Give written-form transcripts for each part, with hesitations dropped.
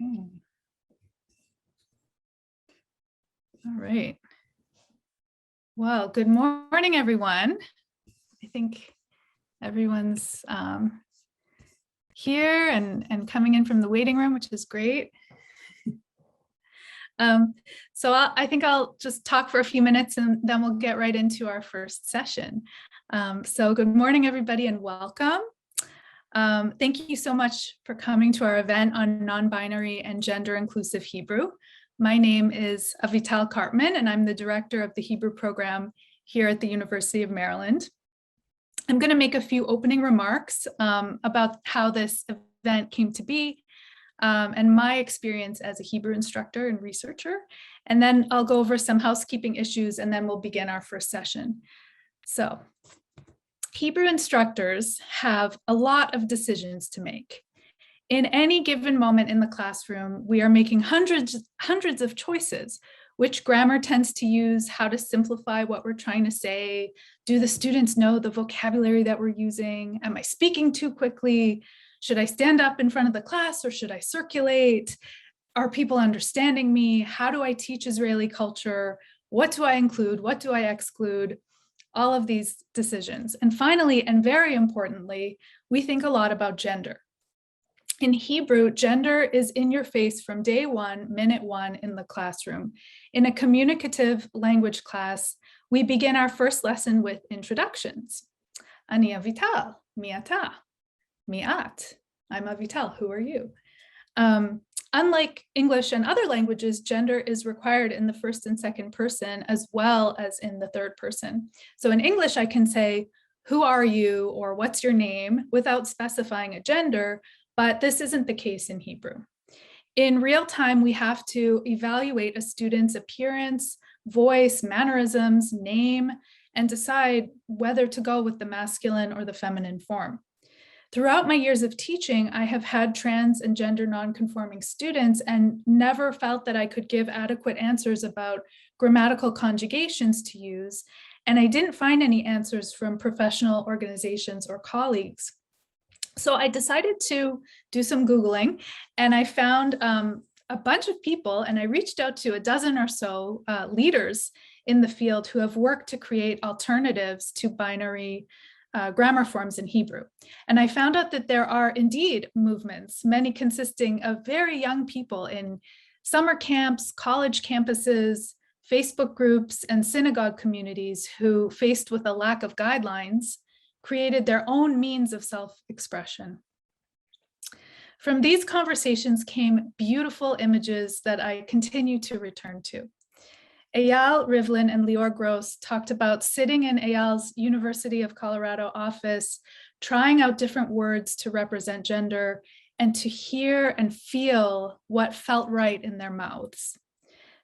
Okay. All right. Well, good morning, everyone. I think everyone's here and coming in from the waiting room, which is great. So I think I'll just talk for a few minutes and then we'll get right into our first session. So good morning, everybody, and welcome. Thank you so much for coming to our event on non-binary and gender-inclusive Hebrew. My name is Avital Karpman, and I'm the director of the Hebrew program here at the University of Maryland. I'm going to make a few opening remarks about how this event came to be and my experience as a Hebrew instructor and researcher. And then I'll go over some housekeeping issues, and then we'll begin our first session. So, Hebrew instructors have a lot of decisions to make. In any given moment in the classroom, we are making hundreds of choices. Which grammar tends to use, how to simplify what we're trying to say. Do the students know the vocabulary that we're using? Am I speaking too quickly? Should I stand up in front of the class or should I circulate? Are people understanding me? How do I teach Israeli culture? What do I include? What do I exclude? All of these decisions. And finally, and very importantly, we think a lot about gender. In Hebrew, gender is in your face from day one, minute one in the classroom. In a communicative language class, we begin our first lesson with introductions. Ani Avital, mi ata, mi at. I'm Avital, who are you? Unlike English and other languages, gender is required in the first and second person as well as in the third person. So in English, I can say, who are you, or what's your name, without specifying a gender, but this isn't the case in Hebrew. In real time, we have to evaluate a student's appearance, voice, mannerisms, name, and decide whether to go with the masculine or the feminine form. Throughout my years of teaching, I have had trans and gender nonconforming students and never felt that I could give adequate answers about grammatical conjugations to use, and I didn't find any answers from professional organizations or colleagues. So I decided to do some Googling, and I found a bunch of people, and I reached out to a dozen or so leaders in the field who have worked to create alternatives to binary grammar forms in Hebrew. And I found out that there are indeed movements, many consisting of very young people in summer camps, college campuses, Facebook groups, and synagogue communities who, faced with a lack of guidelines, created their own means of self-expression. From these conversations came beautiful images that I continue to return to. Eyal Rivlin and Lior Gross talked about sitting in Eyal's University of Colorado office, trying out different words to represent gender, and to hear and feel what felt right in their mouths.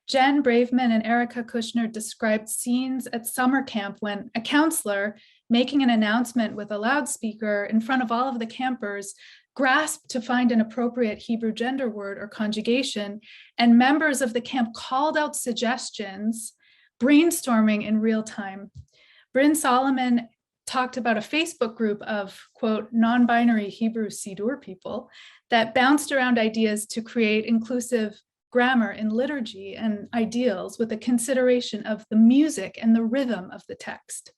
Jen Braveman and Erica Kushner described scenes at summer camp when a counselor, making an announcement with a loudspeaker in front of all of the campers, grasped to find an appropriate Hebrew gender word or conjugation, and members of the camp called out suggestions, brainstorming in real time. Bryn Solomon talked about a Facebook group of, quote, non-binary Hebrew Siddur people that bounced around ideas to create inclusive grammar in liturgy and ideals with a consideration of the music and the rhythm of the text.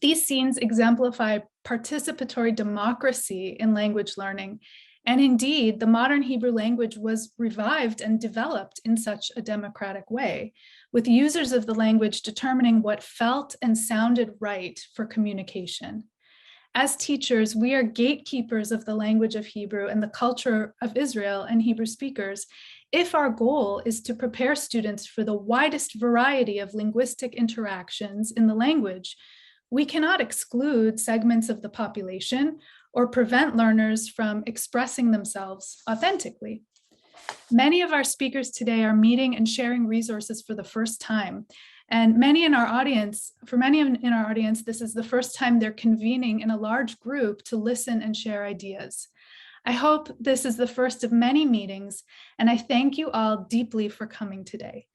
These scenes exemplify participatory democracy in language learning, and indeed, the modern Hebrew language was revived and developed in such a democratic way, with users of the language determining what felt and sounded right for communication. As teachers, we are gatekeepers of the language of Hebrew and the culture of Israel and Hebrew speakers, if our goal is to prepare students for the widest variety of linguistic interactions in the language. We cannot exclude segments of the population or prevent learners from expressing themselves authentically. Many of our speakers today are meeting and sharing resources for the first time. And for many in our audience, this is the first time they're convening in a large group to listen and share ideas. I hope this is the first of many meetings, and I thank you all deeply for coming today.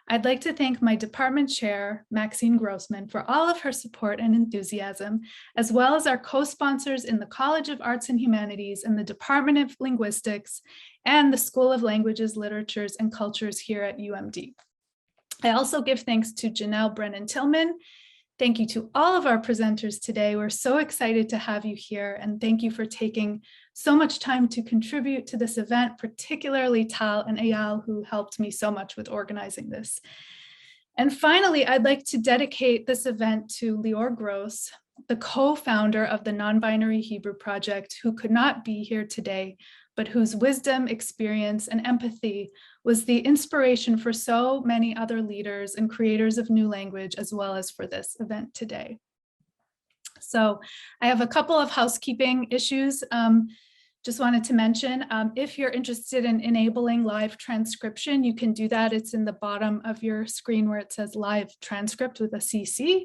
I'd like to thank my department chair, Maxine Grossman, for all of her support and enthusiasm, as well as our co-sponsors in the College of Arts and Humanities and the Department of Linguistics and the School of Languages, Literatures, and Cultures here at UMD. I also give thanks to Janelle Brennan-Tillman. Thank you to all of our presenters today. We're so excited to have you here, and thank you for taking so much time to contribute to this event, particularly Tal and Eyal, who helped me so much with organizing this. And finally, I'd like to dedicate this event to Lior Gross, the co-founder of the Non-Binary Hebrew Project, who could not be here today, but whose wisdom, experience, and empathy was the inspiration for so many other leaders and creators of new language, as well as for this event today. So I have a couple of housekeeping issues. Just wanted to mention, if you're interested in enabling live transcription, you can do that. It's in the bottom of your screen where it says live transcript with a CC.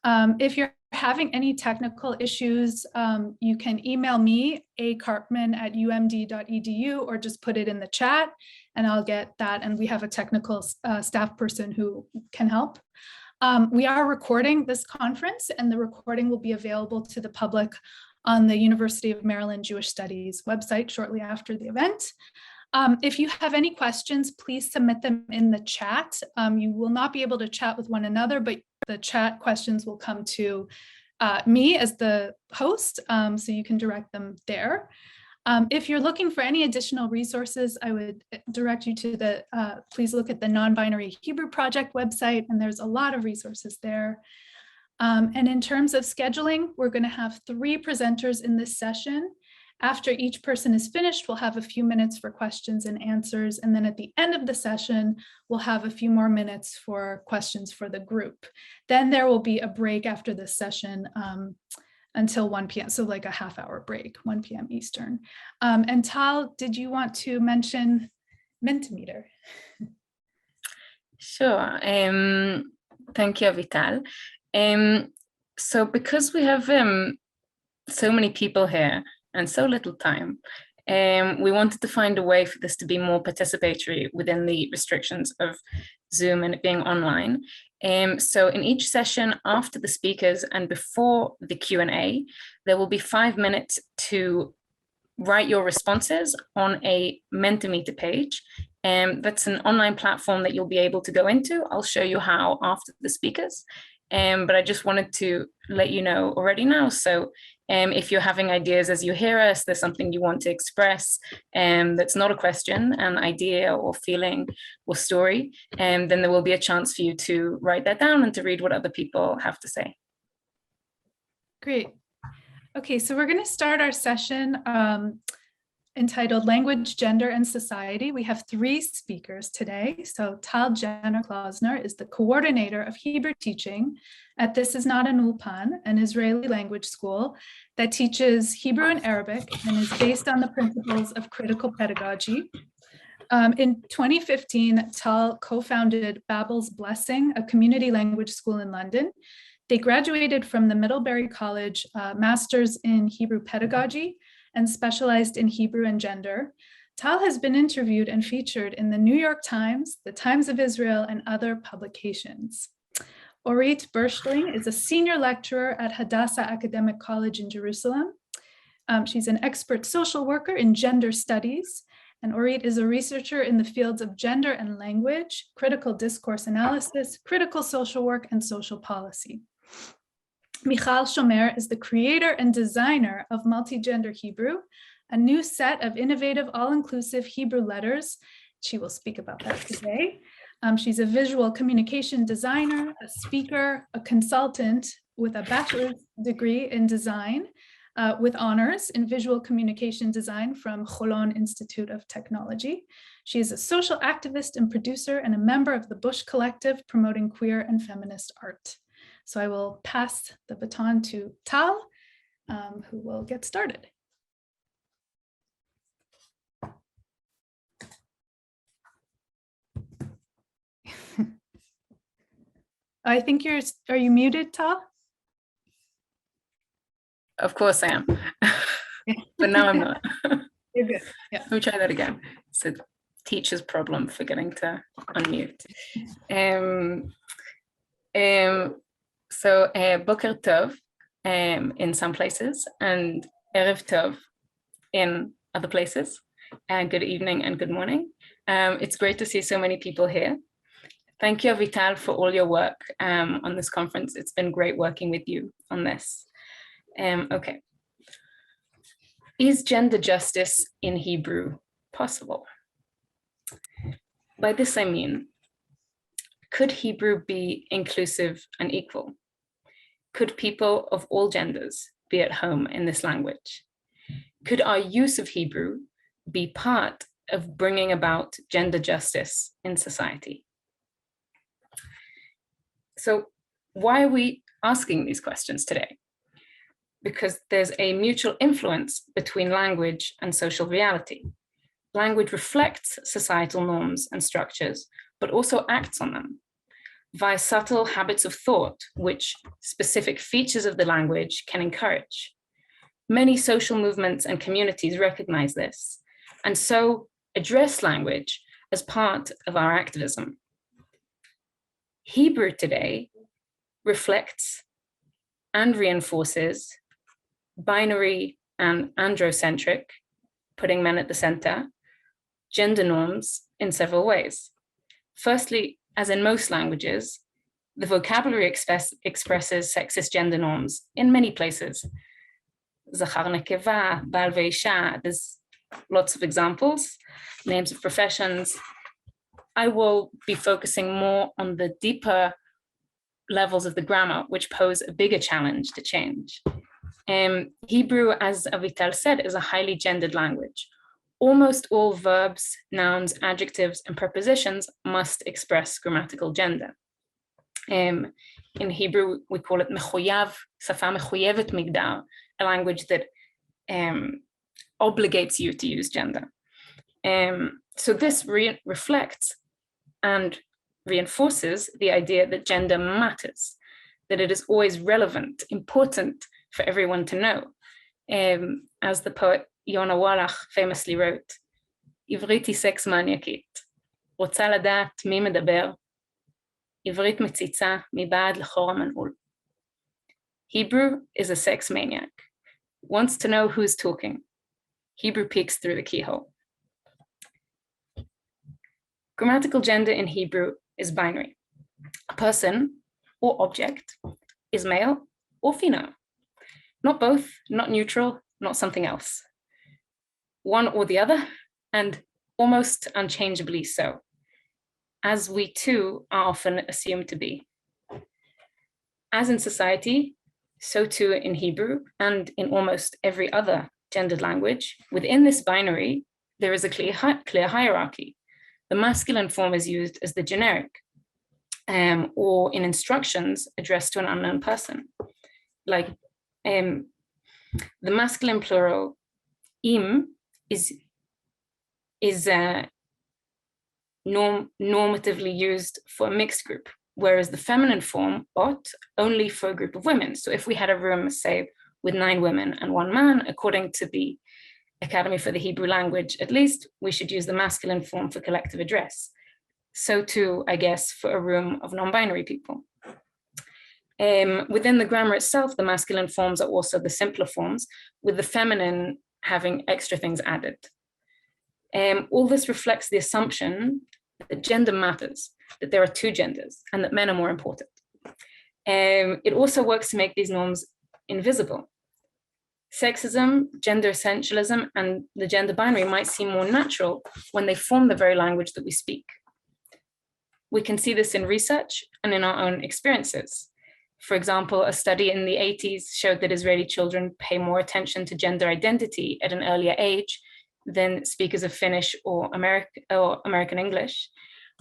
If you're having any technical issues, you can email me, acarpman@umd.edu, or just put it in the chat and I'll get that. And we have a technical staff person who can help. We are recording this conference, and the recording will be available to the public on the University of Maryland Jewish Studies website shortly after the event. If you have any questions, please submit them in the chat. You will not be able to chat with one another, but the chat questions will come to me as the host, so you can direct them there. If you're looking for any additional resources, I would direct you to the, please look at the Non-Binary Hebrew Project website, and there's a lot of resources there. And in terms of scheduling, we're going to have 3 presenters in this session. After each person is finished, we'll have a few minutes for questions and answers. And then at the end of the session, we'll have a few more minutes for questions for the group. Then there will be a break after this session until 1 p.m. So like a half-hour break, 1 p.m. Eastern. And Tal, did you want to mention Mentimeter? Sure. Thank you, Avital. So because we have so many people here and so little time, we wanted to find a way for this to be more participatory within the restrictions of Zoom and it being online. So in each session after the speakers and before the Q&A, there will be 5 minutes to write your responses on a Mentimeter page. That's an online platform that you'll be able to go into. I'll show you how after the speakers. But I just wanted to let you know already now. So if you're having ideas as you hear us, there's something you want to express that's not a question, an idea or feeling or story, then there will be a chance for you to write that down and to read what other people have to say. Great. Okay, so we're going to start our session entitled Language, Gender, and Society. We have 3 speakers today. So Tal Jenner-Klausner is the coordinator of Hebrew teaching at This Is Not an Ulpan, an Israeli language school that teaches Hebrew and Arabic and is based on the principles of critical pedagogy. In 2015, Tal co-founded Babel's Blessing, a community language school in London. They graduated from the Middlebury College Masters in Hebrew Pedagogy and specialized in Hebrew and gender. Tal has been interviewed and featured in the New York Times, the Times of Israel, and other publications. Orit Bershling is a senior lecturer at Hadassah Academic College in Jerusalem. She's an expert social worker in gender studies, and Orit is a researcher in the fields of gender and language, critical discourse analysis, critical social work, and social policy. Michal Shomer is the creator and designer of Multi-Gender Hebrew, a new set of innovative, all-inclusive Hebrew letters. She will speak about that today. She's a visual communication designer, a speaker, a consultant with a bachelor's degree in design with honors in visual communication design from Holon Institute of Technology. She is a social activist and producer and a member of the Bush Collective promoting queer and feminist art. So I will pass the baton to Tal, who will get started. I think are you muted, Tal? Of course I am, but now I'm not. You're good. Yeah. Let me try that again. So teacher's problem forgetting to unmute. So Boker Tov in some places and Erev Tov in other places. And good evening and good morning. It's great to see so many people here. Thank you, Avital, for all your work on this conference. It's been great working with you on this. Okay. Is gender justice in Hebrew possible? By this I mean, could Hebrew be inclusive and equal? Could people of all genders be at home in this language? Could our use of Hebrew be part of bringing about gender justice in society? So why are we asking these questions today? Because there's a mutual influence between language and social reality. Language reflects societal norms and structures, but also acts on them via subtle habits of thought, which specific features of the language can encourage. Many social movements and communities recognize this, and so address language as part of our activism. Hebrew today reflects and reinforces binary and androcentric, putting men at the center, gender norms in several ways. Firstly, as in most languages, the vocabulary expresses sexist gender norms in many places. Zachar nekeva, bal veisha, there's lots of examples, names of professions. I will be focusing more on the deeper levels of the grammar, which pose a bigger challenge to change. Hebrew, as Avital said, is a highly gendered language. Almost all verbs, nouns, adjectives, and prepositions must express grammatical gender. In Hebrew, we call it mechoyav, safa mechoyevet migdar, a language that obligates you to use gender. So this reflects and reinforces the idea that gender matters, that it is always relevant, important for everyone to know. As the poet Yona Wallach famously wrote, עברית היא סקס מניאקית, רוצה לדעת מי מדבר, עברית מציצה מבעד לחור המנעול. Hebrew is a sex maniac, wants to know who's talking. Hebrew peeks through the keyhole. Grammatical gender in Hebrew is binary. A person or object is male or female. Not both, not neutral, not something else. One or the other, and almost unchangeably so, as we too are often assumed to be. As in society, so too in Hebrew and in almost every other gendered language. Within this binary, there is a clear hierarchy. The masculine form is used as the generic, or in instructions addressed to an unknown person. Like the masculine plural, im, is normatively used for a mixed group, whereas the feminine form, ot, only for a group of women. So if we had a room, say, with 9 women and 1 man, according to the Academy for the Hebrew Language, at least, we should use the masculine form for collective address. So too, I guess, for a room of non-binary people. Within the grammar itself, the masculine forms are also the simpler forms, with the feminine having extra things added. All this reflects the assumption that gender matters, that there are 2 genders, and that men are more important. It also works to make these norms invisible. Sexism, gender essentialism, and the gender binary might seem more natural when they form the very language that we speak. We can see this in research and in our own experiences. For example, a study in the 80s showed that Israeli children pay more attention to gender identity at an earlier age than speakers of Finnish or American English.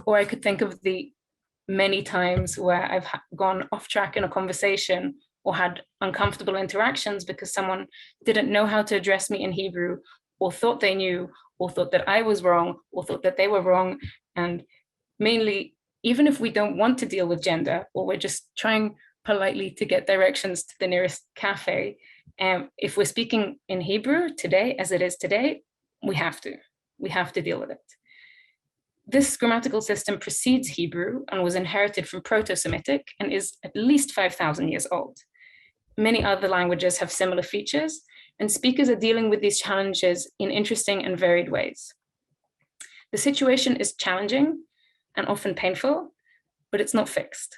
Or I could think of the many times where I've gone off track in a conversation or had uncomfortable interactions because someone didn't know how to address me in Hebrew, or thought they knew, or thought that I was wrong, or thought that they were wrong. And mainly, even if we don't want to deal with gender, or we're just trying politely to get directions to the nearest cafe, if we're speaking in Hebrew today, as it is today, we have to deal with it. This grammatical system precedes Hebrew and was inherited from Proto-Semitic and is at least 5,000 years old. Many other languages have similar features, and speakers are dealing with these challenges in interesting and varied ways. The situation is challenging and often painful, but it's not fixed.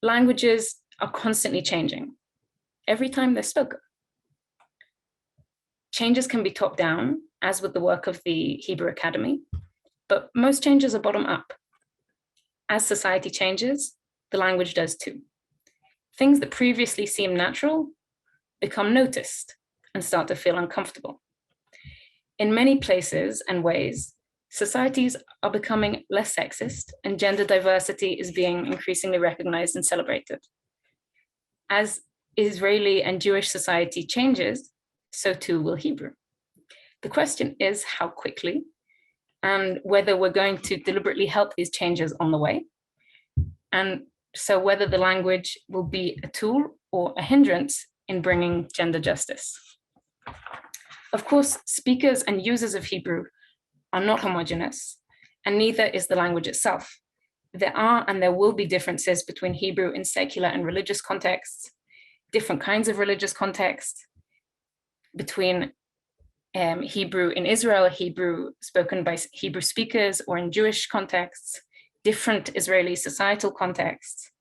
Languages are constantly changing every time they're spoken. Changes can be top-down, as with the work of the Hebrew Academy, but most changes are bottom-up. As society changes, the language does too. Things that previously seemed natural become noticed and start to feel uncomfortable. In many places and ways, societies are becoming less sexist and gender diversity is being increasingly recognized and celebrated. As Israeli and Jewish society changes, so too will Hebrew. The question is how quickly and whether we're going to deliberately help these changes on the way. And so whether the language will be a tool or a hindrance in bringing gender justice. Of course, speakers and users of Hebrew are not homogeneous, and neither is the language itself. There are and there will be differences between Hebrew in secular and religious contexts, different kinds of religious contexts, between Hebrew in Israel, Hebrew spoken by Hebrew speakers, or in Jewish contexts, different Israeli societal contexts,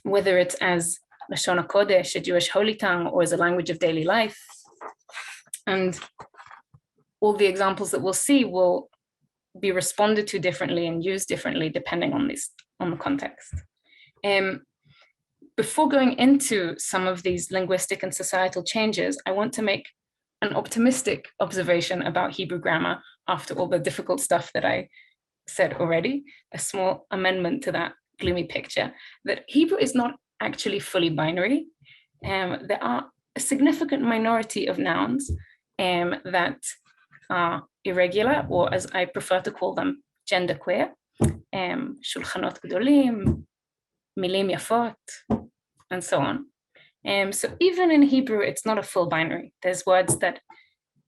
whether it's as Lashon HaKodesh, a Jewish holy tongue, or as a language of daily life. And all the examples that we'll see will be responded to differently and used differently depending on the context. Before going into some of these linguistic and societal changes, I want to make an optimistic observation about Hebrew grammar after all the difficult stuff that I said already, a small amendment to that gloomy picture, that Hebrew is not actually fully binary. There are a significant minority of nouns that are irregular, or as I prefer to call them, genderqueer, shulchanot gedolim, milim yafot, and so on. So even in Hebrew, it's not a full binary. There's words that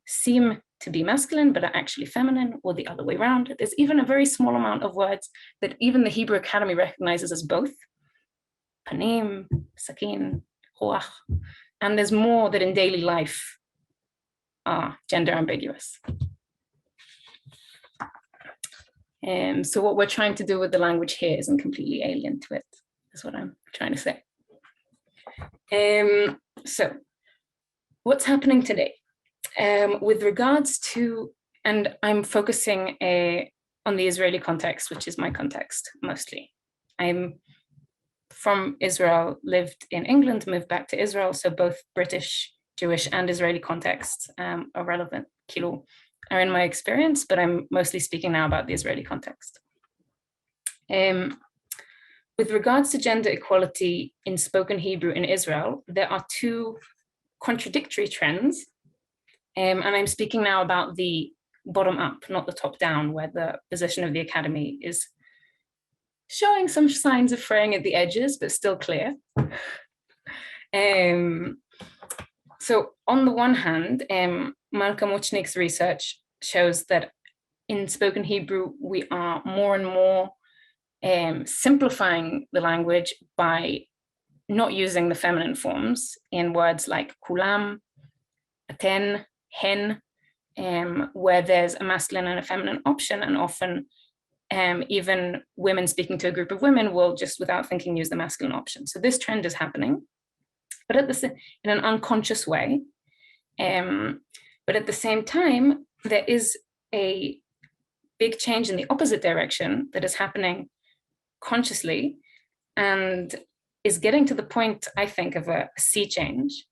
seem to be masculine, but are actually feminine, or the other way around. There's even a very small amount of words that even the Hebrew Academy recognizes as both, panim, sakin, ruach, and there's more that in daily life are gender ambiguous. So what we're trying to do with the language here isn't completely alien to it, is what I'm trying to say. So what's happening today? With regards to, and I'm focusing on the Israeli context, which is my context mostly. I'm from Israel, lived in England, moved back to Israel, so both British, Jewish, and Israeli contexts are relevant, are in my experience, but I'm mostly speaking now about the Israeli context. With regards to gender equality in spoken Hebrew in Israel, there are two contradictory trends. And I'm speaking now about the bottom up, not the top down, where the position of the academy is showing some signs of fraying at the edges, but still clear. So on the one hand, Malka Muchnik's research shows that in spoken Hebrew, we are more and more simplifying the language by not using the feminine forms in words like kulam, aten, hen, where there's a masculine and a feminine option, and often even women speaking to a group of women will just without thinking use the masculine option. So this trend is happening, but in an unconscious way. But at the same time, there is a big change in the opposite direction that is happening consciously and is getting to the point, I think, of a sea change.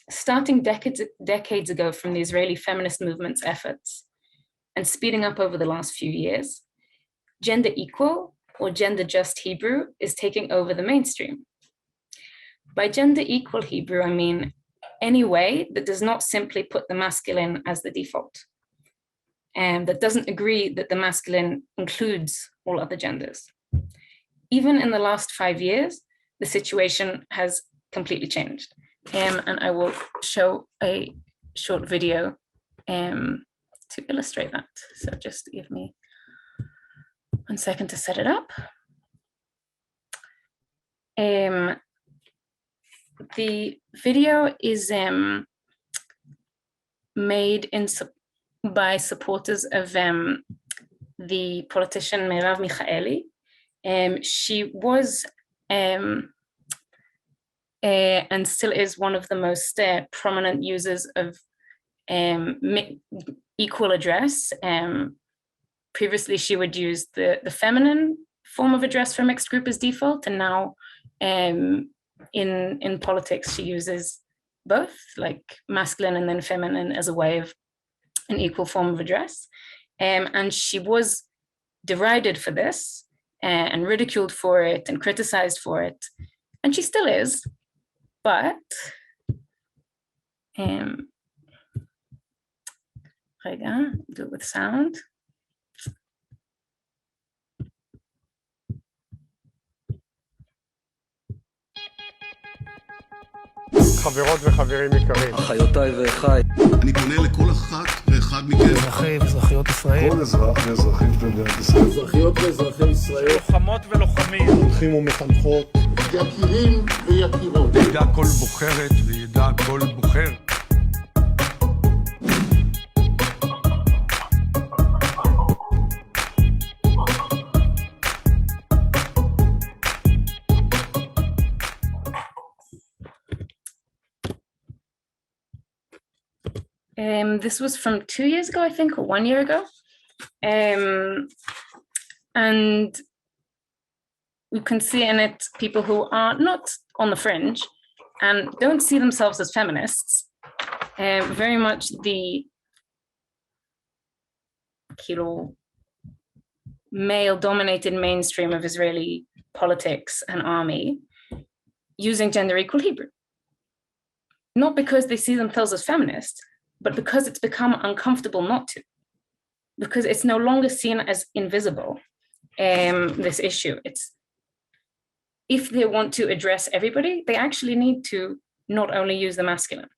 Starting decades ago from the Israeli feminist movement's efforts and speeding up over the last few years, gender equal or gender just Hebrew is taking over the mainstream. By gender equal Hebrew, I mean any way that does not simply put the masculine as the default, and that doesn't agree that the masculine includes all other genders. Even in the last 5 years, the situation has completely changed. And I will show a short video to illustrate that. So just give me 1 second to set it up. The video is made by supporters of the politician Merav Michaeli. She was and still is one of the most prominent users of equal address. Previously, she would use the feminine form of address for mixed group as default, and now in politics, she uses both, like masculine and then feminine, as a way of an equal form of address. And she was derided for this and ridiculed for it and criticized for it, and she still is. But do it with sound. חברות וחברים יקרים. אחיותיי ואחיי. אני פונה לכל אחת ואחד מכם. אזרחי ואזרחיות ישראל. כל אזרח ואזרחית במדינת ישראל. אזרחיות ואזרחי ישראל. לוחמות ולוחמים. מחנכים ומחנכות. יקירים ויקירות. ידע כל בוחרת וידע כל בוחר. This was from 2 years ago, I think, or 1 year ago. And we can see in it people who are not on the fringe and don't see themselves as feminists. Very much the male-dominated mainstream of Israeli politics and army using gender equal Hebrew. Not because they see themselves as feminists, but because it's become uncomfortable not to, because it's no longer seen as invisible, this issue. It's, if they want to address everybody, they actually need to not only use the masculine.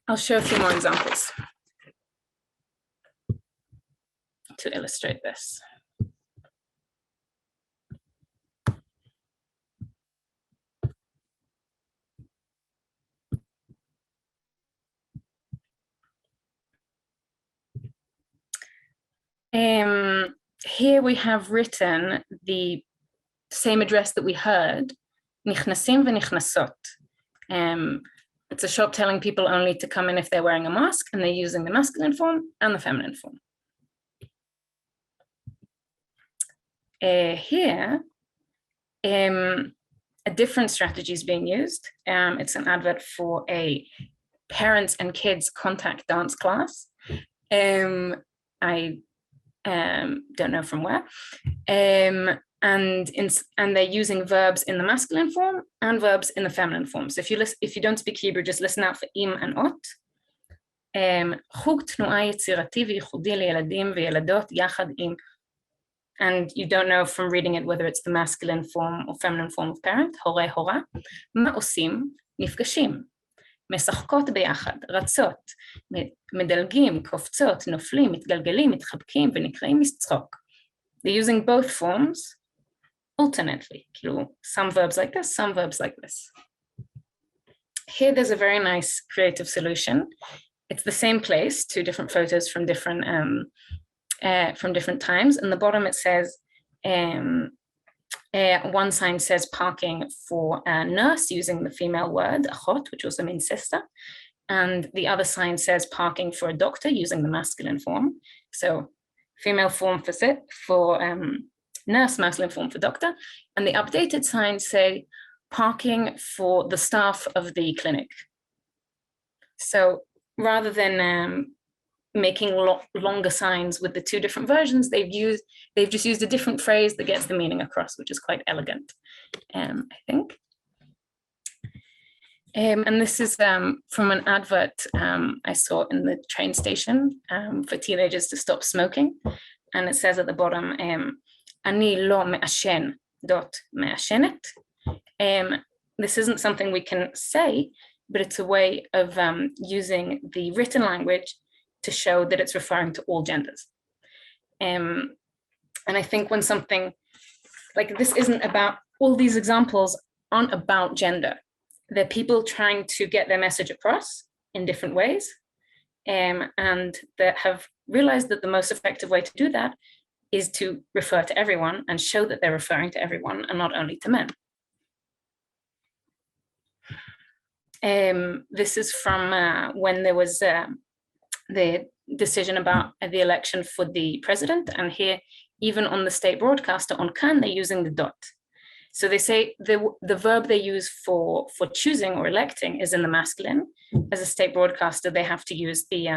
I'll show a few more examples to illustrate this. Here we have written the same address that we heard, Nichnasim v'nichnasot. It's a shop telling people only to come in if they're wearing a mask, and they're using the masculine form and the feminine form. Here, a different strategy is being used. It's an advert for a parents and kids contact dance class. I don't know from where, and they're using verbs in the masculine form and verbs in the feminine form. So if you don't speak Hebrew, just listen out for im and ot. חוג תנועה יצירתי וייחודי לילדים וילדות יחד עם, and you don't know from reading it whether it's the masculine form or feminine form of parent, הורה הורה. מה עושים? נפגשים. משחקות ביחד, רצות, מדלגים, קופצות, נופלים, מתגלגלים, מתחבקים ונקראים מצחוק. They're using both forms alternately, some verbs like this, some verbs like this. Here there's a very nice creative solution. It's the same place, two different photos from different times. In the bottom it says, one sign says parking for a nurse using the female word, achot, which also means sister. And the other sign says parking for a doctor using the masculine form. So female form for nurse, masculine form for doctor. And the updated signs say parking for the staff of the clinic. So rather than making longer signs with the two different versions, they've just used a different phrase that gets the meaning across, which is quite elegant, I think. And this is from an advert I saw in the train station for teenagers to stop smoking. And it says at the bottom, אני לא מעשן, מעשנת, this isn't something we can say, but it's a way of using the written language to show that it's referring to all genders. And I think when something like this isn't about, all these examples aren't about gender. They're people trying to get their message across in different ways, and that have realized that the most effective way to do that is to refer to everyone and show that they're referring to everyone and not only to men. This is from when there was the decision about the election for the president, and here, even on the state broadcaster on Kan, they're using the dot. So they say the verb they use for choosing or electing is in the masculine. As a state broadcaster, they have to use the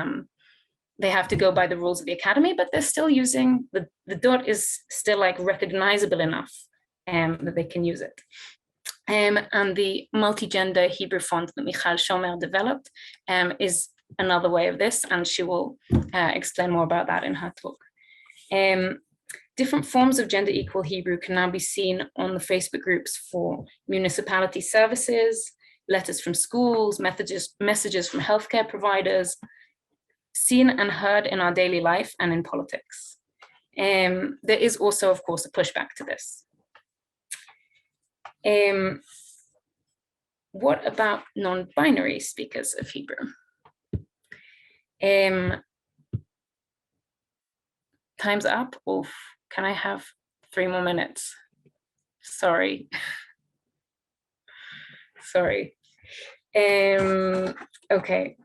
they have to go by the rules of the academy, but they're still using the dot is still like recognizable enough that they can use it. And the multi-gender Hebrew font that Michal Shomer developed is another way of this, and she will explain more about that in her talk. Different forms of gender equal Hebrew can now be seen on the Facebook groups for municipality services, letters from schools, messages from healthcare providers, seen and heard in our daily life and in politics. There is also, of course, a pushback to this. What about non-binary speakers of Hebrew? Time's up. Oof. Can I have 3 more minutes? Sorry. Sorry. Okay.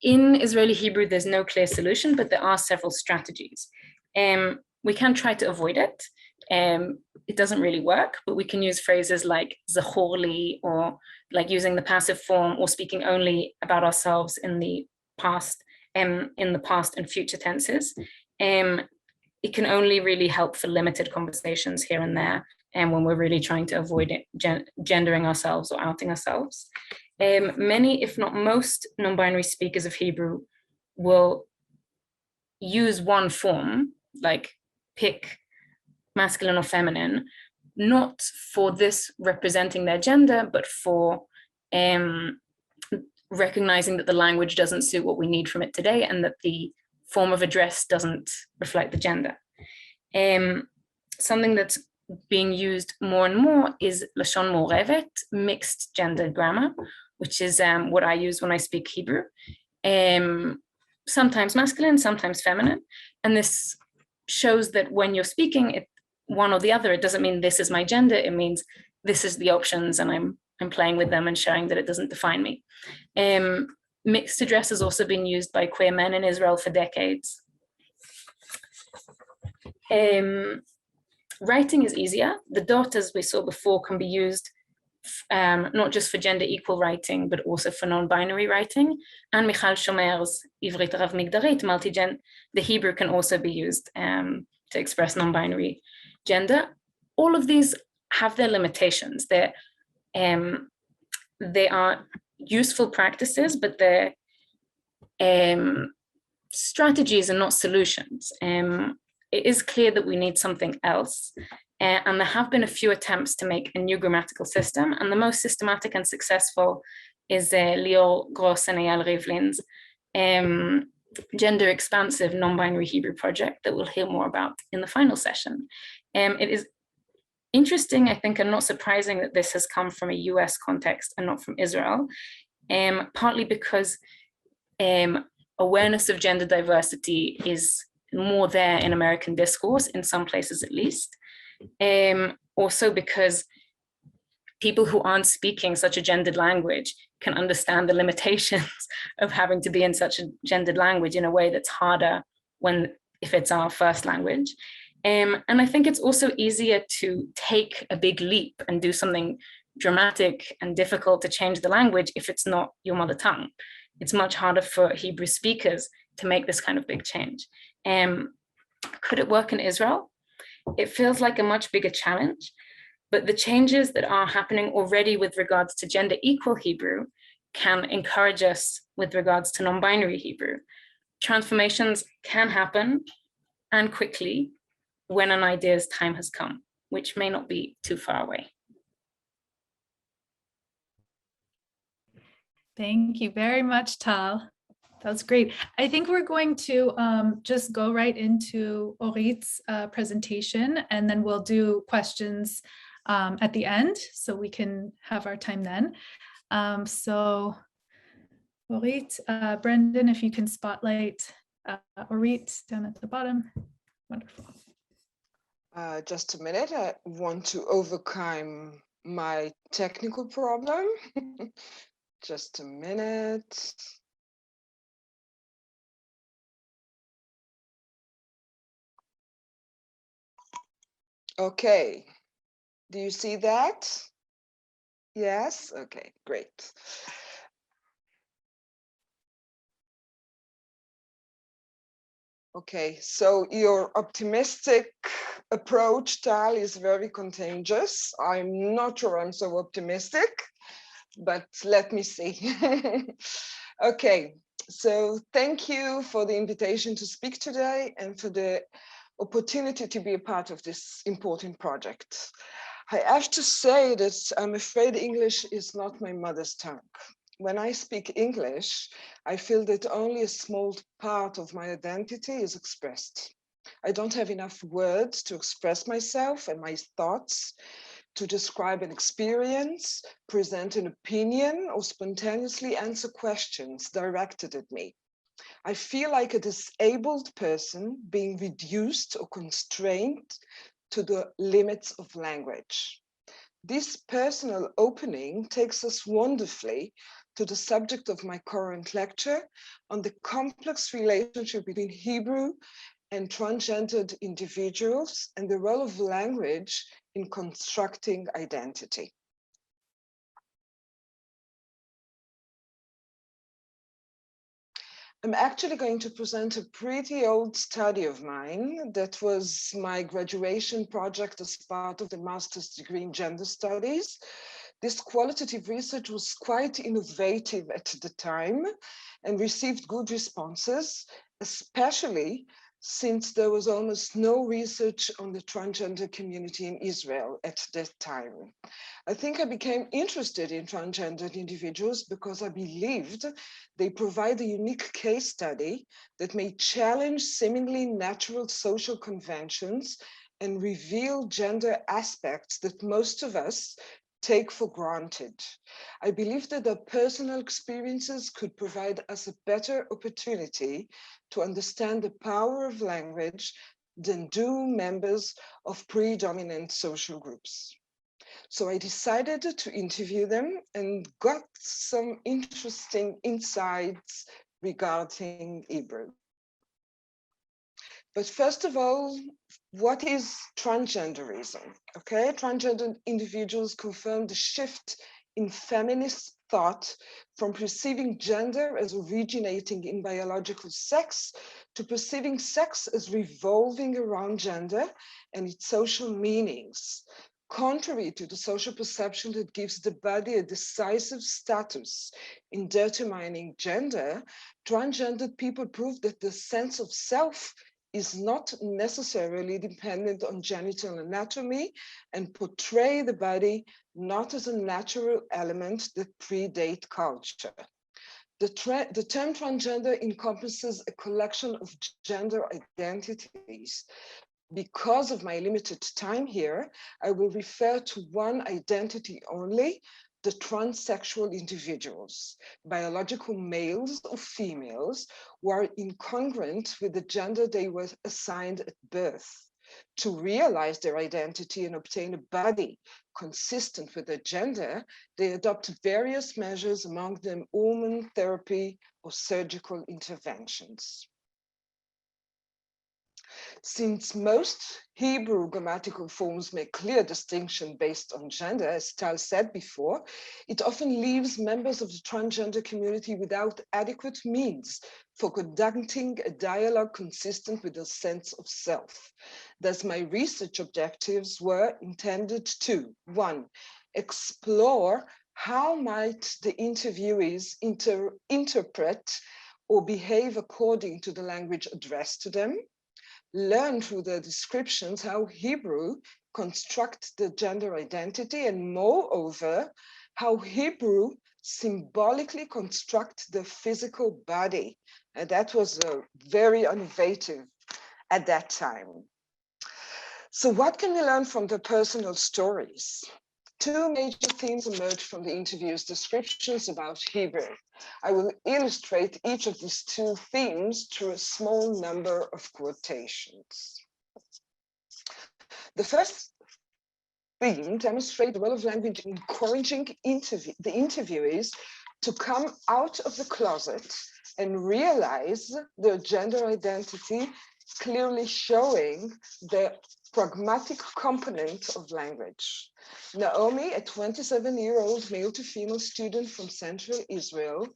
In Israeli Hebrew, there's no clear solution, but there are several strategies. We can try to avoid it. It doesn't really work, but we can use phrases like zachor li, or like using the passive form, or speaking only about ourselves in the past and future tenses. It can only really help for limited conversations here and there, and when we're really trying to avoid gendering ourselves or outing ourselves. Many, if not most, non-binary speakers of Hebrew will use one form, like pick masculine or feminine, not for this representing their gender, but for recognizing that the language doesn't suit what we need from it today, and that the form of address doesn't reflect the gender. Something that's being used more and more is Lashon Morevet, mixed gender grammar, which is what I use when I speak Hebrew. Sometimes masculine, sometimes feminine. And this shows that when you're speaking one or the other, it doesn't mean this is my gender, it means this is the options, and I'm playing with them and showing that it doesn't define me. Mixed address has also been used by queer men in Israel for decades. Writing is easier. The dot, as we saw before, can be used not just for gender equal writing, but also for non-binary writing. And Michal Shomer's Ivrit Rav Migdarit, the Hebrew, can also be used to express non-binary gender. All of these have their limitations. They are useful practices, but they're strategies and not solutions. It is clear that we need something else. And there have been a few attempts to make a new grammatical system, and the most systematic and successful is Lior Gross and Eyal Rivlin's gender expansive non-binary Hebrew project that we'll hear more about in the final session. It is interesting, I think, and not surprising that this has come from a US context and not from Israel, partly because awareness of gender diversity is more there in American discourse, in some places at least. Also because people who aren't speaking such a gendered language can understand the limitations of having to be in such a gendered language in a way that's harder if it's our first language. And I think it's also easier to take a big leap and do something dramatic and difficult to change the language if it's not your mother tongue. It's much harder for Hebrew speakers to make this kind of big change. Could it work in Israel? It feels like a much bigger challenge, but the changes that are happening already with regards to gender equal Hebrew can encourage us with regards to non-binary Hebrew. Transformations can happen, and quickly, when an idea's time has come, which may not be too far away. Thank you very much, Tal. That was great. I think we're going to just go right into Orit's presentation, and then we'll do questions at the end, so we can have our time then. So Orit, Brendan, if you can spotlight Orit down at the bottom. Wonderful. Just a minute, I want to overcome my technical problem. Just a minute. Okay, do you see that? Yes, okay, great. Okay, so your optimistic approach, Tal, is very contagious. I'm not sure I'm so optimistic, but let me see. Okay, so thank you for the invitation to speak today and for the opportunity to be a part of this important project. I have to say that I'm afraid English is not my mother's tongue. When I speak English, I feel that only a small part of my identity is expressed. I don't have enough words to express myself and my thoughts, to describe an experience, present an opinion, or spontaneously answer questions directed at me. I feel like a disabled person being reduced or constrained to the limits of language. This personal opening takes us wonderfully to the subject of my current lecture on the complex relationship between Hebrew and transgendered individuals and the role of language in constructing identity. I'm actually going to present a pretty old study of mine that was my graduation project as part of the master's degree in gender studies. This qualitative research was quite innovative at the time and received good responses, especially since there was almost no research on the transgender community in Israel at that time. I think I became interested in transgendered individuals because I believed they provide a unique case study that may challenge seemingly natural social conventions and reveal gender aspects that most of us take for granted. I believe that their personal experiences could provide us a better opportunity to understand the power of language than do members of predominant social groups. So I decided to interview them and got some interesting insights regarding Hebrew. But first of all, what is transgenderism? Okay, transgender individuals confirm the shift in feminist thought from perceiving gender as originating in biological sex to perceiving sex as revolving around gender and its social meanings. Contrary to the social perception that gives the body a decisive status in determining gender, transgendered people prove that the sense of self is not necessarily dependent on genital anatomy and portray the body not as a natural element that predate culture. The term transgender encompasses a collection of gender identities. Because of my limited time here, I will refer to one identity only, the transsexual individuals, biological males or females who are incongruent with the gender they were assigned at birth. To realize their identity and obtain a body consistent with their gender, they adopt various measures, among them hormone therapy or surgical interventions. Since most Hebrew grammatical forms make clear distinction based on gender, as Tal said before, it often leaves members of the transgender community without adequate means for conducting a dialogue consistent with their sense of self. Thus, my research objectives were intended to, 1, explore how might the interviewees interpret or behave according to the language addressed to them, learn through their descriptions how Hebrew construct the gender identity, and moreover, how Hebrew symbolically construct the physical body. And that was very innovative at that time. So what can we learn from the personal stories? Two major themes emerge from the interview's descriptions about Hebrew. I will illustrate each of these two themes through a small number of quotations. The first theme demonstrates the role of language in encouraging the interviewees to come out of the closet and realize their gender identity, clearly showing the pragmatic component of language. Naomi, a 27-year-old male to female student from Central Israel,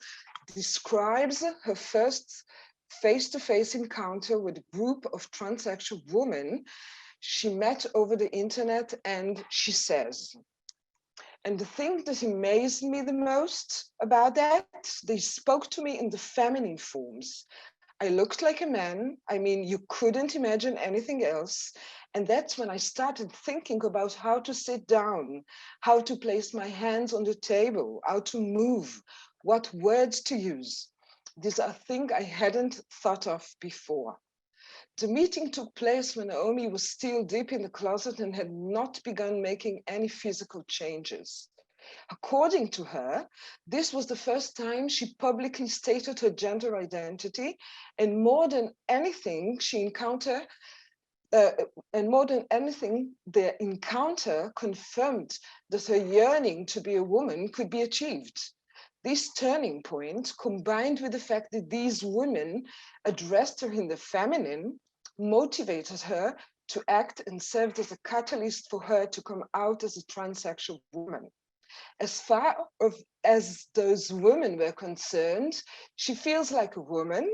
describes her first face-to-face encounter with a group of transsexual women she met over the internet, and she says, and the thing that amazed me the most about that, they spoke to me in the feminine forms. I looked like a man. I mean, you couldn't imagine anything else. And that's when I started thinking about how to sit down, how to place my hands on the table, how to move, what words to use. These are things I hadn't thought of before. The meeting took place when Naomi was still deep in the closet and had not begun making any physical changes. According to her, this was the first time she publicly stated her gender identity, and more than anything, the encounter confirmed that her yearning to be a woman could be achieved. This turning point, combined with the fact that these women addressed her in the feminine, motivated her to act and served as a catalyst for her to come out as a transsexual woman. As far as those women were concerned, she feels like a woman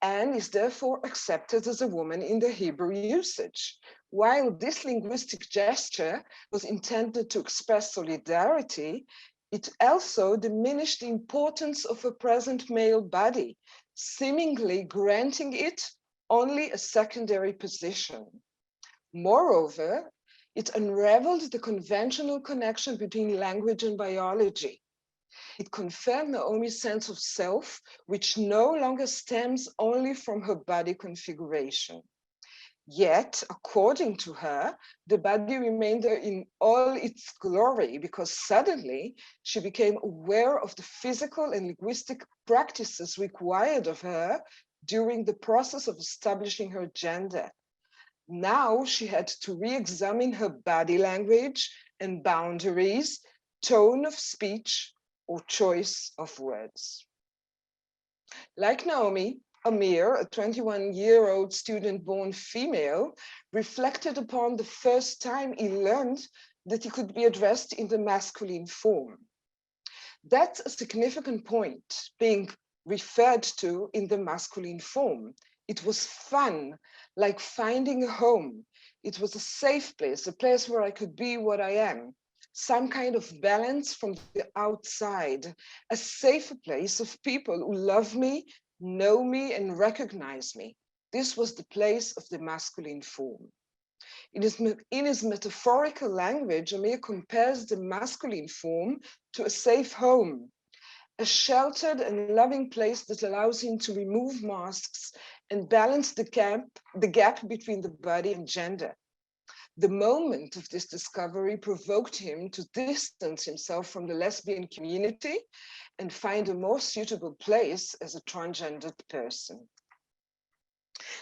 and is therefore accepted as a woman in the Hebrew usage. While this linguistic gesture was intended to express solidarity, it also diminished the importance of a present male body, seemingly granting it only a secondary position. Moreover, it unraveled the conventional connection between language and biology. It confirmed Naomi's sense of self, which no longer stems only from her body configuration. Yet, according to her, the body remained there in all its glory because suddenly she became aware of the physical and linguistic practices required of her during the process of establishing her gender. Now she had to re-examine her body language and boundaries, tone of speech, or choice of words. Like Naomi, Amir, a 21-year-old student-born female, reflected upon the first time he learned that he could be addressed in the masculine form. That's a significant point, being referred to in the masculine form. It was fun, like finding a home. It was a safe place, a place where I could be what I am, some kind of balance from the outside, a safer place of people who love me, know me, and recognize me. This was the place of the masculine form. In his metaphorical language, Amir compares the masculine form to a safe home, a sheltered and loving place that allows him to remove masks and balance the gap between the body and gender. The moment of this discovery provoked him to distance himself from the lesbian community and find a more suitable place as a transgendered person.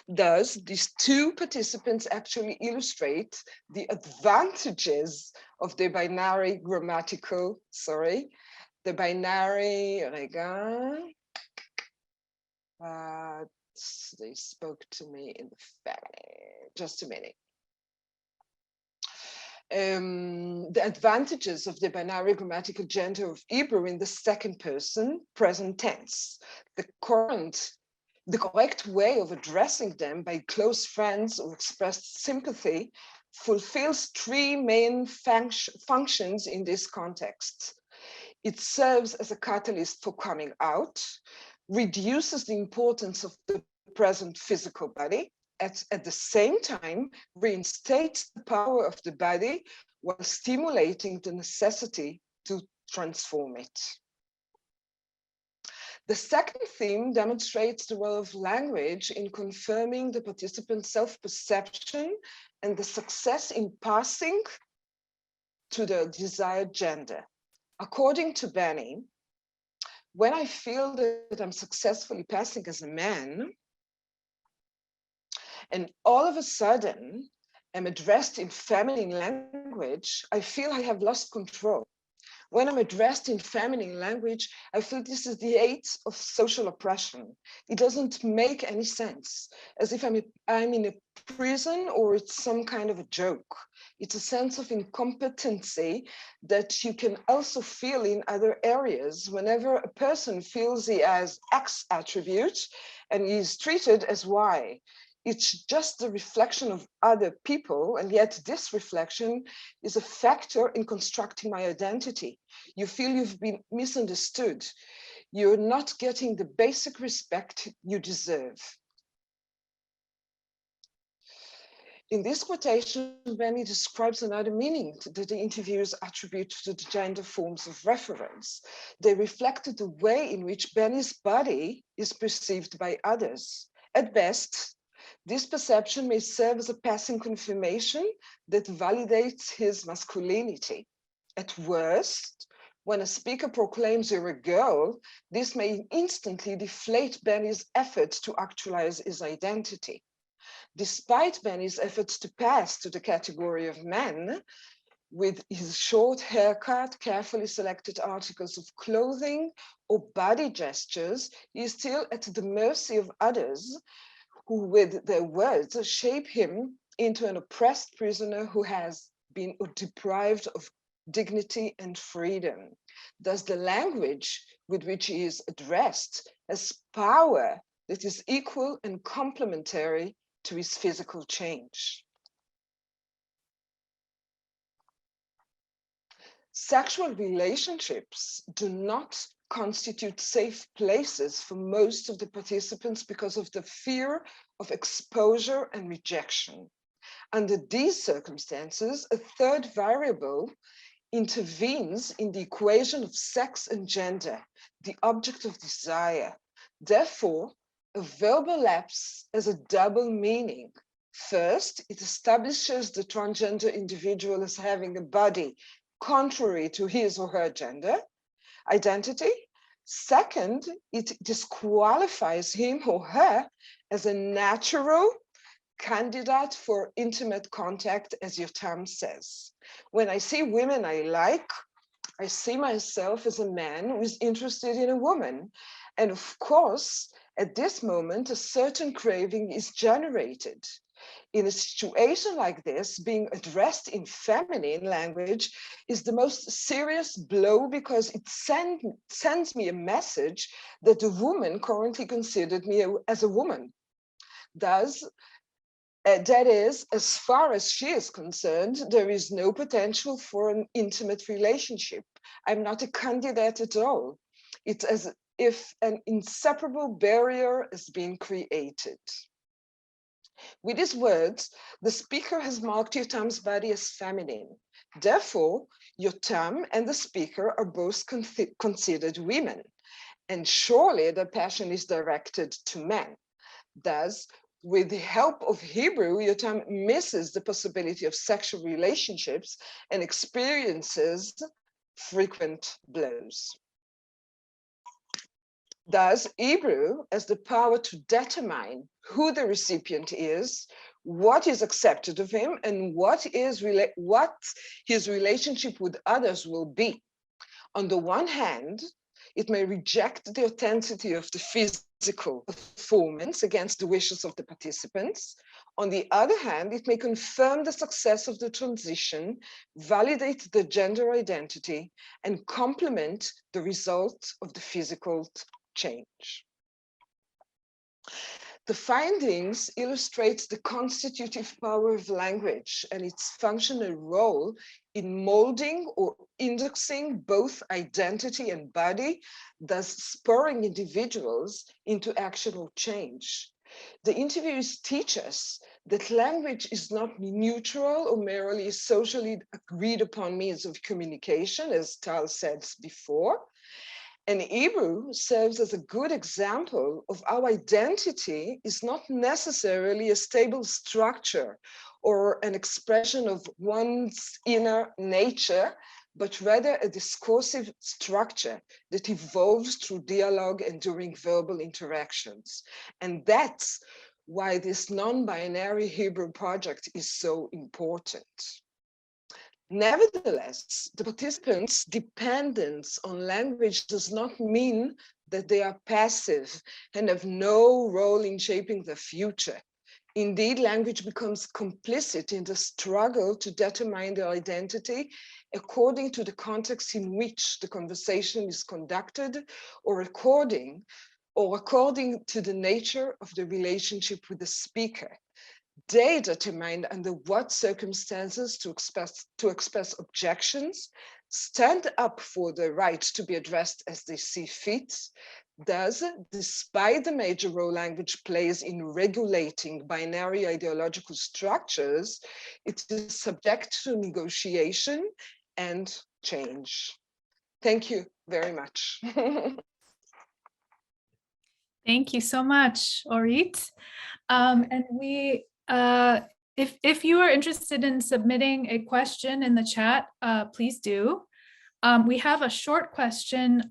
Thus, these two participants actually illustrate the advantages of the binary grammatical, the binary, they spoke to me in the family, just a minute. The advantages of the binary grammatical gender of Hebrew in the second person, present tense. The correct way of addressing them by close friends or expressed sympathy fulfills three main functions in this context. It serves as a catalyst for coming out, reduces the importance of the present physical body, at the same time reinstates the power of the body while stimulating the necessity to transform it. The second theme demonstrates the role of language in confirming the participant's self-perception and the success in passing to the desired gender. According to Benny, when I feel that I'm successfully passing as a man, and all of a sudden I'm addressed in feminine language, I feel I have lost control. When I'm addressed in feminine language, I feel this is the height of social oppression. It doesn't make any sense, as if I'm in a prison or it's some kind of a joke. It's a sense of incompetency that you can also feel in other areas whenever a person feels he has X attribute and is treated as Y. It's just the reflection of other people, and yet this reflection is a factor in constructing my identity. You feel you've been misunderstood. You're not getting the basic respect you deserve. In this quotation, Benny describes another meaning that the interviewers attribute to the gender forms of reference. They reflected the way in which Benny's body is perceived by others. At best, this perception may serve as a passing confirmation that validates his masculinity. At worst, when a speaker proclaims you're a girl, this may instantly deflate Benny's efforts to actualize his identity. Despite Benny's efforts to pass to the category of men, with his short haircut, carefully selected articles of clothing, or body gestures, he is still at the mercy of others who, with their words, shape him into an oppressed prisoner who has been deprived of dignity and freedom. Thus, the language with which he is addressed has power that is equal and complementary to his physical change. Sexual relationships do not constitute safe places for most of the participants because of the fear of exposure and rejection. Under these circumstances, a third variable intervenes in the equation of sex and gender, the object of desire. Therefore, a verbal lapse has a double meaning. First, it establishes the transgender individual as having a body contrary to his or her gender identity. Second, it disqualifies him or her as a natural candidate for intimate contact, as your term says. When I see women I like, I see myself as a man who is interested in a woman. And of course, at this moment, a certain craving is generated. In a situation like this, being addressed in feminine language is the most serious blow because it sends me a message that the woman currently considered me as a woman. Thus, that is, as far as she is concerned, there is no potential for an intimate relationship. I'm not a candidate at all. It's as if an inseparable barrier is being created. With his words, the speaker has marked Yotam's body as feminine. Therefore, Yotam and the speaker are both considered women, and surely the passion is directed to men. Thus, with the help of Hebrew, Yotam misses the possibility of sexual relationships and experiences frequent blows. Thus, Hebrew has the power to determine who the recipient is, what is accepted of him, and what his relationship with others will be. On the one hand, it may reject the authenticity of the physical performance against the wishes of the participants. On the other hand, it may confirm the success of the transition, validate the gender identity, and complement the result of the physical change. The findings illustrate the constitutive power of language and its functional role in molding or indexing both identity and body, thus spurring individuals into action or change. The interviews teach us that language is not neutral or merely socially agreed upon means of communication, as Tal said before. And Hebrew serves as a good example of how identity is not necessarily a stable structure or an expression of one's inner nature, but rather a discursive structure that evolves through dialogue and during verbal interactions. And that's why this non-binary Hebrew project is so important. Nevertheless, the participants' dependence on language does not mean that they are passive and have no role in shaping the future. Indeed, language becomes complicit in the struggle to determine their identity according to the context in which the conversation is conducted, or according to the nature of the relationship with the speaker. They determine under what circumstances to express objections, stand up for the right to be addressed as they see fit. Thus, despite the major role language plays in regulating binary ideological structures, it is subject to negotiation and change. Thank you very much. Thank you so much, Orit. And we, if you are interested in submitting a question in the chat, please do. We have a short question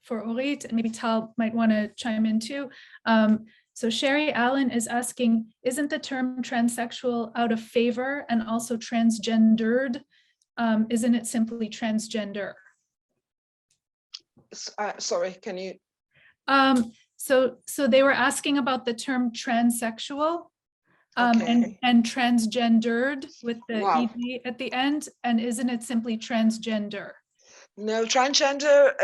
for Orit, and maybe Tal might want to chime in too. So Sherry Allen is asking, isn't the term transsexual out of favor and also transgendered? Isn't it simply transgender? Sorry, can you? So they were asking about the term transsexual Okay. and transgendered with the Wow. ED at the end, and isn't it simply transgender? No, transgender,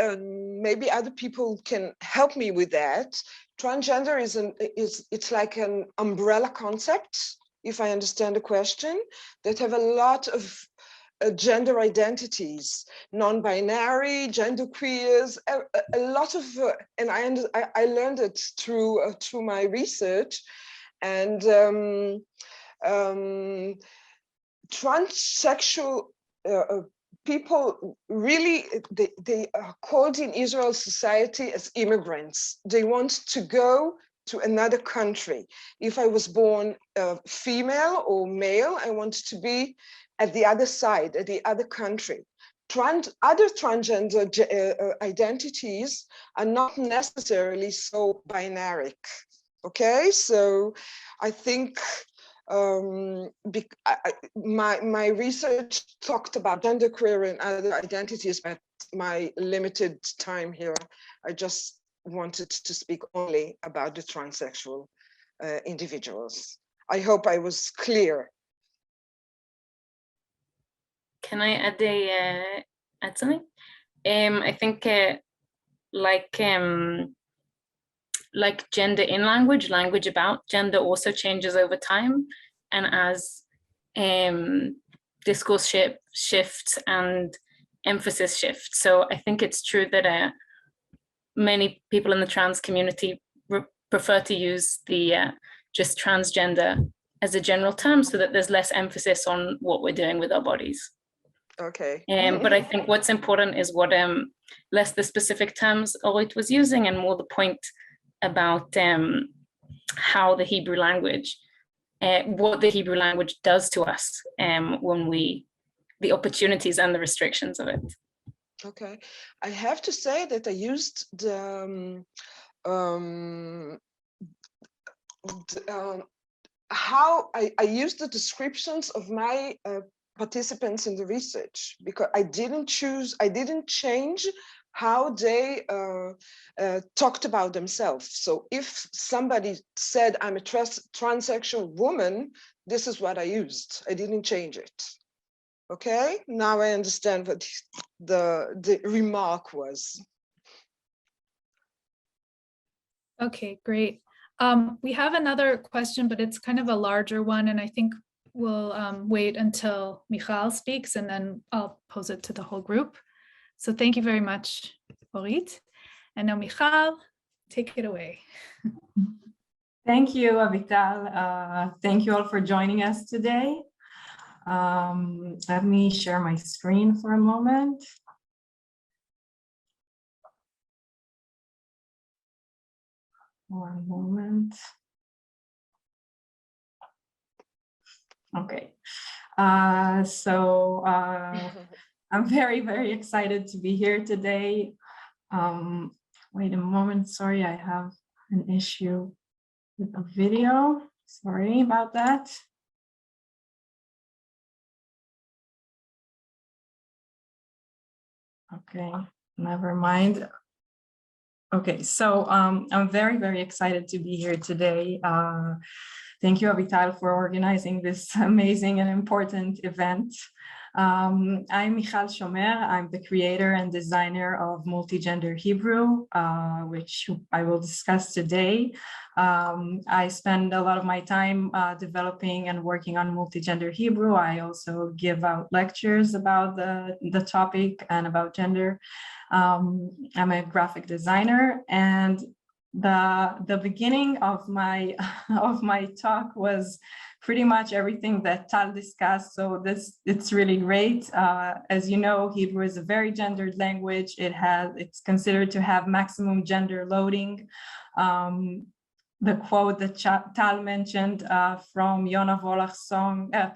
maybe other people can help me with that. Transgender it's like an umbrella concept, if I understand the question, that have a lot of gender identities, non-binary, genderqueers, a lot of, and I learned it through my research, and transsexual people really, they are called in Israel society as immigrants. They want to go to another country. If I was born female or male, I want to be at the other side, at the other country. Other transgender identities are not necessarily so binary. Okay, so I think my research talked about genderqueer and other identities, but my limited time here, I just wanted to speak only about the transsexual individuals. I hope I was clear. Can I add something? I think like gender in language, language about gender also changes over time, and as discourse shifts and emphasis shifts. So I think it's true that many people in the trans community prefer to use the just transgender as a general term, so that there's less emphasis on what we're doing with our bodies. Okay. But I think what's important is what less the specific terms Orit was using, and more the point about how the Hebrew language, what the Hebrew language does to us when the opportunities and the restrictions of it. Okay, I have to say that I used the how I used the descriptions of my participants in the research, because I didn't change how they talked about themselves. So if somebody said, I'm a transsexual woman, this is what I used. I didn't change it. Okay, now I understand what the remark was. Okay, great. We have another question, but it's kind of a larger one, and I think we'll wait until Michal speaks, and then I'll pose it to the whole group. So thank you very much, Orit. And now Michal, take it away. Thank you, Avital. Thank you all for joining us today. Let me share my screen for a moment. One moment. Okay. I'm very, very excited to be here today. Wait a moment. Sorry, I have an issue with the video. Sorry about that. Okay, never mind. Okay, so I'm very, very excited to be here today. Thank you, Avital, for organizing this amazing and important event. I'm Michal Shomer. I'm the creator and designer of Multigender Hebrew, which I will discuss today. I spend a lot of my time developing and working on multigender Hebrew. I also give out lectures about the topic and about gender. I'm a graphic designer, and the beginning of my talk was pretty much everything that Tal discussed. So it's really great. As you know, Hebrew is a very gendered language. It's considered to have maximum gender loading. The quote that Tal mentioned from Yona Volach's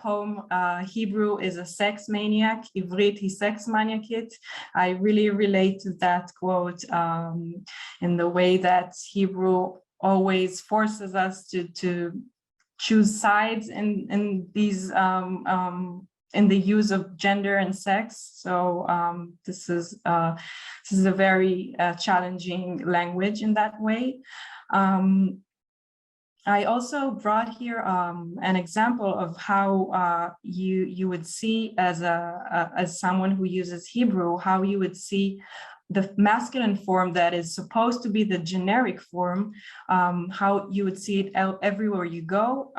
poem, Hebrew is a sex maniac, Ivrit hi sex maniakit. I really relate to that quote in the way that Hebrew always forces us to choose sides in these in the use of gender and sex. So this is a very challenging language in that way. I also brought here an example of how you would see as someone who uses Hebrew, how you would see the masculine form that is supposed to be the generic form, how you would see it everywhere you go.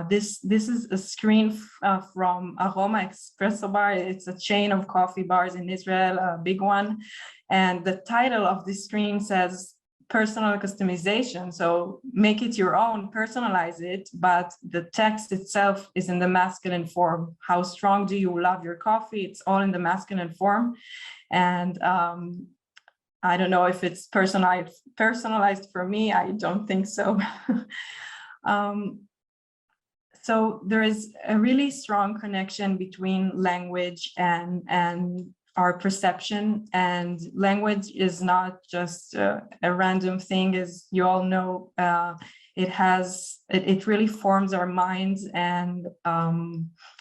This is a screen from Aroma Espresso Bar. It's a chain of coffee bars in Israel, a big one. And the title of this screen says, personal customization. So make it your own, personalize it, but the text itself is in the masculine form. How strong do you love your coffee? It's all in the masculine form. And I don't know if it's personalized for me. I don't think so. So there is a really strong connection between language and our perception, and language is not just a random thing, as you all know. It really forms our minds, and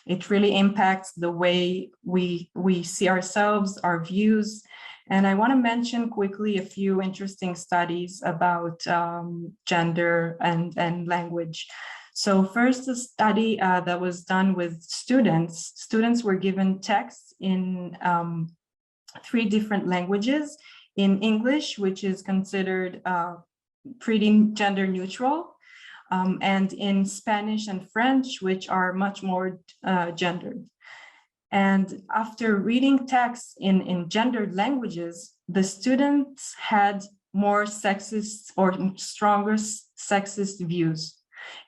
it really impacts the way we see ourselves, our views. And I want to mention quickly a few interesting studies about gender and language. So first, a study that was done with students. Students were given texts in 3 different languages. In English, which is considered pretty gender neutral, and in Spanish and French, which are much more gendered. And after reading texts in gendered languages, the students had more sexist or stronger sexist views.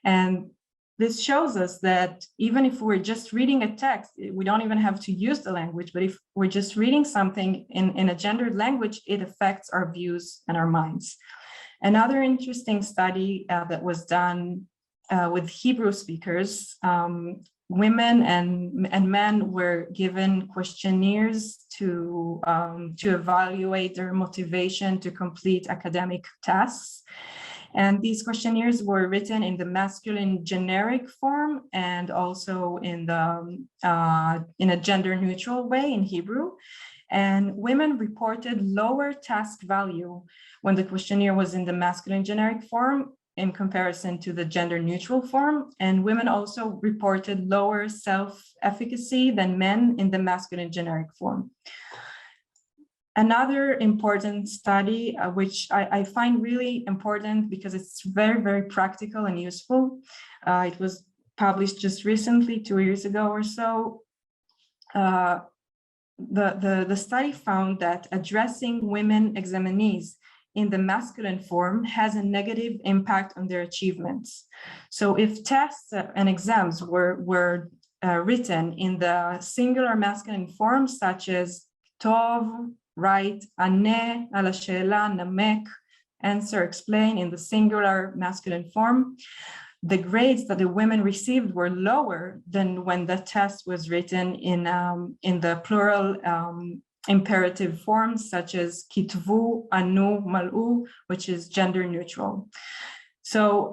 And this shows us that even if we're just reading a text, we don't even have to use the language, but if we're just reading something in a gendered language, it affects our views and our minds. Another interesting study that was done with Hebrew speakers, women and men were given questionnaires to evaluate their motivation to complete academic tasks. And these questionnaires were written in the masculine generic form and also in a gender neutral way in Hebrew. And women reported lower task value when the questionnaire was in the masculine generic form in comparison to the gender neutral form. And women also reported lower self-efficacy than men in the masculine generic form. Another important study, which I find really important because it's very, very practical and useful. It was published just recently, 2 years ago or so. The study found that addressing women examinees in the masculine form has a negative impact on their achievements. So if tests and exams were written in the singular masculine form, such as tov, right, ane, ala she'ela, namek, answer, explain, in the singular masculine form, the grades that the women received were lower than when the test was written in the plural imperative forms, such as kitvu, anu, mal'u, which is gender neutral. So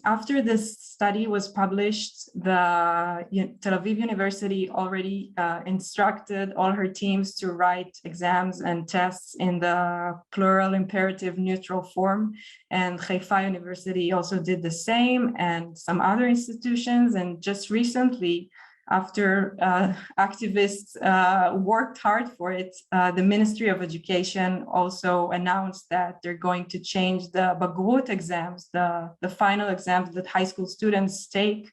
after this study was published, the Tel Aviv University already instructed all her teams to write exams and tests in the plural imperative neutral form. And Haifa University also did the same, and some other institutions. And just recently, after activists worked hard for it, the Ministry of Education also announced that they're going to change the Bagrut exams, the final exams that high school students take,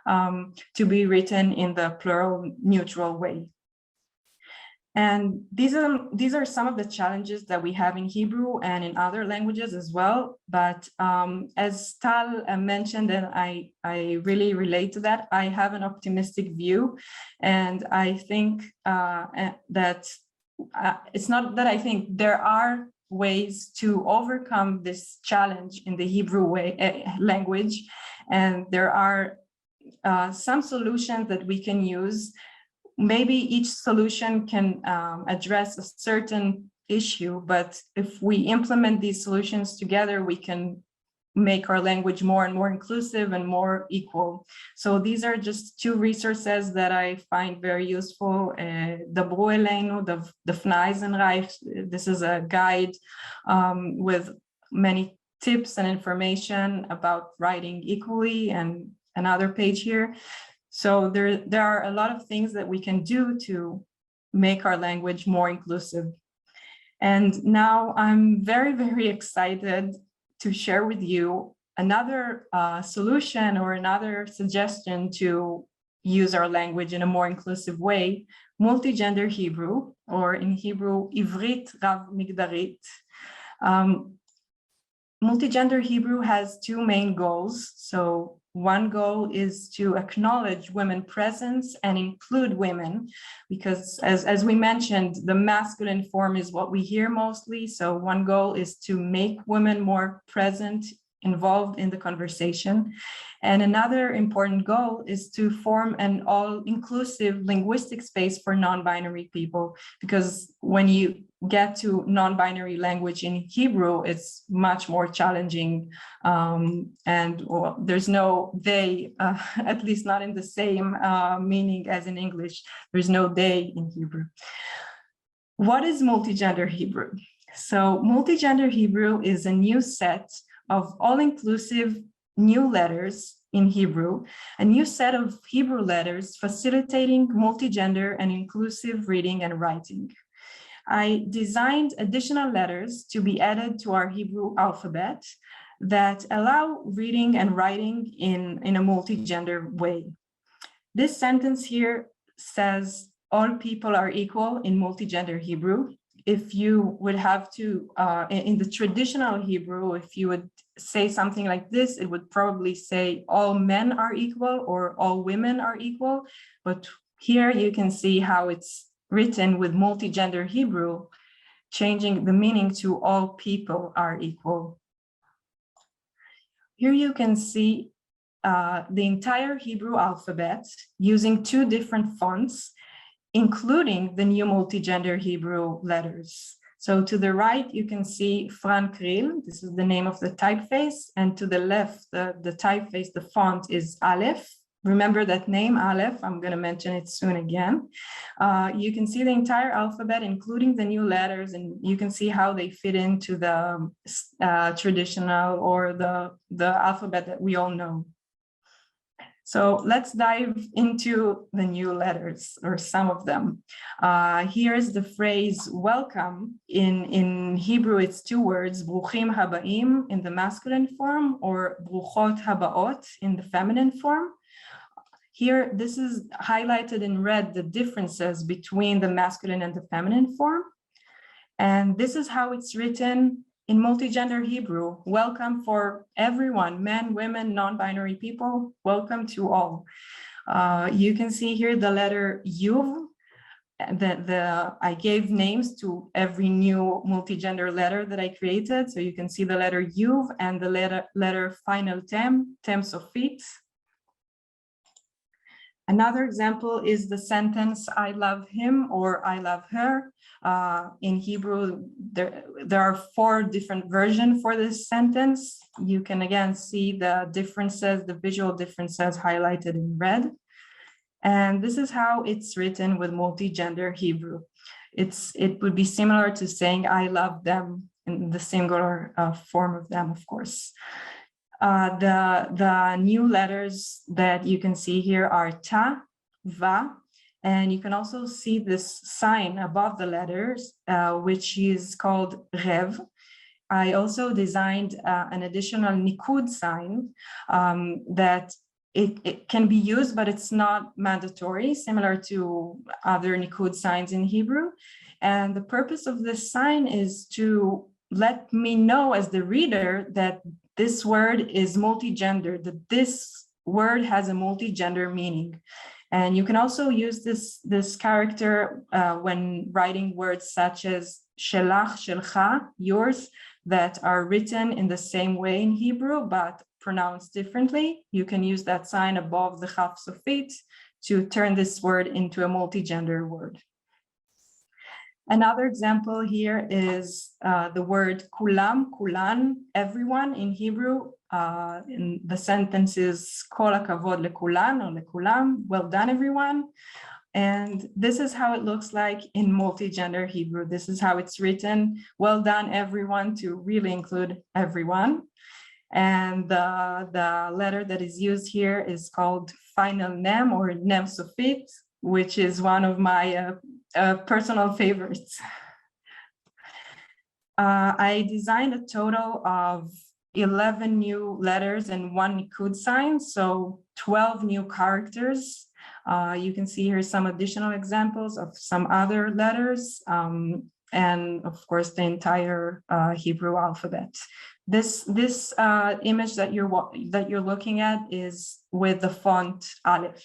to be written in the plural neutral way. And these are some of the challenges that we have in Hebrew and in other languages as well. But as Tal mentioned, and I really relate to that, I have an optimistic view. And I think that it's not that I think there are ways to overcome this challenge in the Hebrew language. And there are some solutions that we can use. Maybe each solution can address a certain issue, but if we implement these solutions together, we can make our language more and more inclusive and more equal. So these are just two resources that I find very useful. Dabru Eleinu, Dafna Eisenreich. This is a guide with many tips and information about writing equally, and another page here. So there are a lot of things that we can do to make our language more inclusive. And now I'm very, very excited to share with you another solution or another suggestion to use our language in a more inclusive way, multigender Hebrew, or in Hebrew, Ivrit Rav-Migdarit. Multigender Hebrew has two main goals. So one goal is to acknowledge women presence and include women, because as we mentioned, the masculine form is what we hear mostly. So one goal is to make women more present, involved in the conversation. And another important goal is to form an all-inclusive linguistic space for non-binary people, because when you get to non-binary language in Hebrew, it's much more challenging, and there's no they, at least not in the same meaning as in English. There's no they in Hebrew. What is multigender Hebrew? So multigender Hebrew is a new set of all-inclusive new letters in Hebrew, a new set of Hebrew letters facilitating multigender and inclusive reading and writing. I designed additional letters to be added to our Hebrew alphabet that allow reading and writing in a multigender way. This sentence here says, all people are equal in multigender Hebrew. If you would have to, in the traditional Hebrew, if you would say something like this, it would probably say all men are equal or all women are equal. But here you can see how it's written with multigender Hebrew, changing the meaning to all people are equal. Here you can see the entire Hebrew alphabet using two different fonts, including the new multigender Hebrew letters. So to the right, you can see Frank Rill, this is the name of the typeface, and to the left, the typeface, the font is Aleph. Remember that name, Aleph, I'm going to mention it soon again. You can see the entire alphabet, including the new letters, and you can see how they fit into the traditional or the alphabet that we all know. So let's dive into the new letters, or some of them. Here's the phrase welcome. In Hebrew, it's two words, bruchim habaim in the masculine form, or bruchot habaot in the feminine form. Here, this is highlighted in red, the differences between the masculine and the feminine form. And this is how it's written in multi-gender Hebrew, welcome for everyone, men, women, non-binary people, welcome to all. You can see here the letter Yuv. I gave names to every new multi-gender letter that I created. So you can see the letter Yuv and the letter final tem sofit. Another example is the sentence, I love him or I love her. In Hebrew, there are 4 different versions for this sentence. You can again see the differences, the visual differences highlighted in red. And this is how it's written with multi-gender Hebrew. It would be similar to saying, I love them in the singular form of them, of course. The new letters that you can see here are ta, va, and you can also see this sign above the letters, which is called rev. I also designed an additional nikud sign that it can be used, but it's not mandatory, similar to other nikud signs in Hebrew. And the purpose of this sign is to let me know as the reader that this word is multi-gender, that this word has a multi-gender meaning. And you can also use this character when writing words such as shelach, shelcha, yours, that are written in the same way in Hebrew, but pronounced differently. You can use that sign above the chaf sofit to turn this word into a multi-gender word. Another example here is the word kulam, kulan, everyone in Hebrew. In the sentence is kol hakavod lekulan or lekulam, well done everyone. And this is how it looks like in multi-gender Hebrew. This is how it's written, well done everyone, to really include everyone. And the letter that is used here is called final nem or nem sofit, which is one of my personal favorites. I designed a total of 11 new letters and 1 nikud sign, so 12 new characters. You can see here some additional examples of some other letters, and of course the entire Hebrew alphabet. This image that you're looking at is with the font Aleph.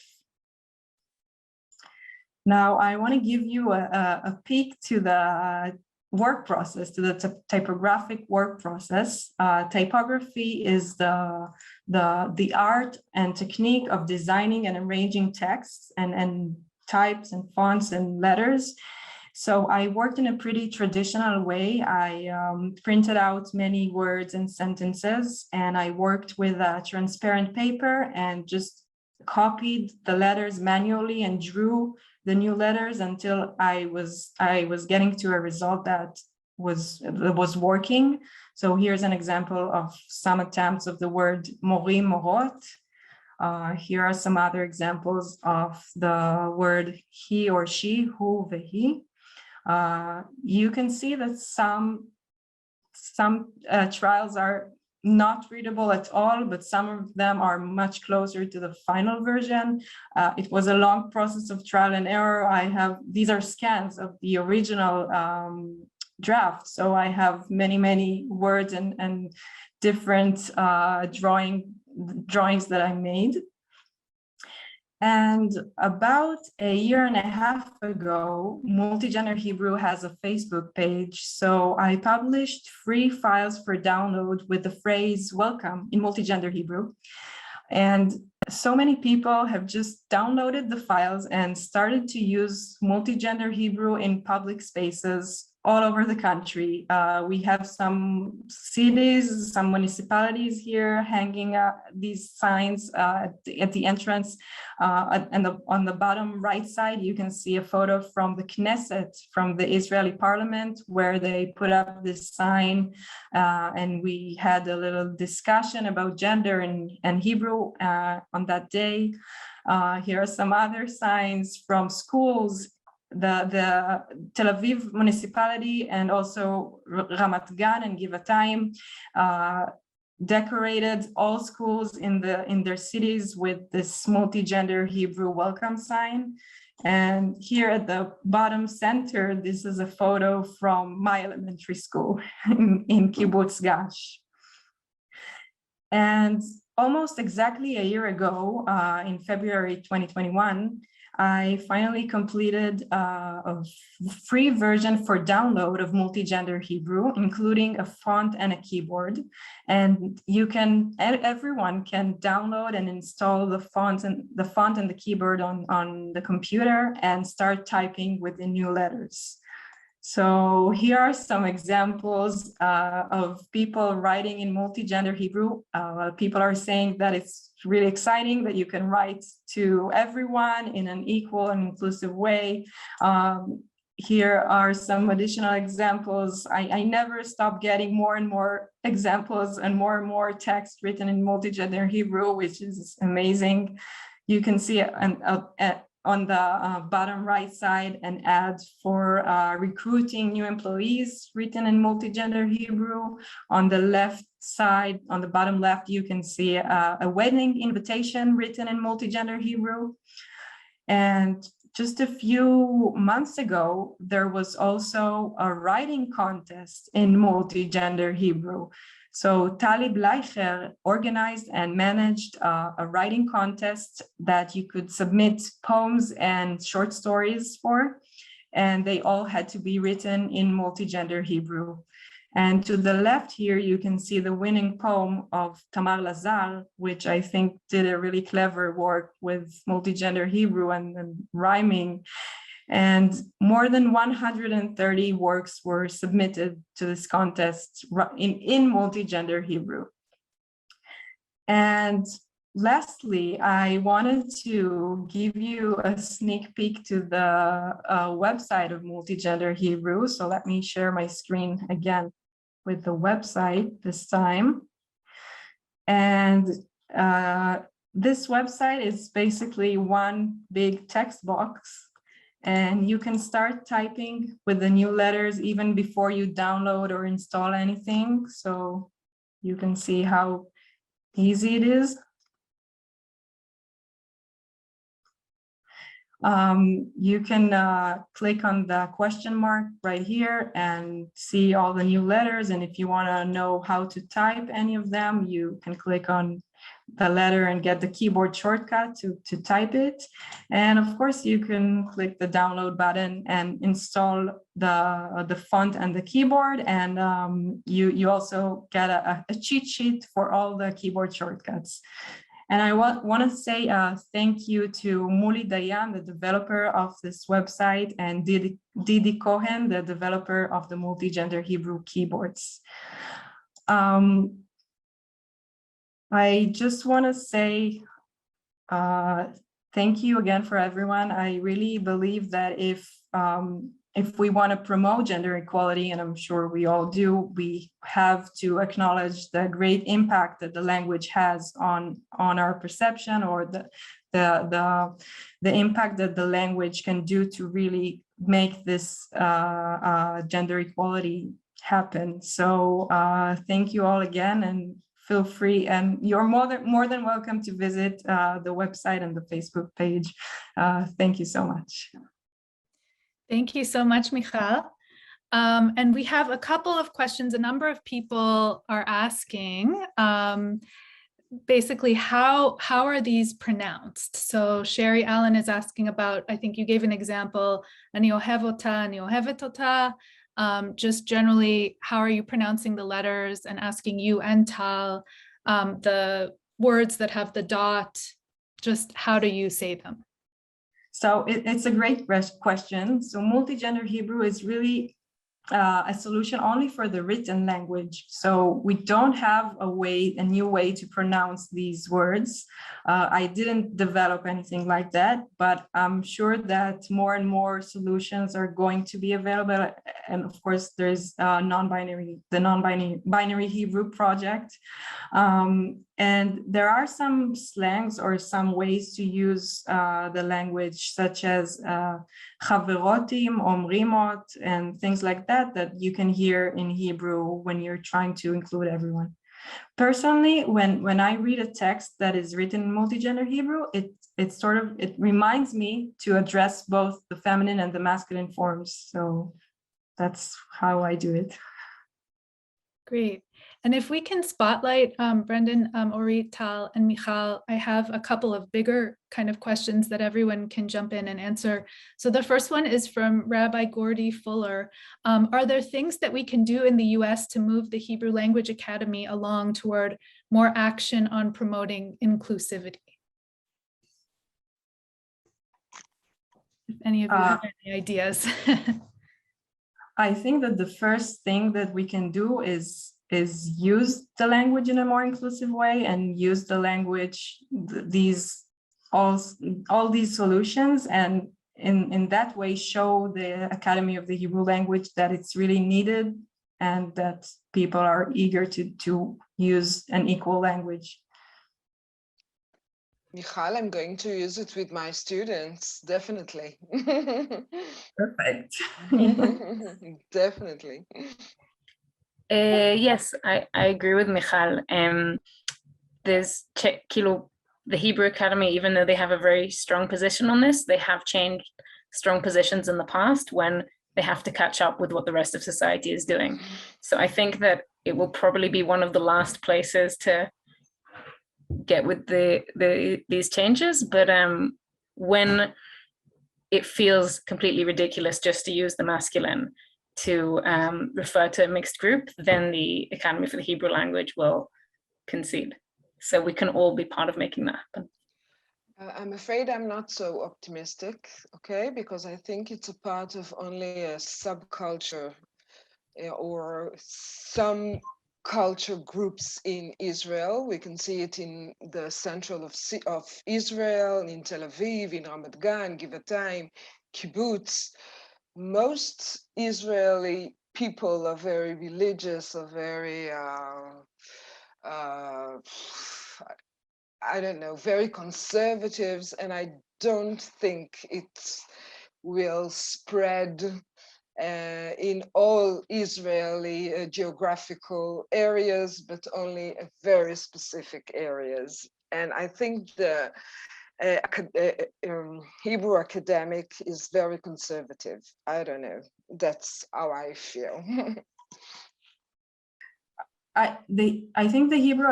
Now I want to give you a peek to the work process, to the typographic work process. Typography is the art and technique of designing and arranging texts and types and fonts and letters. So I worked in a pretty traditional way. I printed out many words and sentences, and I worked with a transparent paper and just copied the letters manually and drew the new letters until I was getting to a result that was working. So here's an example of some attempts of the word morim, morot. Here are some other examples of the word he or she, hu, vehi. You can see that some trials are not readable at all, but some of them are much closer to the final version. It was a long process of trial and error. These are scans of the original draft. So I have many words and different drawings that I made. And about a year and a half ago, Multi-Gender Hebrew has a Facebook page. So I published free files for download with the phrase welcome in Multi-Gender Hebrew. And so many people have just downloaded the files and started to use Multi-Gender Hebrew in public spaces all over the country. We have some cities, some municipalities here hanging these signs at the entrance. And on the bottom right side, you can see a photo from the Knesset, from the Israeli parliament, where they put up this sign. And we had a little discussion about gender and Hebrew on that day. Here are some other signs from schools. The Tel Aviv municipality and also Ramat Gan and Givatayim decorated all schools in their cities with this multi-gender Hebrew welcome sign. And here at the bottom center, this is a photo from my elementary school in Kibbutz Gash. And almost exactly a year ago, in February 2021, I finally completed a free version for download of Multigender Hebrew, including a font and a keyboard. And everyone can download and install the font and the keyboard on the computer and start typing with the new letters. So here are some examples of people writing in multigender Hebrew. People are saying that it's really exciting that you can write to everyone in an equal and inclusive way. Here are some additional examples. I never stop getting more and more examples and more text written in multigender Hebrew, which is amazing. You can see on the bottom right side an ad for recruiting new employees written in multigender Hebrew. On the left side, on the bottom left, you can see a wedding invitation written in multigender Hebrew. And just a few months ago, there was also a writing contest in multigender Hebrew. So Tali Bleicher organized and managed a writing contest that you could submit poems and short stories for, and they all had to be written in multigender Hebrew. And to the left here, you can see the winning poem of Tamar Lazar, which I think did a really clever work with multigender Hebrew and rhyming. And more than 130 works were submitted to this contest in multigender Hebrew. And lastly, I wanted to give you a sneak peek to the website of multigender Hebrew. So let me share my screen again with the website this time. And this website is basically one big text box. And you can start typing with the new letters even before you download or install anything. So you can see how easy it is. You can click on the question mark right here and see all the new letters. And if you want to know how to type any of them, you can click on the letter and get the keyboard shortcut to type it. And of course, you can click the download button and install the font and the keyboard. And you also get a cheat sheet for all the keyboard shortcuts. And I want to say thank you to Muli Dayan, the developer of this website, and Didi Cohen, the developer of the multigender Hebrew keyboards. I just want to say thank you again for everyone. I really believe that if we want to promote gender equality, and I'm sure we all do, we have to acknowledge the great impact that the language has on our perception, or the impact that the language can do to really make this gender equality happen. So thank you all again, and feel free, and you're more than welcome to visit the website and the Facebook page. Thank you so much. Thank you so much, Michal. And we have a couple of questions. A number of people are asking, basically, how are these pronounced? So Sherry Allen is asking about, I think you gave an example, ani ohev ota, ani ohevet ota. Just generally, how are you pronouncing the letters, and asking you and Tal, the words that have the dot, just how do you say them? So it's a great question. So multigender Hebrew is really a solution only for the written language. So we don't have a new way to pronounce these words. I didn't develop anything like that, but I'm sure that more and more solutions are going to be available. And of course, there's the non-binary Hebrew project. And there are some slangs or some ways to use the language, such as chaverotim, omrimot, and things like that you can hear in Hebrew when you're trying to include everyone. Personally, when I read a text that is written in multigender Hebrew, it reminds me to address both the feminine and the masculine forms. So that's how I do it. Great. And if we can spotlight Brendan, Orit, Tal, and Michal, I have a couple of bigger kind of questions that everyone can jump in and answer. So the first one is from Rabbi Gordy Fuller. Are there things that we can do in the US to move the Hebrew Language Academy along toward more action on promoting inclusivity? If any of you have any ideas. I think that the first thing that we can do is use the language in a more inclusive way and use the language, all these solutions, and in that way show the Academy of the Hebrew Language that it's really needed and that people are eager to use an equal language. Michal, I'm going to use it with my students, definitely. Perfect. Definitely. Yes, I agree with Michal. There's the Hebrew Academy, even though they have a very strong position on this, they have changed strong positions in the past when they have to catch up with what the rest of society is doing. So I think that it will probably be one of the last places to get with these changes, but when it feels completely ridiculous just to use the masculine to refer to a mixed group, then the Academy for the Hebrew Language will concede. So we can all be part of making that happen. I'm afraid I'm not so optimistic, okay, because I think it's a part of only a subculture or some culture groups in Israel. We can see it in the central of Israel, in Tel Aviv, in Ramat Gan, Givatayim, Kibbutz. Most Israeli people are very religious, are very, I don't know, very conservatives, and I don't think it will spread in all Israeli geographical areas, but only very specific areas. And I think the Hebrew academic is very conservative. I don't know. That's how I feel. I think the Hebrew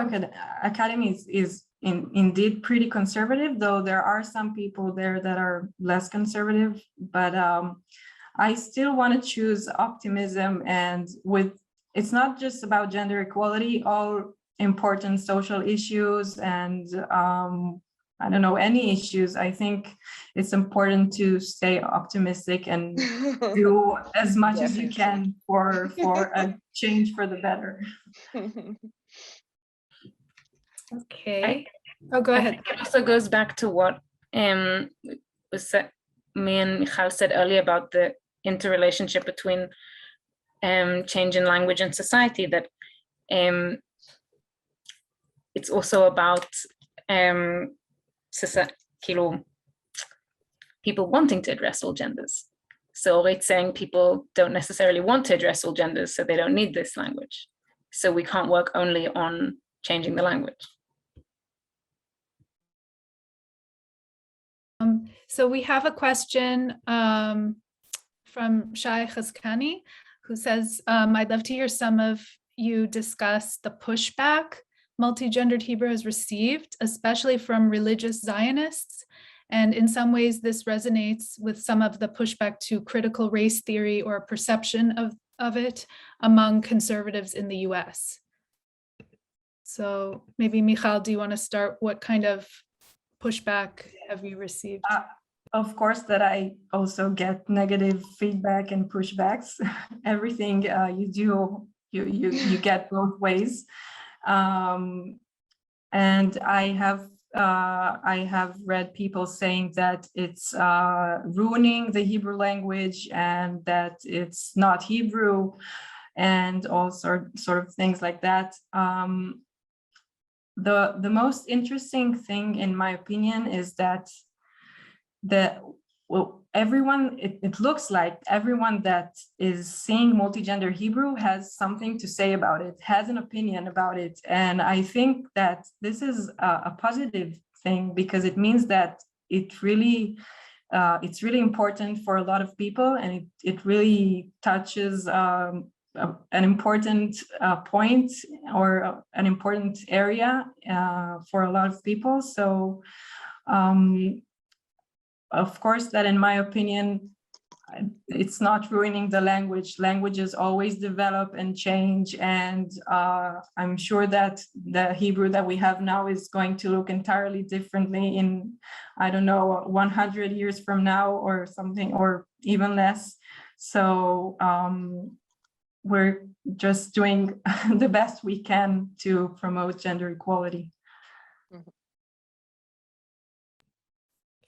Academy is indeed pretty conservative, though there are some people there that are less conservative, but I still want to choose optimism, and it's not just about gender equality, all important social issues and I don't know, any issues. I think it's important to stay optimistic and do as much as you can for a change for the better. Okay. Go ahead. It also goes back to what was said, me and Michal said earlier about the interrelationship between change in language and society, that it's also about people wanting to address all genders. So it's saying people don't necessarily want to address all genders, so they don't need this language. So we can't work only on changing the language. So we have a question from Shai Chazkani, who says, I'd love to hear some of you discuss the pushback multi-gendered Hebrew has received, especially from religious Zionists. And in some ways, this resonates with some of the pushback to critical race theory or perception of it among conservatives in the US. So maybe Michal, do you want to start? What kind of pushback have you received? Of course, that I also get negative feedback and pushbacks. Everything you do, you get both ways. And I have read people saying that it's ruining the Hebrew language and that it's not Hebrew and all sort of things like that. The most interesting thing, in my opinion, is that everyone, it looks like everyone that is seeing multigender Hebrew has something to say about it, has an opinion about it. And I think that this is a positive thing, because it means that it's really important for a lot of people, and it really touches an important point or an important area for a lot of people. So of course, that in my opinion, it's not ruining the language. Languages always develop and change, and I'm sure that the Hebrew that we have now is going to look entirely differently in, I don't know, 100 years from now or something, or even less. So we're just doing the best we can to promote gender equality.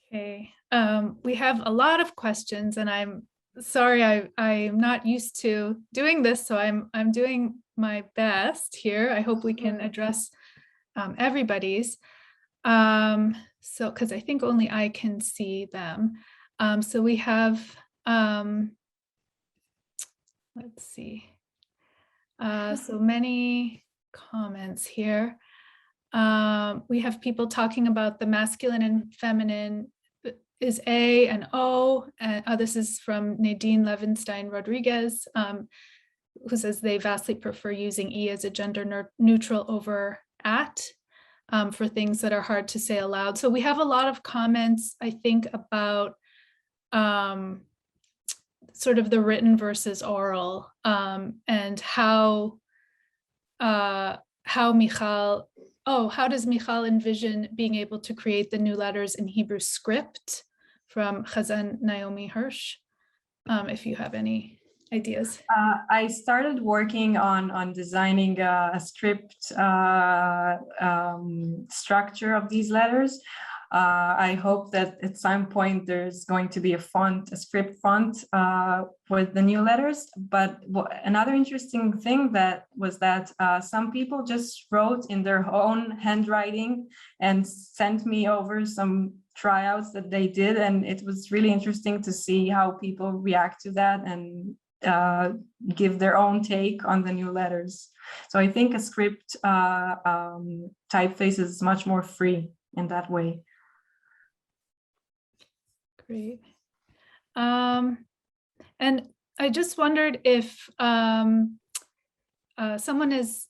Okay, we have a lot of questions, and I'm sorry, I'm not used to doing this, so I'm doing my best here. I hope we can address everybody's. So, because I think only I can see them. So we have, let's see, so many comments here. We have people talking about the masculine and feminine is A and O. This is from Nadine Levenstein Rodriguez, who says they vastly prefer using E as a gender neutral over at for things that are hard to say aloud. So we have a lot of comments, I think, about sort of the written versus oral, and how Michal, how does Michal envision being able to create the new letters in Hebrew script, from Chazan Naomi Hirsch, if you have any ideas. I started working on designing a script structure of these letters. I hope that at some point there's going to be a script font with the new letters. But another interesting thing was that some people just wrote in their own handwriting and sent me over some tryouts that they did. And it was really interesting to see how people react to that and give their own take on the new letters. So I think a script typeface is much more free in that way. Great. And I just wondered if someone is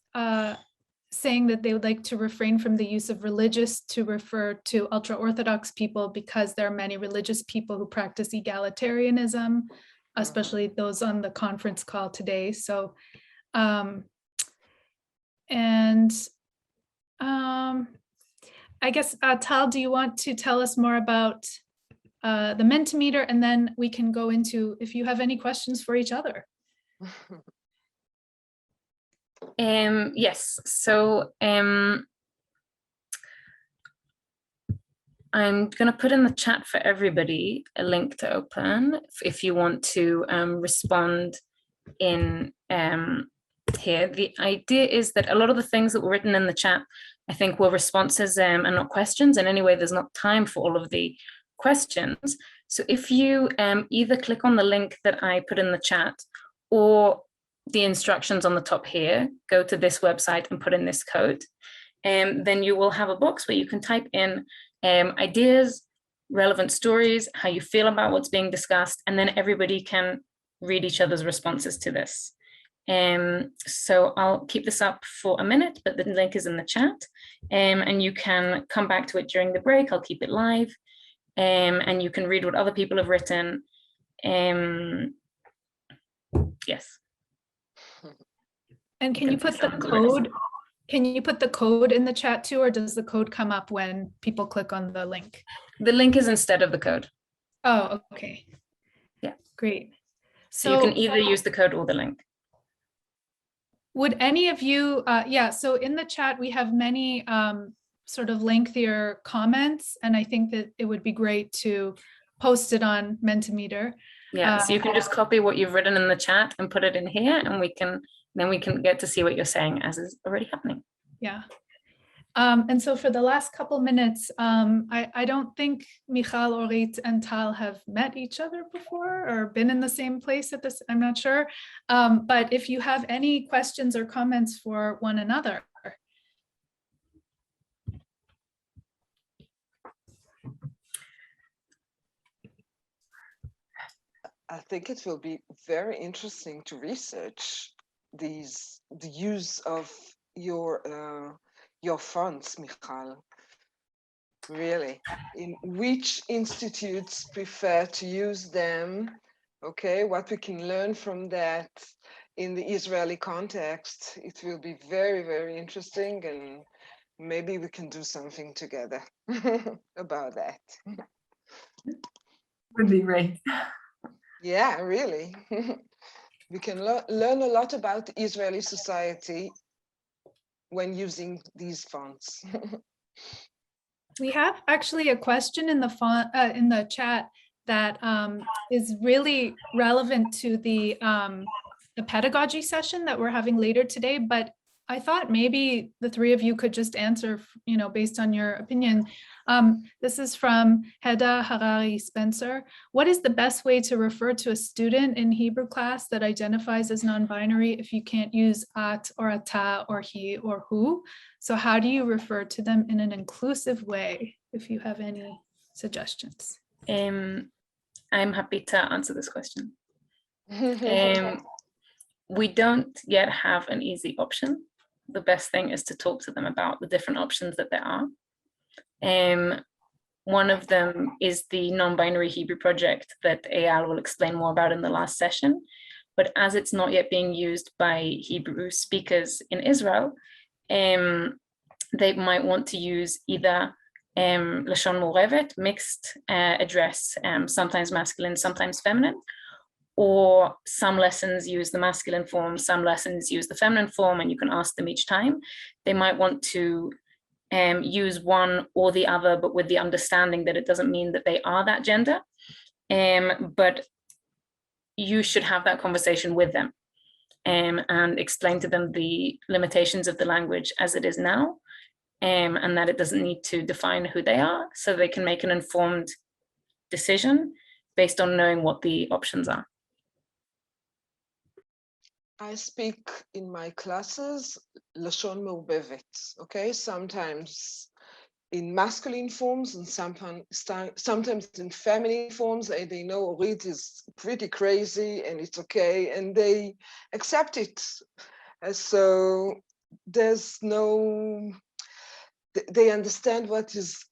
saying that they would like to refrain from the use of religious to refer to ultra-Orthodox people, because there are many religious people who practice egalitarianism, especially those on the conference call today. So, I guess, Tal, do you want to tell us more about the Mentimeter, and then we can go into if you have any questions for each other. Yes, so I'm going to put in the chat for everybody a link to open if you want to respond in here. The idea is that a lot of the things that were written in the chat, I think, were responses and not questions, and anyway, there's not time for all of the questions. So if you either click on the link that I put in the chat, or the instructions on the top here, go to this website and put in this code, and then you will have a box where you can type in ideas, relevant stories, how you feel about what's being discussed, and then everybody can read each other's responses to this. So I'll keep this up for a minute, but the link is in the chat, and you can come back to it during the break. I'll keep it live, and you can read what other people have written. Yes. And can you put the code? Can you put the code in the chat too, or does the code come up when people click on the link? The link is instead of the code. Oh, okay. Yeah. Great. So you can either use the code or the link. Would any of you, yeah, so in the chat, we have many sort of lengthier comments, and I think that it would be great to post it on Mentimeter. Yeah, so you can just copy what you've written in the chat and put it in here, and then we can get to see what you're saying as is already happening. Yeah. And so for the last couple minutes, I don't think Michal, Orit, and Tal have met each other before or been in the same place at this, I'm not sure. But if you have any questions or comments for one another. I think it will be very interesting to research the use of your funds, Michal. Really, in which institutes prefer to use them? Okay, what we can learn from that in the Israeli context. It will be very, very interesting, and maybe we can do something together about that. Would be great. Yeah, really. We can learn a lot about Israeli society when using these fonts. We have actually a question in the chat that is really relevant to the pedagogy session that we're having later today, but I thought maybe the three of you could just answer, based on your opinion. This is from Heda Harari Spencer. What is the best way to refer to a student in Hebrew class that identifies as non-binary if you can't use at or ata or he or who? So how do you refer to them in an inclusive way, if you have any suggestions? I'm happy to answer this question. We don't yet have an easy option. The best thing is to talk to them about the different options that there are. One of them is the non-binary Hebrew project that Eyal will explain more about in the last session. But as it's not yet being used by Hebrew speakers in Israel, they might want to use either Lashon Murevet, mixed address, sometimes masculine, sometimes feminine, or some lessons use the masculine form, some lessons use the feminine form, and you can ask them each time. They might want to use one or the other, but with the understanding that it doesn't mean that they are that gender. But you should have that conversation with them and explain to them the limitations of the language as it is now, and that it doesn't need to define who they are, so they can make an informed decision based on knowing what the options are. I speak in my classes Lashon Me'ubevet, okay? Sometimes in masculine forms and sometimes in feminine forms. They know Orit is pretty crazy and it's okay, and they accept it. So there's no, they understand what is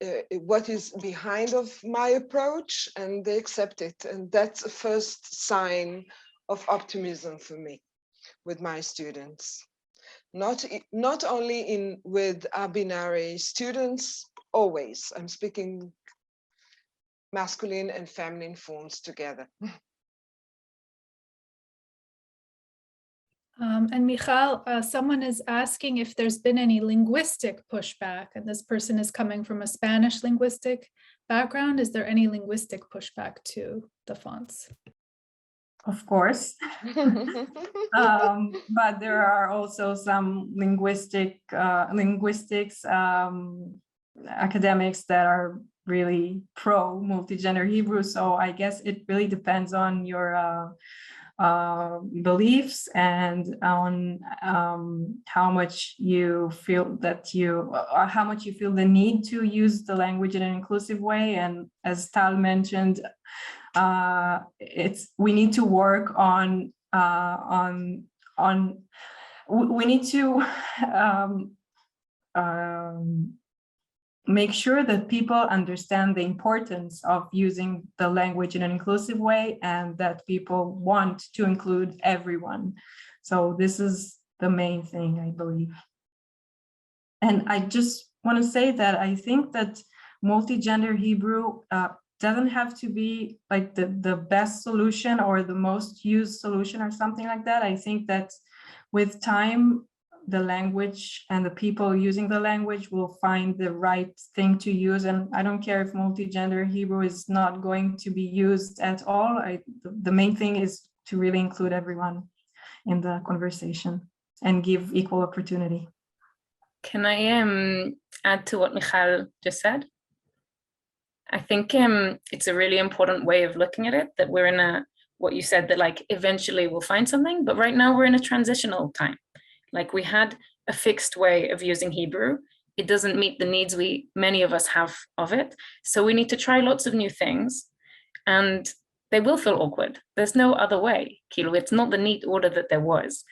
behind of my approach, and they accept it. And that's a first sign of optimism for me with my students. Not only with binary students, always. I'm speaking masculine and feminine forms together. And Michal, someone is asking if there's been any linguistic pushback, and this person is coming from a Spanish linguistic background. Is there any linguistic pushback to the fonts? Of course, but there are also some linguistics academics that are really pro multigender Hebrew. So I guess it really depends on your beliefs and on how much you feel the need to use the language in an inclusive way. And as Tal mentioned, we need to work on we need to make sure that people understand the importance of using the language in an inclusive way, and that people want to include everyone. So this is the main thing, I believe. And I just want to say that I think that multigender Hebrew doesn't have to be like the best solution or the most used solution or something like that. I think that with time, the language and the people using the language will find the right thing to use. And I don't care if multigender Hebrew is not going to be used at all. The main thing is to really include everyone in the conversation and give equal opportunity. Can I add to what Michal just said? I think it's a really important way of looking at it, that we're in what you said, that like eventually we'll find something, but right now we're in a transitional time. Like we had a fixed way of using Hebrew. It doesn't meet the needs many of us have of it. So we need to try lots of new things, and they will feel awkward. There's no other way. It's not the neat order that there was.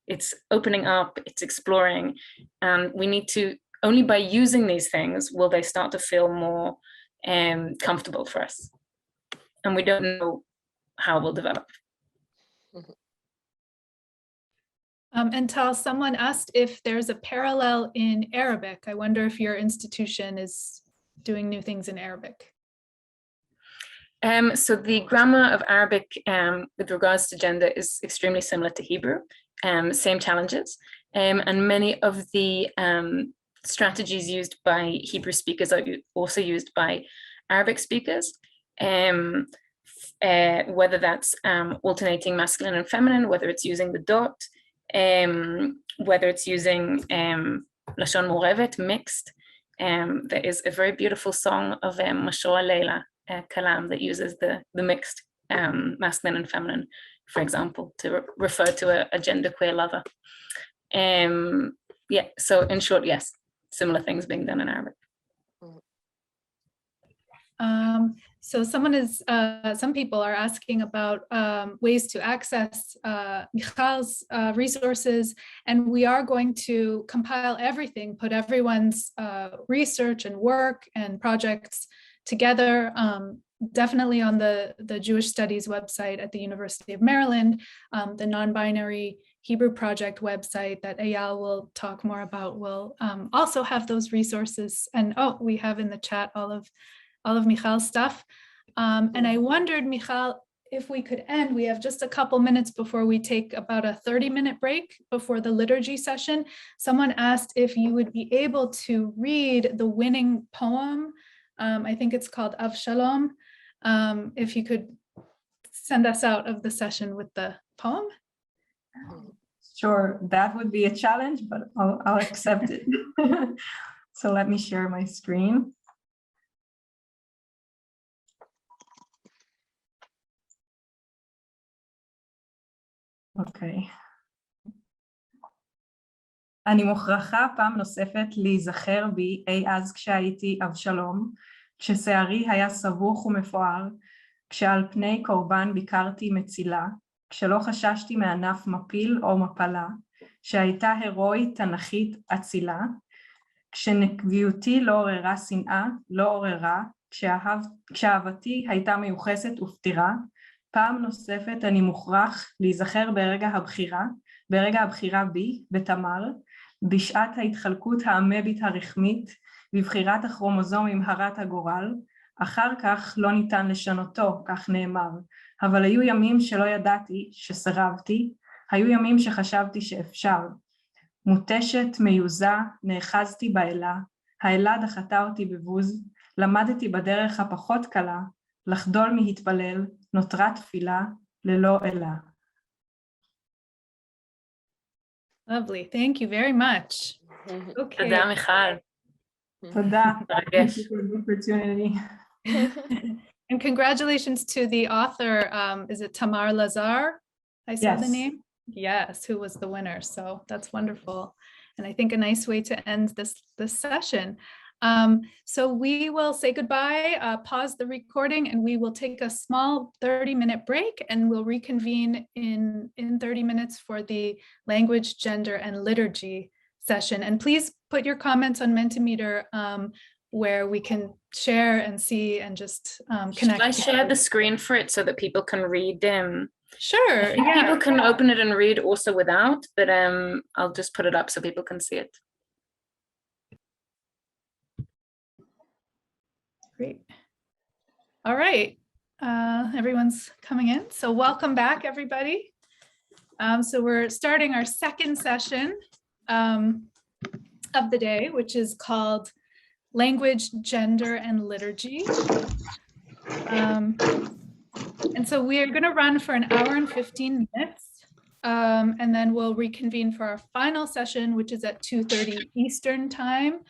It's opening up, it's exploring, and we need to, only by using these things will they start to feel more comfortable for us. And we don't know how it will develop. And Tal, someone asked if there's a parallel in Arabic. I wonder if your institution is doing new things in Arabic. So the grammar of Arabic with regards to gender is extremely similar to Hebrew, same challenges. And many of the strategies used by Hebrew speakers are also used by Arabic speakers, whether that's alternating masculine and feminine, whether it's using the dot, whether it's using Lashon Morevet, mixed. There is a very beautiful song of Mashroa Leila Kalam that uses the mixed masculine and feminine, for example, to refer to a genderqueer lover. Yeah, so in short, yes, similar things being done in Arabic. So some people are asking about ways to access Michal's resources, and we are going to compile everything, put everyone's research and work and projects together, definitely on the Jewish Studies website at the University of Maryland, the Non-Binary Hebrew Project website that Eyal will talk more about will also have those resources. And we have in the chat all of Michal's stuff. And I wondered, Michal, if we could end, we have just a couple minutes before we take about a 30-minute break before the liturgy session. Someone asked if you would be able to read the winning poem. I think it's called Avshalom. If you could send us out of the session with the poem. Sure, that would be a challenge, but I'll accept it. So let me share my screen. אוקיי. אני מוכרחה פעם נוספת להיזכר בי אי אז כשהייתי אבשלום, כששערי היה סבוך ומפואר, כשעל פני קורבן ביקרתי מצילה, כשלא חששתי מענף מפיל או מפלה, שהייתה הירואית תנכית אצילה, כשנקביותי לא עוררה שנאה, לא עוררה, כשאהבתי הייתה מיוחסת ופתירה, פעם נוספת אני מוכרח להיזכר ברגע הבחירה בי, בתמר, בשעת ההתחלקות האמבית הרחמית, בבחירת הכרומוזומים הרת הגורל, אחר כך לא ניתן לשנותו, כך נאמר, אבל היו ימים שלא ידעתי, שסרבתי, היו ימים שחשבתי שאפשר. מותשת, מיוזה, נאחזתי באלה, האלה דחתה אותי בבוז, למדתי בדרך הפחות קלה, לחדול מהתפלל, נותרה תפילה ללא אלה. Lovely, thank you very much. Okay. תודה, מיכל. תודה. מרגש. Thank you for the opportunity. And congratulations to the author, is it Tamar Lazar? I said the Yes. name? Yes, who was the winner. So that's wonderful. And I think a nice way to end this session. So we will say goodbye, pause the recording, and we will take a small 30-minute break, and we'll reconvene in 30 minutes for the language, gender, and liturgy session. And please put your comments on Mentimeter where we can share and see and just connect. Should I share the screen for it so that people can read them? Sure, yeah. People can open it and read also without, but I'll just put it up so people can see it. Great. All right, everyone's coming in. So welcome back, everybody. So we're starting our second session of the day, which is called Language, Gender, and Liturgy. And so we are going to run for an hour and 15 minutes. and then we'll reconvene for our final session, which is at 2:30 Eastern time.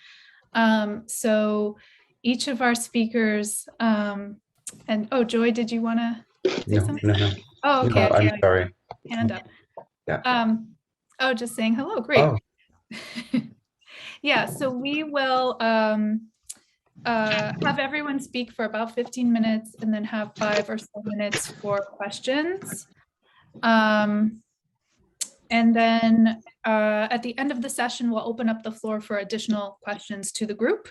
So each of our speakers, and oh, Joy, did you want to say something? No. Oh, okay. No, I'm sorry. Hand up. Yeah. Oh, just saying hello. Great. Oh, Yeah, so we will have everyone speak for about 15 minutes and then have 5 or so minutes for questions. And then at the end of the session, we'll open up the floor for additional questions to the group.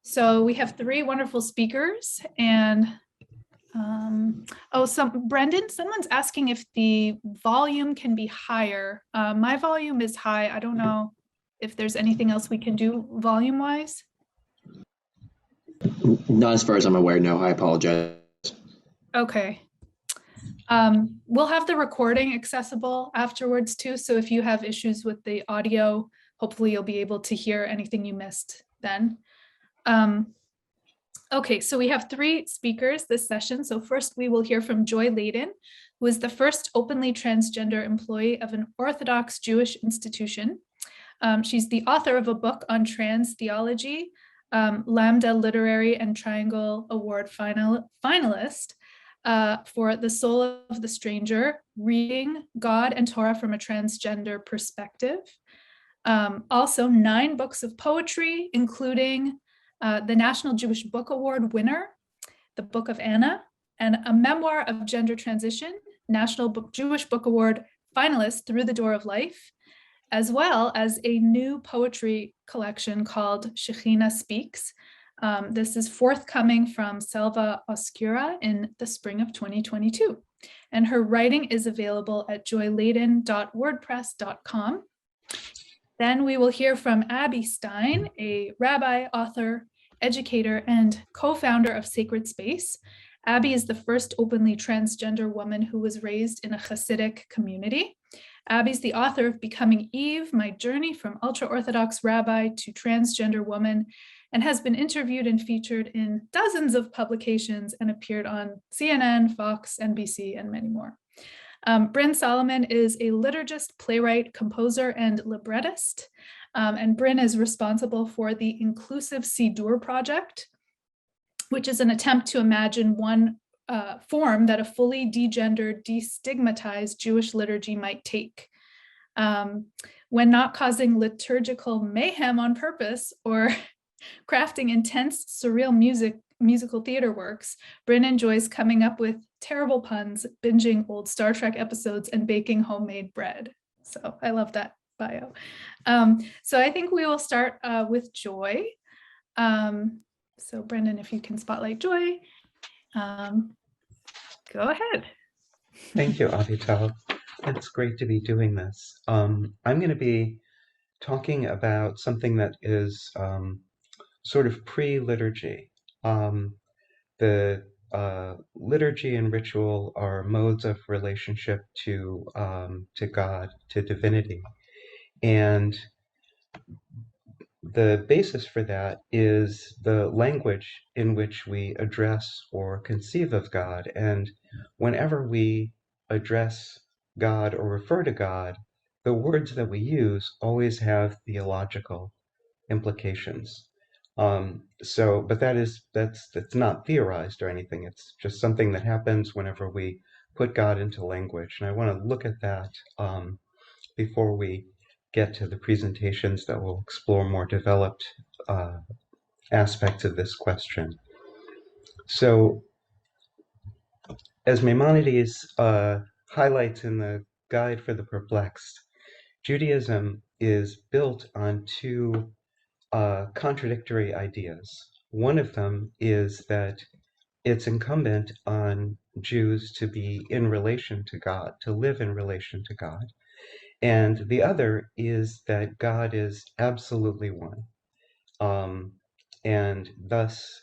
So we have 3 wonderful speakers, and Brendan, someone's asking if the volume can be higher. My volume is high. I don't know if there's anything else we can do volume wise. Not as far as I'm aware, no, I apologize. Okay. We'll have the recording accessible afterwards too. So if you have issues with the audio, hopefully you'll be able to hear anything you missed then. Okay, so we have 3 speakers this session. So first we will hear from Joy Ladin, who is the first openly transgender employee of an Orthodox Jewish institution. She's the author of a book on trans theology, Lambda Literary and Triangle Award finalist for The Soul of the Stranger, Reading God and Torah from a Transgender Perspective. Also 9 books of poetry, including the National Jewish Book Award winner, the Book of Anna, and a memoir of gender transition, National Jewish Book Award finalist, Through the Door of Life, as well as a new poetry collection called Shekhinah Speaks. This is forthcoming from Selva Oscura in the spring of 2022. And her writing is available at joyladin.wordpress.com. Then we will hear from Abby Stein, a rabbi, author, educator, and co-founder of Sacred Space. Abby is the first openly transgender woman who was raised in a Hasidic community. Abby's the author of Becoming Eve, My Journey from Ultra-Orthodox Rabbi to Transgender Woman, and has been interviewed and featured in dozens of publications and appeared on CNN, Fox, NBC, and many more. Bryn Solomon is a liturgist, playwright, composer, and librettist. And Bryn is responsible for the Inclusive Sidur Project, which is an attempt to imagine one form that a fully degendered, destigmatized Jewish liturgy might take. When not causing liturgical mayhem on purpose or crafting intense, surreal musical theater works, Bryn enjoys coming up with terrible puns, binging old Star Trek episodes, and baking homemade bread. So I love that bio. So I think we will start with Joy. So Brendan, if you can spotlight Joy, go ahead. thank you, Avital. It's great to be doing this. I'm going to be talking about something that is sort of pre-liturgy. The liturgy and ritual are modes of relationship to God, to divinity. And the basis for that is the language in which we address or conceive of God. And whenever we address God or refer to God, the words that we use always have theological implications. But that's not theorized or anything. It's just something that happens whenever we put God into language. And I want to look at that before we get to the presentations that will explore more developed aspects of this question. So, as Maimonides highlights in the Guide for the Perplexed, Judaism is built on 2 contradictory ideas. One of them is that it's incumbent on Jews to be in relation to God, to live in relation to God. And the other is that God is absolutely one, and thus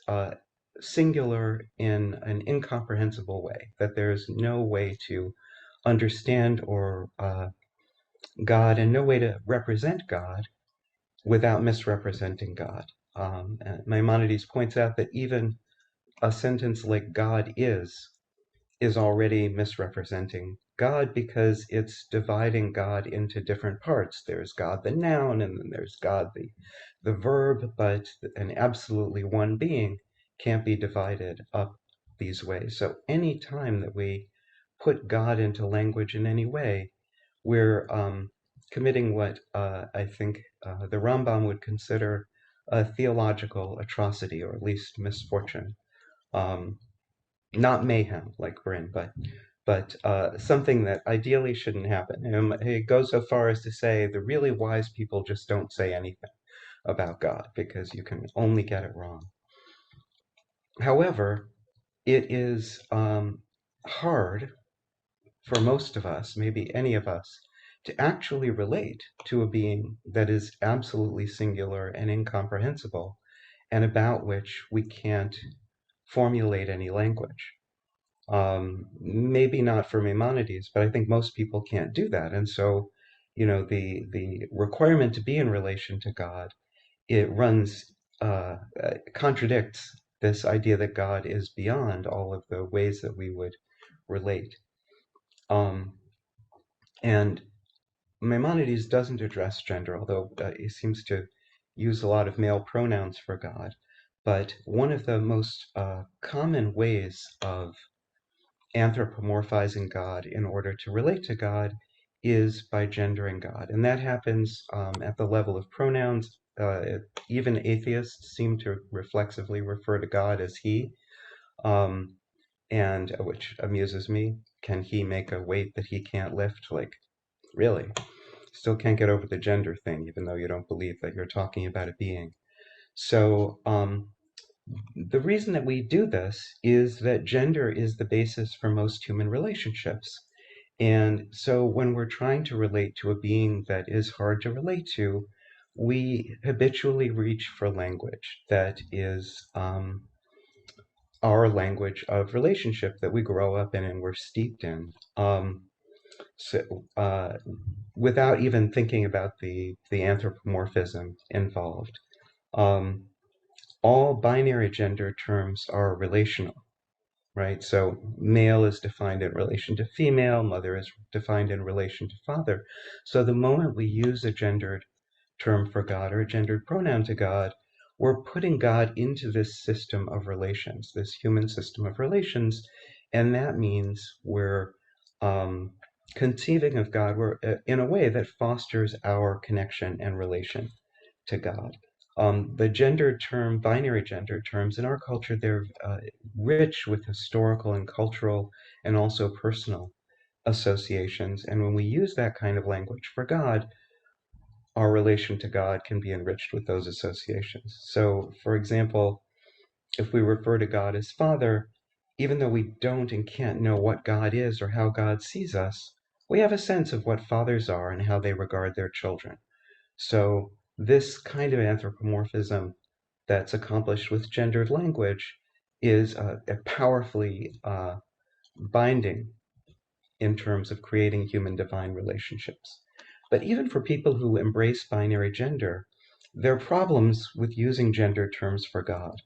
singular in an incomprehensible way, that there's no way to understand or God and no way to represent God without misrepresenting God. And Maimonides points out that even a sentence like God is already misrepresenting God because it's dividing God into different parts. There's God the noun, and then there's God the verb, but an absolutely one being can't be divided up these ways. So any time that we put God into language in any way, we're committing what I think the Rambam would consider a theological atrocity, or at least misfortune. Not mayhem like Bryn, but something that ideally shouldn't happen. And it goes so far as to say the really wise people just don't say anything about God because you can only get it wrong. However, it is hard for most of us, maybe any of us, to actually relate to a being that is absolutely singular and incomprehensible, and about which we can't formulate any language. Maybe not for Maimonides, but I think most people can't do that. And so, the requirement to be in relation to God, it contradicts this idea that God is beyond all of the ways that we would relate. And Maimonides doesn't address gender, although he seems to use a lot of male pronouns for God. But one of the most common ways of anthropomorphizing God in order to relate to God is by gendering God. And that happens at the level of pronouns. Even atheists seem to reflexively refer to God as he, and which amuses me. Can he make a weight that he can't lift? Like, really? Still can't get over the gender thing, even though you don't believe that you're talking about a being. So the reason that we do this is that gender is the basis for most human relationships. And so when we're trying to relate to a being that is hard to relate to, we habitually reach for language that is our language of relationship that we grow up in and we're steeped in. Without even thinking about the anthropomorphism involved. All binary gender terms are relational, right? So male is defined in relation to female, mother is defined in relation to father. So the moment we use a gendered term for God or a gendered pronoun to God, we're putting God into this system of relations, this human system of relations, and that means we're conceiving of God in a way that fosters our connection and relation to God. The binary gender terms in our culture, they're rich with historical and cultural and also personal associations. And when we use that kind of language for God, our relation to God can be enriched with those associations. So, for example, if we refer to God as Father, even though we don't and can't know what God is or how God sees us, we have a sense of what fathers are and how they regard their children. So this kind of anthropomorphism that's accomplished with gendered language is powerfully binding in terms of creating human-divine relationships. But even for people who embrace binary gender, there are problems with using gender terms for God.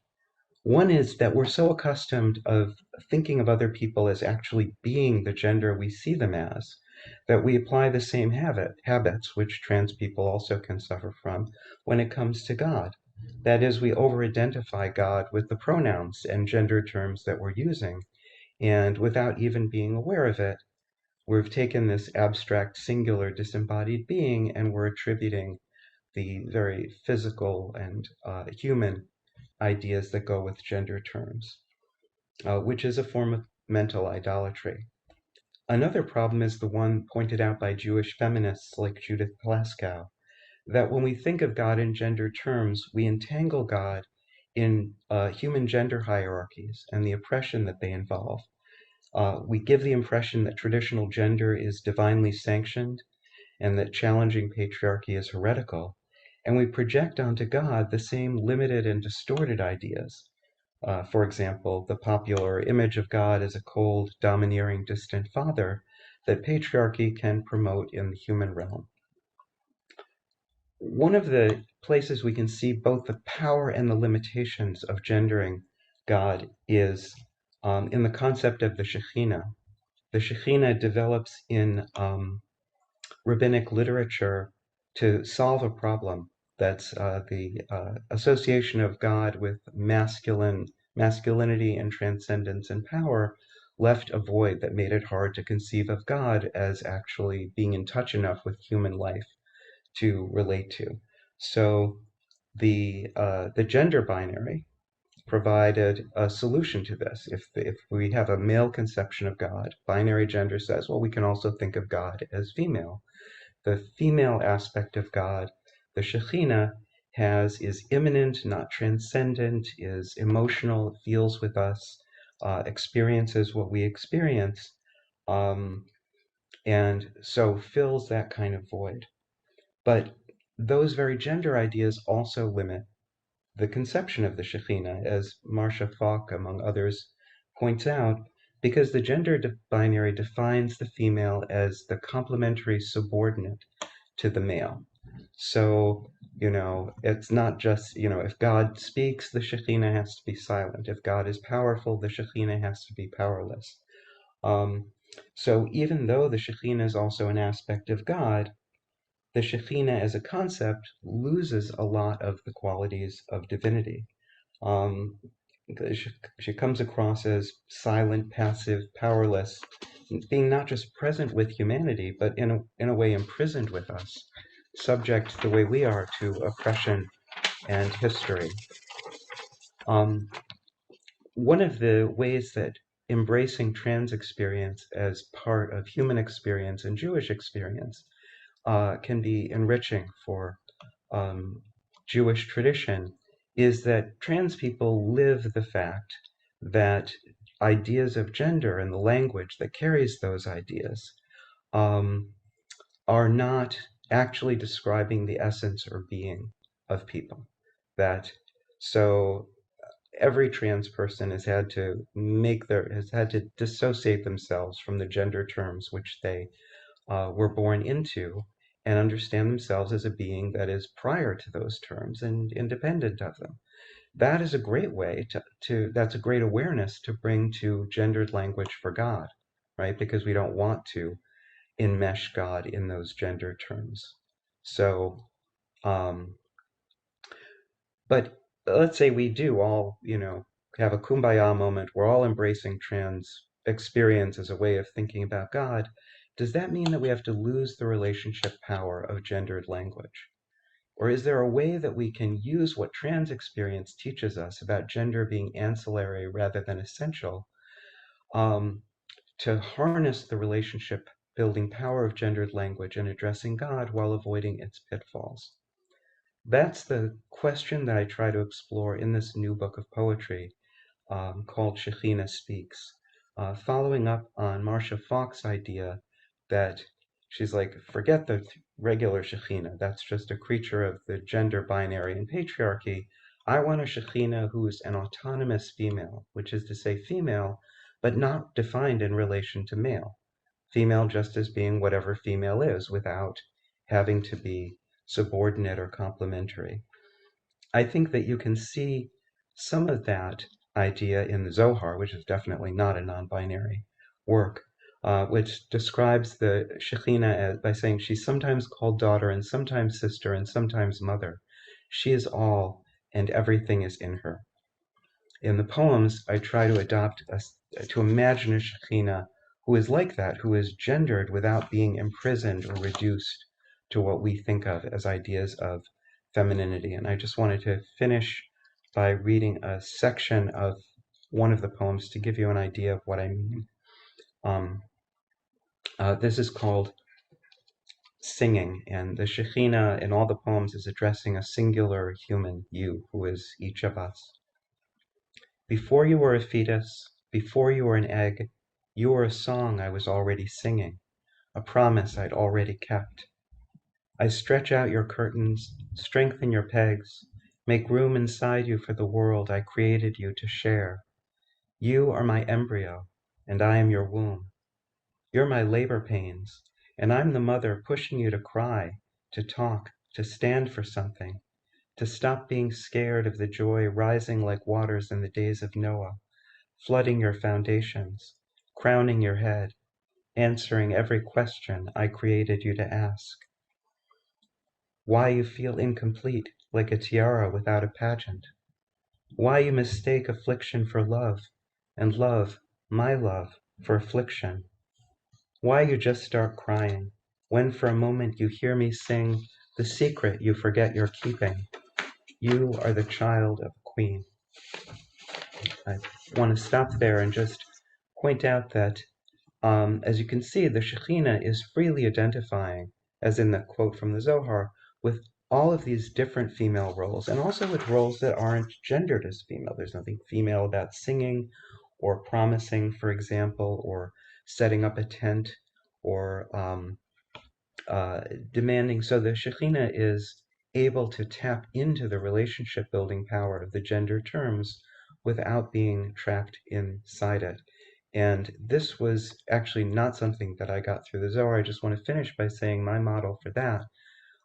One is that we're so accustomed of thinking of other people as actually being the gender we see them as, that we apply the same habits, which trans people also can suffer from, when it comes to God. That is, we over-identify God with the pronouns and gender terms that we're using, and without even being aware of it, we've taken this abstract, singular, disembodied being, and we're attributing the very physical and human ideas that go with gender terms, which is a form of mental idolatry. Another problem is the one pointed out by Jewish feminists like Judith Plaskow, that when we think of God in gender terms, we entangle God in human gender hierarchies and the oppression that they involve. We give the impression that traditional gender is divinely sanctioned and that challenging patriarchy is heretical, and we project onto God the same limited and distorted ideas. For example, the popular image of God as a cold, domineering, distant father that patriarchy can promote in the human realm. One of the places we can see both the power and the limitations of gendering God is in the concept of the Shekhinah. the Shekhinah develops in rabbinic literature to solve a problem that's the association of God with masculinity and transcendence and power left a void that made it hard to conceive of God as actually being in touch enough with human life to relate to. So the gender binary provided a solution to this. If we have a male conception of God, binary gender says, well, we can also think of God as female. The female aspect of God, the Shekhinah, is immanent, not transcendent, is emotional, feels with us, experiences what we experience, and so fills that kind of void. But those very gender ideas also limit the conception of the Shekhinah, as Marcia Falk, among others, points out, because the gender binary defines the female as the complementary subordinate to the male. So, it's not just, if God speaks, the Shekhinah has to be silent. If God is powerful, the Shekhinah has to be powerless. So even though the Shekhinah is also an aspect of God, the Shekhinah as a concept loses a lot of the qualities of divinity. She comes across as silent, passive, powerless, being not just present with humanity, but in a way imprisoned with us, subject the way we are to oppression and history. One of the ways that embracing trans experience as part of human experience and Jewish experience can be enriching for Jewish tradition is that trans people live the fact that ideas of gender and the language that carries those ideas are not actually describing the essence or being of people. So every trans person has had to dissociate themselves from the gender terms which they were born into, and understand themselves as a being that is prior to those terms and independent of them. That is a great way that's a great awareness to bring to gendered language for God, right? Because we don't want to enmesh God in those gender terms. So, but let's say we do all, have a kumbaya moment. We're all embracing trans experience as a way of thinking about God. Does that mean that we have to lose the relationship power of gendered language? Or is there a way that we can use what trans experience teaches us about gender being ancillary rather than essential to harness the relationship building power of gendered language and addressing God while avoiding its pitfalls? That's the question that I try to explore in this new book of poetry called Shekhinah Speaks, following up on Marcia Falk's idea that she's like, forget the regular Shekhinah. That's just a creature of the gender binary and patriarchy. I want a Shekhinah who's an autonomous female, which is to say female, but not defined in relation to male. Female just as being whatever female is without having to be subordinate or complementary. I think that you can see some of that idea in the Zohar, which is definitely not a non-binary work, which describes the Shekhinah by saying she's sometimes called daughter and sometimes sister and sometimes mother. She is all and everything is in her. In the poems, I try to imagine a Shekhinah who is like that, who is gendered without being imprisoned or reduced to what we think of as ideas of femininity. And I just wanted to finish by reading a section of one of the poems to give you an idea of what I mean. This is called Singing, and the Shekhinah in all the poems is addressing a singular human, you, who is each of us. Before you were a fetus, before you were an egg, you were a song I was already singing, a promise I'd already kept. I stretch out your curtains, strengthen your pegs, make room inside you for the world I created you to share. You are my embryo, and I am your womb. You're my labor pains, and I'm the mother pushing you to cry, to talk, to stand for something, to stop being scared of the joy rising like waters in the days of Noah, flooding your foundations, crowning your head, answering every question I created you to ask. Why you feel incomplete, like a tiara without a pageant. Why you mistake affliction for love, and love, my love, for affliction. Why you just start crying, when for a moment you hear me sing the secret you forget you're keeping. You are the child of a queen. I want to stop there and just point out that, as you can see, the Shekhinah is freely identifying, as in the quote from the Zohar, with all of these different female roles, and also with roles that aren't gendered as female. There's nothing female about singing or promising, for example, or setting up a tent, or demanding. So the Shekhinah is able to tap into the relationship building power of the gender terms without being trapped inside it. And this was actually not something that I got through the Zohar. I just want to finish by saying my model for that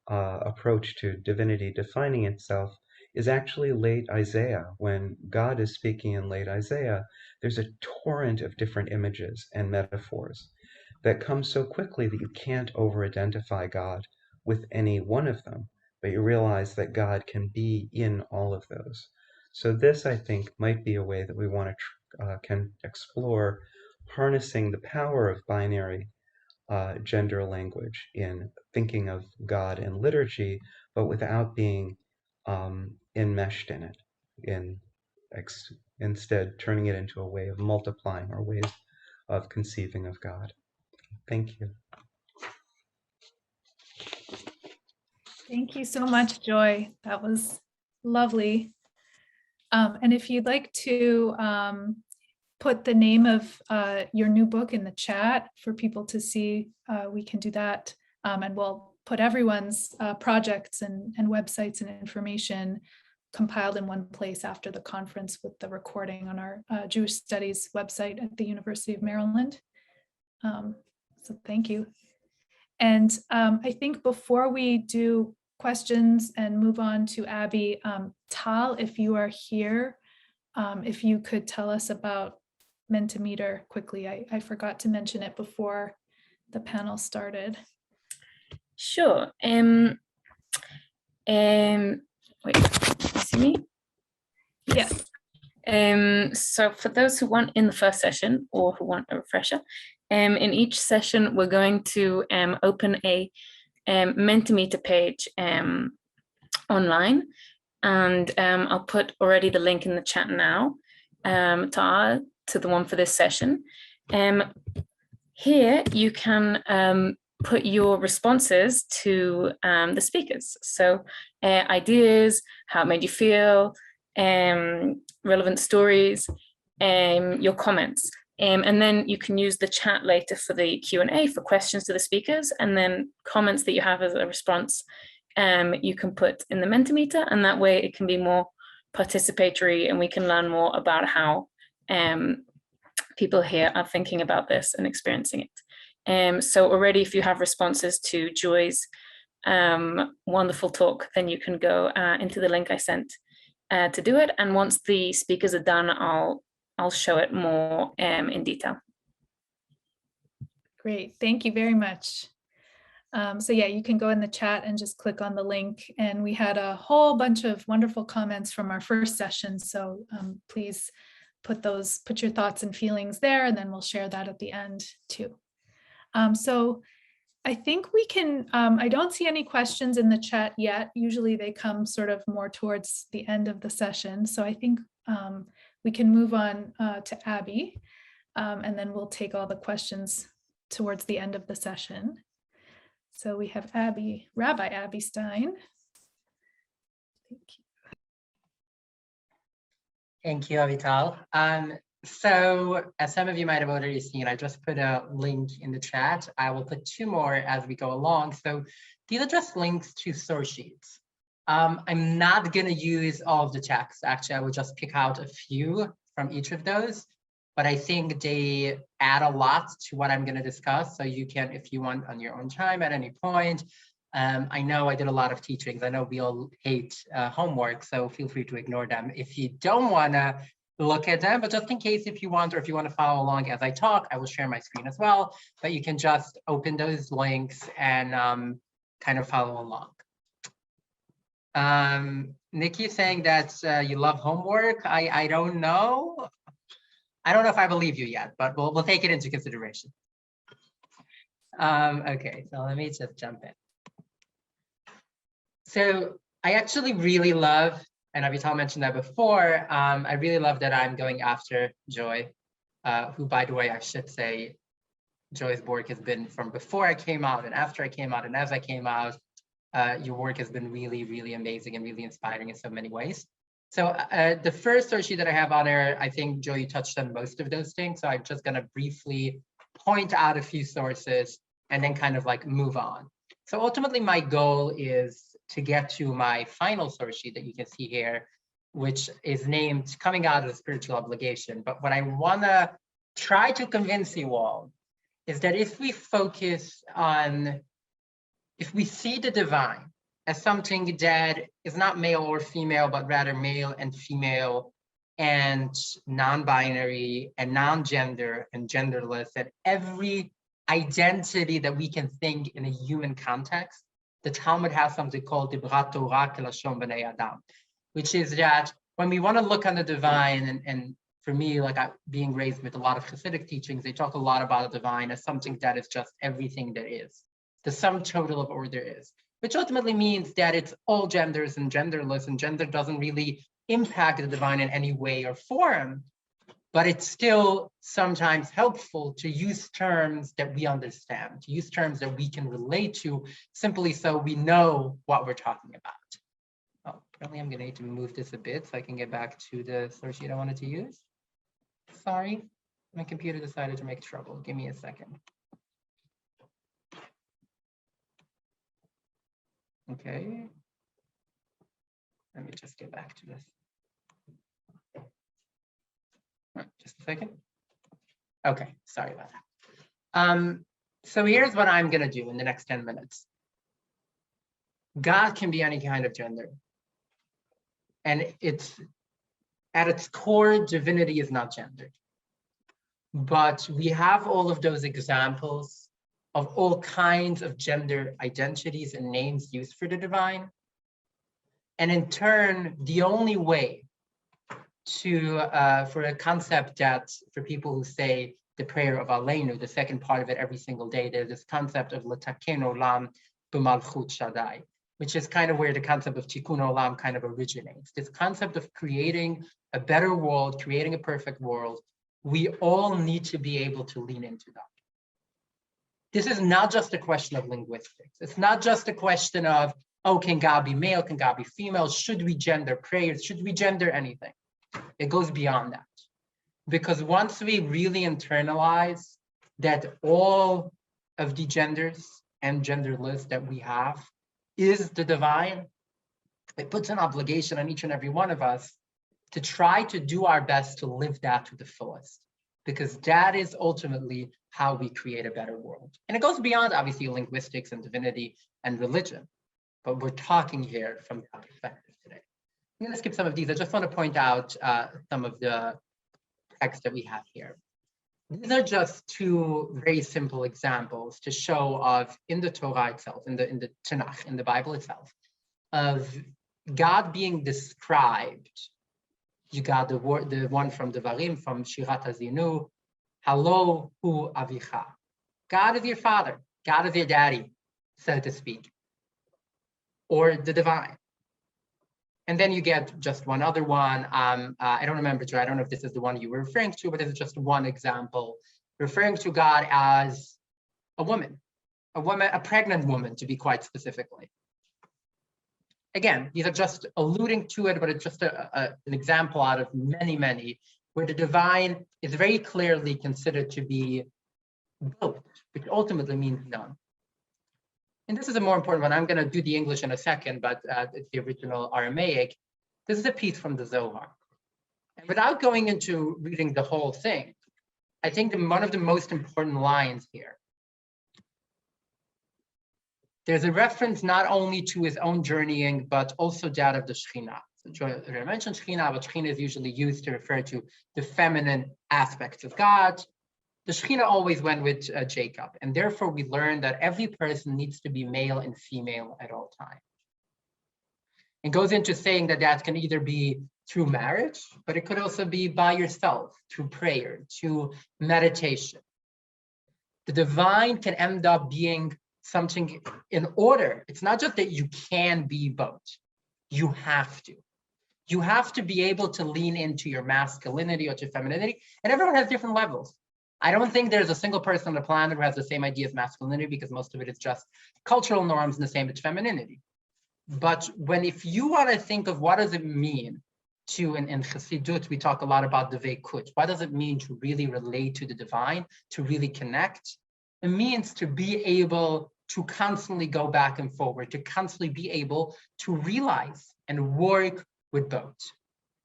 approach to divinity defining itself is actually late Isaiah. When God is speaking in late Isaiah, there's a torrent of different images and metaphors that come so quickly that you can't over-identify God with any one of them, but you realize that God can be in all of those. So this, I think, might be a way that we want to can explore harnessing the power of binary gender language in thinking of God and liturgy, but without being enmeshed in it, instead turning it into a way of multiplying or ways of conceiving of God. Thank you. Thank you so much, Joy. That was lovely. And if you'd like to put the name of your new book in the chat for people to see, we can do that. And we'll put everyone's projects and websites and information compiled in one place after the conference with the recording on our Jewish Studies website at the University of Maryland. So thank you. And I think before we do questions and move on to Abby, Tal, if you are here, if you could tell us about Mentimeter quickly. I forgot to mention it before the panel started. Sure. Wait, you see me? Yes. So for those who want in the first session or who want a refresher, in each session we're going to open a Mentimeter page online, and I'll put already the link in the chat now to the one for this session. Here you can put your responses to the speakers. So ideas, how it made you feel, relevant stories, your comments. And then you can use the chat later for the Q&A for questions to the speakers, and then comments that you have as a response you can put in the Mentimeter, and that way it can be more participatory and we can learn more about how people here are thinking about this and experiencing it. So already if you have responses to Joy's wonderful talk, then you can go into the link I sent to do it. And once the speakers are done, I'll show it more in detail. Great, thank you very much. So yeah, you can go in the chat and just click on the link. And we had a whole bunch of wonderful comments from our first session. So please put your thoughts and feelings there, and then we'll share that at the end too. So I think we can, I don't see any questions in the chat yet. Usually they come sort of more towards the end of the session. So I think we can move on to Abby, and then we'll take all the questions towards the end of the session. So we have Rabbi Abby Stein. Thank you. Thank you, Avital. So as some of you might have already seen, I just put a link in the chat. I will put two more as we go along. So these are just links to source sheets. I'm not going to use all of the text. Actually, I will just pick out a few from each of those, but I think they add a lot to what I'm going to discuss. So you can, if you want, on your own time at any point. I know I did a lot of teachings. I know we all hate homework, so feel free to ignore them. If you don't want to look at them, but just in case if you want, or if you want to follow along as I talk, I will share my screen as well, but you can just open those links and kind of follow along. Nikki is saying that you love homework. I don't know. I don't know if I believe you yet, but we'll take it into consideration. Okay, so let me just jump in. So I actually really love, and Avital mentioned that before, I really love that I'm going after Joy, who, by the way, I should say, Joy's work has been from before I came out and after I came out and as I came out. Your work has been really, really amazing and really inspiring in so many ways. So the first source sheet that I have on there, I think, Joy, you touched on most of those things. So I'm just going to briefly point out a few sources and then kind of like move on. So ultimately, my goal is to get to my final source sheet that you can see here, which is named Coming Out of the Spiritual Obligation. But what I want to try to convince you all is that if we focus on, if we see the divine as something that is not male or female, but rather male and female and non-binary and non-gender and genderless, that every identity that we can think in a human context, the Talmud has something called Dibrat Torah Kelashon B'nei Adam, which is that when we want to look on the divine, and for me, like being raised with a lot of Hasidic teachings, they talk a lot about the divine as something that is just everything that is. The sum total of order is, which ultimately means that it's all genders and genderless, and gender doesn't really impact the divine in any way or form, but it's still sometimes helpful to use terms that we understand, to use terms that we can relate to, simply so we know what we're talking about. Oh, apparently I'm gonna need to move this a bit so I can get back to the source sheet I wanted to use. Sorry, my computer decided to make trouble. Give me a second. Okay, let me just get back to this. Just a second. Okay, sorry about that. So here's what I'm gonna do in the next 10 minutes. God can be any kind of gender. And it's, at its core, divinity is not gendered. But we have all of those examples of all kinds of gender identities and names used for the divine. And in turn, the only way to, for a concept that, for people who say the prayer of Aleinu, the second part of it every single day, there's this concept of L'taken olam b'malchut Shaddai, which is kind of where the concept of Tikkun olam kind of originates. This concept of creating a better world, creating a perfect world, we all need to be able to lean into that. This is not just a question of linguistics. It's not just a question of, oh, can God be male? Can God be female? Should we gender prayers? Should we gender anything? It goes beyond that. Because once we really internalize that all of the genders and genderless that we have is the divine, it puts an obligation on each and every one of us to try to do our best to live that to the fullest. Because that is ultimately how we create a better world. And it goes beyond, obviously, linguistics and divinity and religion. But we're talking here from that perspective today. I'm going to skip some of these. I just want to point out some of the text that we have here. These are just two very simple examples to show of, in the Torah itself, in the Tanakh, in the Bible itself, of God being described. You got the one from Devarim, from Shirat Hazinu, Halo hu avicha. God is your father. God is your daddy, so to speak, or the divine. And then you get just one other one. I don't remember, I don't know if this is the one you were referring to, but this is just one example, referring to God as a woman, a pregnant woman, to be quite specifically. Again, these are just alluding to it, but it's just an example out of many, many, where the divine is very clearly considered to be both, which ultimately means none. And this is a more important one. I'm going to do the English in a second, but it's the original Aramaic. This is a piece from the Zohar. And without going into reading the whole thing, I think one of the most important lines here, there's a reference not only to his own journeying, but also that of the Shekhinah. I mentioned Shekhinah, but Shekhinah is usually used to refer to the feminine aspects of God. The Shekhinah always went with Jacob, and therefore we learn that every person needs to be male and female at all times. It goes into saying that that can either be through marriage, but it could also be by yourself, through prayer, through meditation. The divine can end up being something in order. It's not just that you can be both. You have to. You have to be able to lean into your masculinity or to femininity, and everyone has different levels. I don't think there's a single person on the planet who has the same idea of masculinity, because most of it is just cultural norms, and the same with femininity. But if you want to think of what does it mean to, in Chassidut, we talk a lot about the Veikut. What does it mean to really relate to the divine, to really connect? It means to be able to constantly go back and forward, to constantly be able to realize and work with both.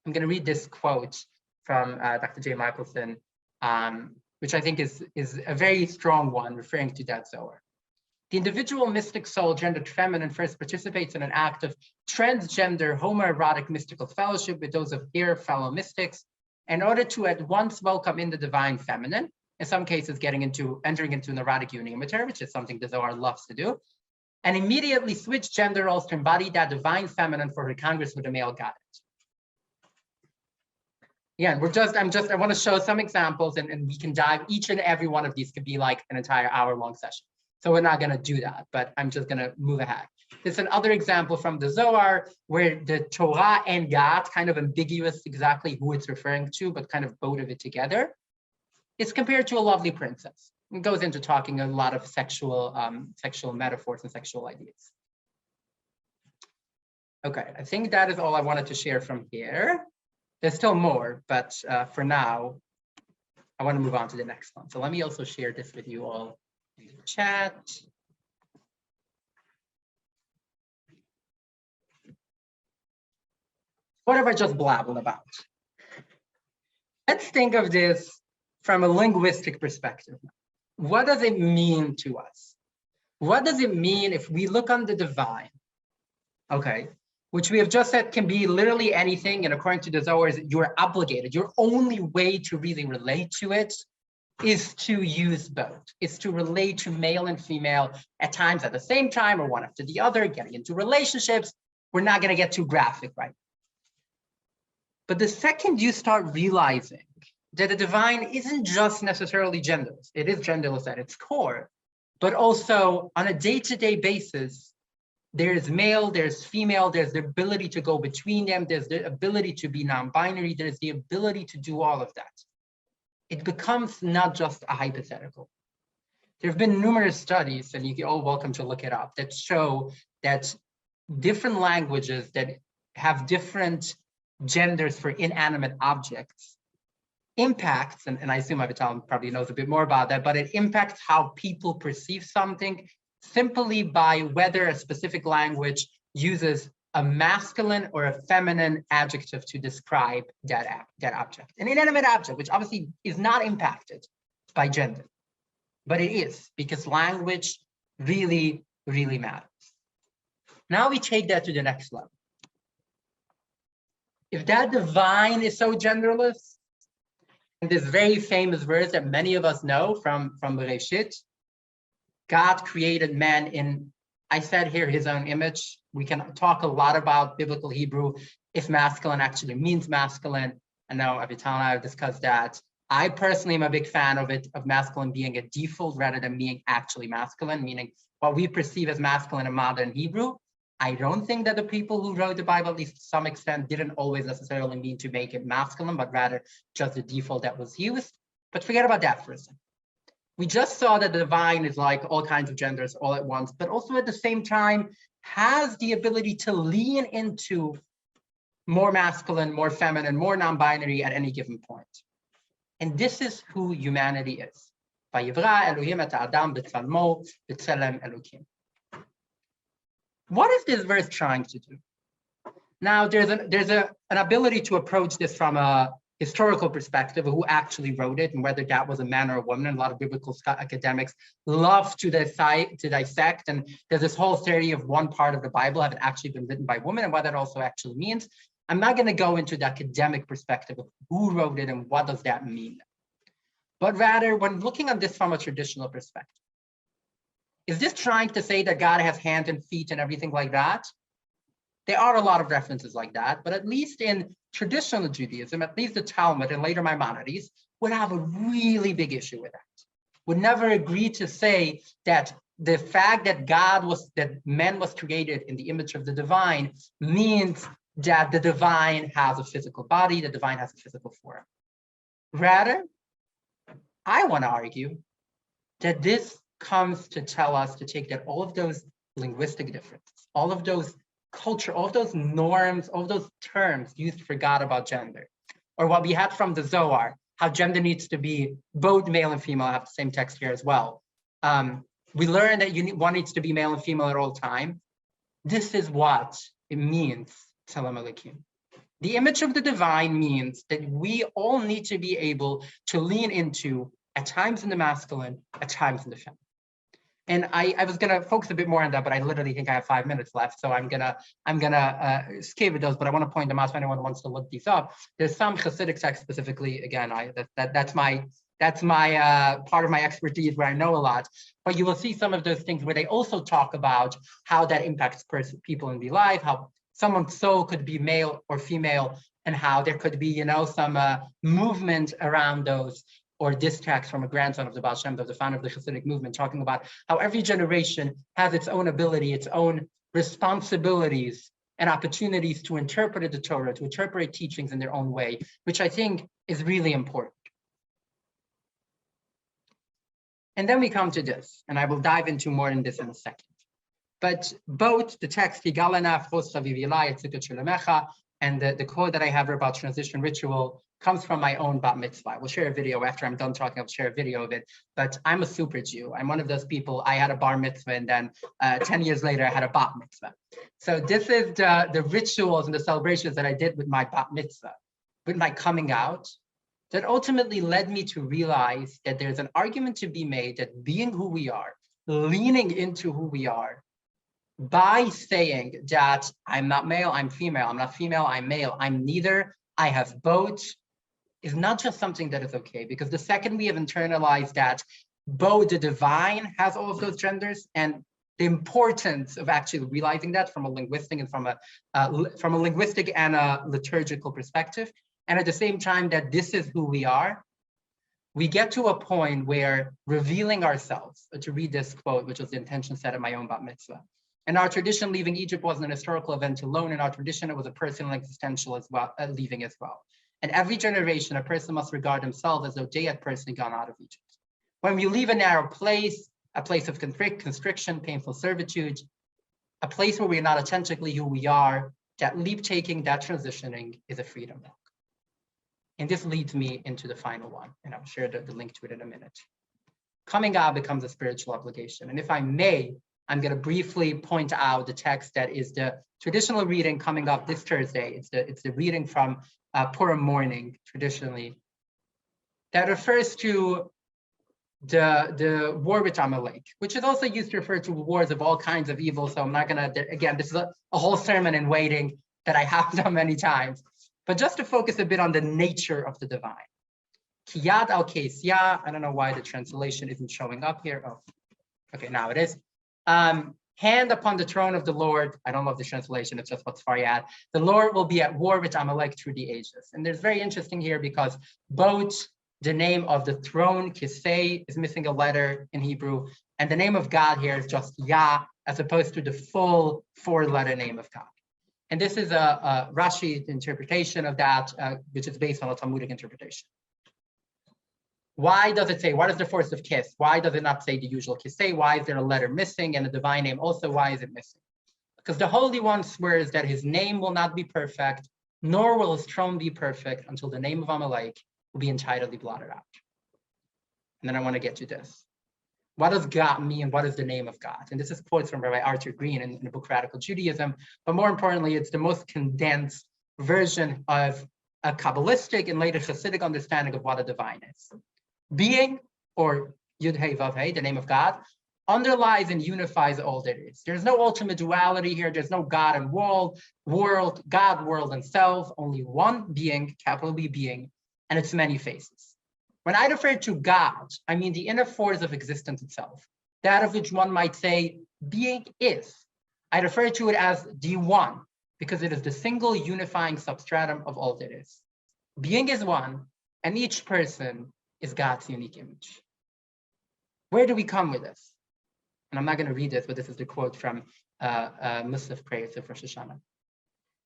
I'm going to read this quote from Dr. J. Michelson, which I think is a very strong one, referring to that Zohar. The individual mystic soul, gendered feminine, first participates in an act of transgender, homoerotic mystical fellowship with those of their fellow mystics in order to at once welcome in the divine feminine, in some cases entering into an erotic union with her, which is something the Zohar loves to do, and immediately switch gender roles to embody that divine feminine for her congress with the male goddess. Yeah, I want to show some examples, and we can dive, each and every one of these could be like an entire hour-long session. So we're not going to do that, but I'm just going to move ahead. There's another example from the Zohar where the Torah and God, kind of ambiguous exactly who it's referring to, but kind of both of it together, is compared to a lovely princess. It goes into talking a lot of sexual metaphors and sexual ideas. Okay, I think that is all I wanted to share from here. There's still more, but for now, I want to move on to the next one. So let me also share this with you all in the chat. What have I just blabbled about? Let's think of this from a linguistic perspective. What does it mean to us? What does it mean if we look on the divine, okay, which we have just said can be literally anything, and according to the Zohar, you're obligated. Your only way to really relate to it is to use both, is to relate to male and female at times at the same time or one after the other, getting into relationships. We're not going to get too graphic, right? But the second you start realizing that the divine isn't just necessarily genderless, it is genderless at its core, but also on a day-to-day basis, there's male, there's female, there's the ability to go between them, there's the ability to be non-binary, there's the ability to do all of that. It becomes not just a hypothetical. There have been numerous studies, and you're all welcome to look it up, that show that different languages that have different genders for inanimate objects impacts, and I assume Avital probably knows a bit more about that, but it impacts how people perceive something simply by whether a specific language uses a masculine or a feminine adjective to describe that object. An inanimate object, which obviously is not impacted by gender, but it is, because language really, really matters. Now we take that to the next level. If that divine is so genderless, and this very famous verse that many of us know from Bereshit, God created man in, I said here, his own image. We can talk a lot about biblical Hebrew, if masculine actually means masculine. I know Avital and I have discussed that. I personally am a big fan of it, of masculine being a default rather than being actually masculine, meaning what we perceive as masculine in modern Hebrew. I don't think that the people who wrote the Bible, at least to some extent, didn't always necessarily mean to make it masculine, but rather just the default that was used. But forget about that for a second. We just saw that the divine is like all kinds of genders all at once, but also at the same time has the ability to lean into more masculine, more feminine, more non-binary at any given point. And this is who humanity is. Vayivra Elohim et Adam b'tzalmo b'tzelem Elokim. What is this verse trying to do? Now, there's an ability to approach this from a historical perspective of who actually wrote it and whether that was a man or a woman. And a lot of biblical academics love to dissect. And there's this whole theory of one part of the Bible having actually been written by women and what that also actually means. I'm not going to go into the academic perspective of who wrote it and what does that mean. But rather, when looking at this from a traditional perspective, is this trying to say that God has hands and feet and everything like that? There are a lot of references like that, but at least in traditional Judaism, at least the Talmud and later Maimonides would have a really big issue with that. Would never agree to say that the fact that man was created in the image of the divine means that the divine has a physical body, the divine has a physical form. Rather, I want to argue that this comes to tell us to take that all of those linguistic differences, all of those culture, all of those norms, all of those terms used for God about gender, or what we had from the Zohar, how gender needs to be both male and female. I have the same text here as well. We learned that one needs to be male and female at all time. This is what it means, Tzelem Elokim. The image of the divine means that we all need to be able to lean into, at times in the masculine, at times in the feminine. And I was gonna focus a bit more on that, but I literally think I have 5 minutes left, so I'm gonna skip those. But I want to point them out if anyone wants to look these up. There's some Hasidic text specifically. Again, that's my part of my expertise where I know a lot. But you will see some of those things where they also talk about how that impacts people in their life, how someone's soul could be male or female, and how there could be, some movement around those. Or this text from a grandson of the Baal Shem Tov, the founder of the Hasidic movement, talking about how every generation has its own ability, its own responsibilities and opportunities to interpret the Torah, to interpret teachings in their own way, which I think is really important. And then we come to this, and I will dive into more in this in a second. But both the text, and the quote that I have about transition ritual comes from my own bat mitzvah. We'll share a video after I'm done talking. I'll share a video of it. But I'm a super Jew. I'm one of those people. I had a bar mitzvah, and then 10 years later, I had a bat mitzvah. So this is the rituals and the celebrations that I did with my bat mitzvah, with my coming out, that ultimately led me to realize that there's an argument to be made that being who we are, leaning into who we are, by saying that I'm not male, I'm female, I'm not female, I'm male, I'm neither, I have both, is not just something that is okay, because the second we have internalized that both the divine has all of those genders, and the importance of actually realizing that from a linguistic and from a linguistic and a liturgical perspective, and at the same time that this is who we are, we get to a point where revealing ourselves, to read this quote, which was the intention set at my own bat mitzvah. In our tradition, leaving Egypt wasn't an historical event alone. In our tradition, it was a personal and existential as well, leaving as well. And every generation, a person must regard himself as though they had personally gone out of Egypt. When we leave a narrow place, a place of constriction, painful servitude, a place where we're not authentically who we are, that leap taking, that transitioning is a freedom walk. And this leads me into the final one, and I'll share the link to it in a minute. Coming out becomes a spiritual obligation. And if I may, I'm going to briefly point out the text that is the traditional reading coming up this Thursday. It's the reading from Purim morning, traditionally, that refers to the war with Amalek, which is also used to refer to wars of all kinds of evil. So I'm not going to, again, this is a whole sermon in waiting that I have done many times. But just to focus a bit on the nature of the divine. Kiyad al-Kesya, I don't know why the translation isn't showing up here. Oh, okay, now it is. Hand upon the throne of the Lord. I don't love the translation, it's just what's Faryad. The Lord will be at war with Amalek through the ages. And there's very interesting here because both the name of the throne, Kisei, is missing a letter in Hebrew, and the name of God here is just Yah, as opposed to the full 4-letter name of God. And this is a Rashi interpretation of that, which is based on a Talmudic interpretation. Why does it say, what is the force of kiss? Why does it not say the usual kisei? Why is there a letter missing and the divine name also? Why is it missing? Because the Holy One swears that his name will not be perfect, nor will his throne be perfect until the name of Amalek will be entirely blotted out. And then I want to get to this. What does God mean? What is the name of God? And this is quotes from Rabbi Arthur Green in the book Radical Judaism. But more importantly, it's the most condensed version of a Kabbalistic and later Hasidic understanding of what a divine is. Being, or Yud Hey Vav Hey, the name of God, underlies and unifies all that is. There's no ultimate duality here. There's no God and world, God, world, and self. Only one being, capital B being, and its many faces. When I refer to God, I mean the inner force of existence itself, that of which one might say being is. I refer to it as the one, because it is the single unifying substratum of all that is. Being is one, and each person is God's unique image. Where do we come with this? And I'm not going to read this, but this is the quote from Musaf prayers of Rosh Hashanah.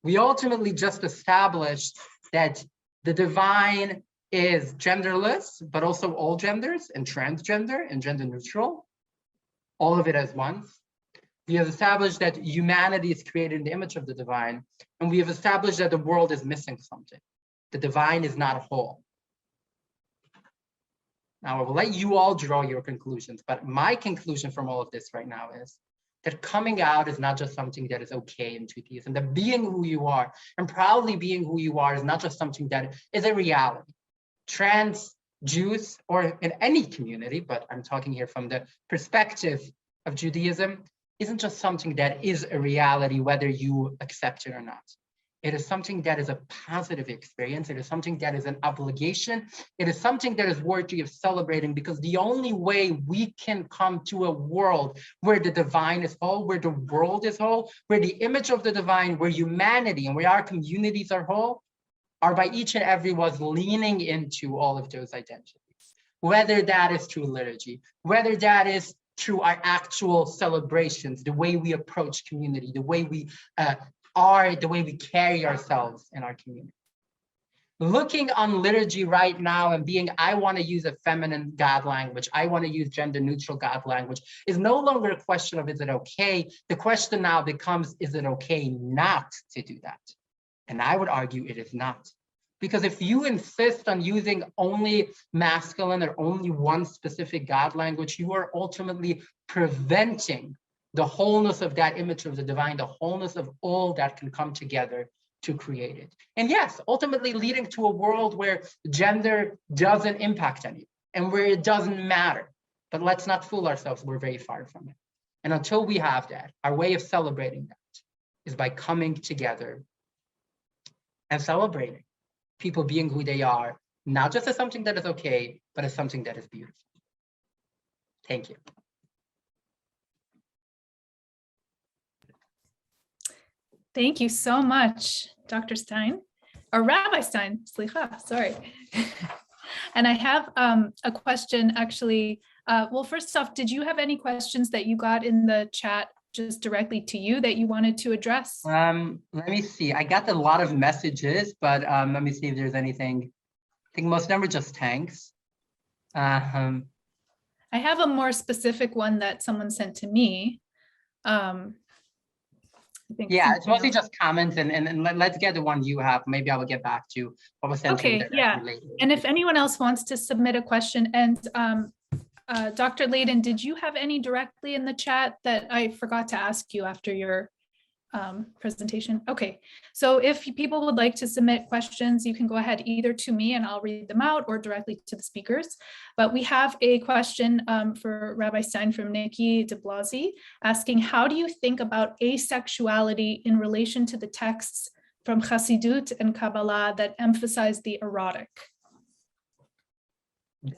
We ultimately just established that the divine is genderless, but also all genders, and transgender and gender neutral, all of it as one. We have established that humanity is created in the image of the divine, and we have established that the world is missing something. The divine is not a whole. Now, I will let you all draw your conclusions, but my conclusion from all of this right now is that coming out is not just something that is okay in Judaism, that being who you are and proudly being who you are is not just something that is a reality. Trans Jews, or in any community, but I'm talking here from the perspective of Judaism, isn't just something that is a reality, whether you accept it or not. It is something that is a positive experience. It is something that is an obligation. It is something that is worthy of celebrating, because the only way we can come to a world where the divine is whole, where the world is whole, where the image of the divine, where humanity and where our communities are whole, are by each and every one leaning into all of those identities. Whether that is through liturgy, whether that is through our actual celebrations, the way we approach community, the way we the way we carry ourselves in our community. Looking on liturgy right now and being, I want to use a feminine God language, I want to use gender neutral God language, is no longer a question of is it okay? The question now becomes, is it okay not to do that? And I would argue it is not. Because if you insist on using only masculine or only one specific God language, you are ultimately preventing the wholeness of that image of the divine, the wholeness of all that can come together to create it. And yes, ultimately leading to a world where gender doesn't impact anyone and where it doesn't matter. But let's not fool ourselves, we're very far from it. And until we have that, our way of celebrating that is by coming together and celebrating people being who they are, not just as something that is okay, but as something that is beautiful. Thank you. Thank you so much, Dr. Stein, or Rabbi Stein, slicha, sorry. And I have a question actually. Well, first off, did you have any questions that you got in the chat just directly to you that you wanted to address? Let me see. I got a lot of messages, but let me see if there's anything. I think most of them are just thanks. I have a more specific one that someone sent to me. Yeah, it's mostly just comments, and let's get the one you have. Maybe I will get back to what was sent to you. Okay, yeah. Later. And if anyone else wants to submit a question, and Dr. Layden, did you have any directly in the chat that I forgot to ask you after your presentation? Okay, so if people would like to submit questions, you can go ahead either to me and I'll read them out, or directly to the speakers. But we have a question for Rabbi Stein from Nikki de Blasi, asking, how do you think about asexuality in relation to the texts from Chassidut and Kabbalah that emphasize the erotic?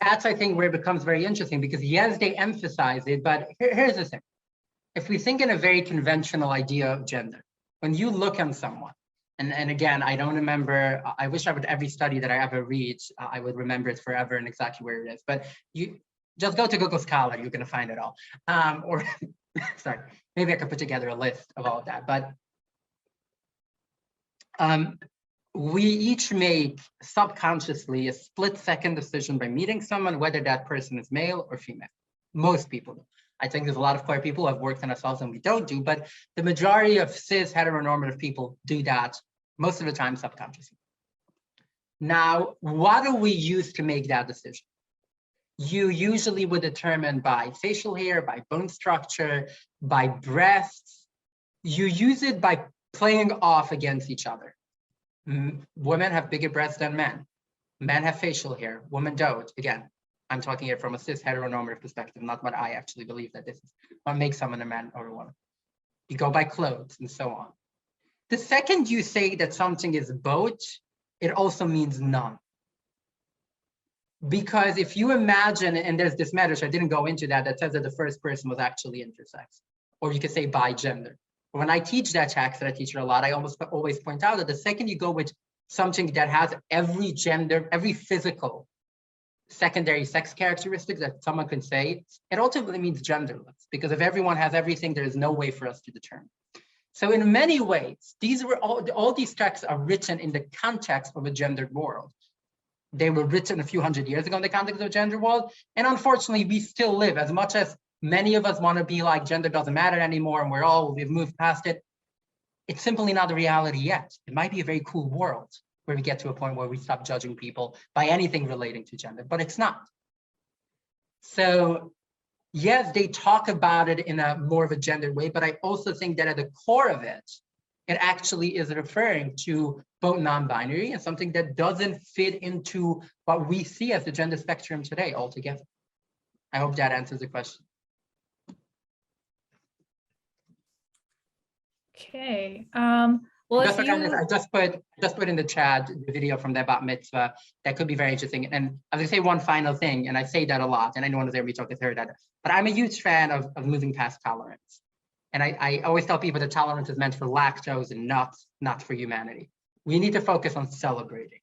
That's, I think, where it becomes very interesting, because yes, they emphasize it, but here's the thing. If we think in a very conventional idea of gender, when you look on someone, and again, I don't remember, I wish I would, every study that I ever read, I would remember it forever and exactly where it is, but you just go to Google Scholar, you're gonna find it all. Or, sorry, maybe I could put together a list of all of that, but we each make subconsciously a split-second decision by meeting someone, whether that person is male or female. Most people do. I think there's a lot of queer people who have worked on ourselves and we don't do, but the majority of cis heteronormative people do that most of the time subconsciously. Now, what do we use to make that decision? You usually would determine by facial hair, by bone structure, by breasts. You use it by playing off against each other. Women have bigger breasts than men. Men have facial hair, women don't. Again, I'm talking here from a cis heteronormative perspective, not what I actually believe that this is what makes someone a man or a woman. You go by clothes and so on. The second you say that something is both, it also means none. Because if you imagine, and there's this medrash, I didn't go into that says that the first person was actually intersex, or you could say bi gender. When I teach that text, and I teach it a lot, I almost always point out that the second you go with something that has every gender, every physical secondary sex characteristic that someone can say, it ultimately means genderless, because if everyone has everything, there is no way for us to determine. So in many ways, these were all these texts are written in the context of a gendered world. They were written a few hundred years ago in the context of a gender world. And unfortunately, we still live, as much as many of us want to be like gender doesn't matter anymore, and we've moved past it. It's simply not the reality yet. It might be a very cool world where we get to a point where we stop judging people by anything relating to gender, but it's not. So yes, they talk about it in a more of a gendered way, but I also think that at the core of it, it actually is referring to both non-binary and something that doesn't fit into what we see as the gender spectrum today altogether. I hope that answers the question. Okay. Well, I just put in the chat the video from the bat mitzvah that could be very interesting. And I was gonna say one final thing, and I say that a lot, and anyone who's ever talked has heard that, but I'm a huge fan of moving past tolerance. And I always tell people that tolerance is meant for lactose and nuts, not for humanity. We need to focus on celebrating.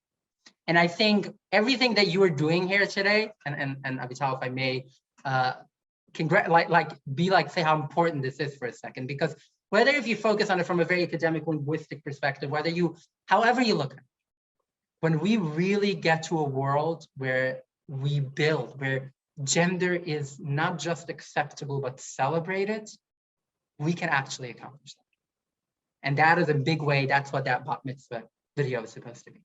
And I think everything that you are doing here today, and Avital, if I may, say how important this is for a second, because whether if you focus on it from a very academic linguistic perspective, however you look at it, when we really get to a world where we build, where gender is not just acceptable, but celebrated, we can actually accomplish that. And that is a big way, that's what that bat mitzvah video is supposed to be.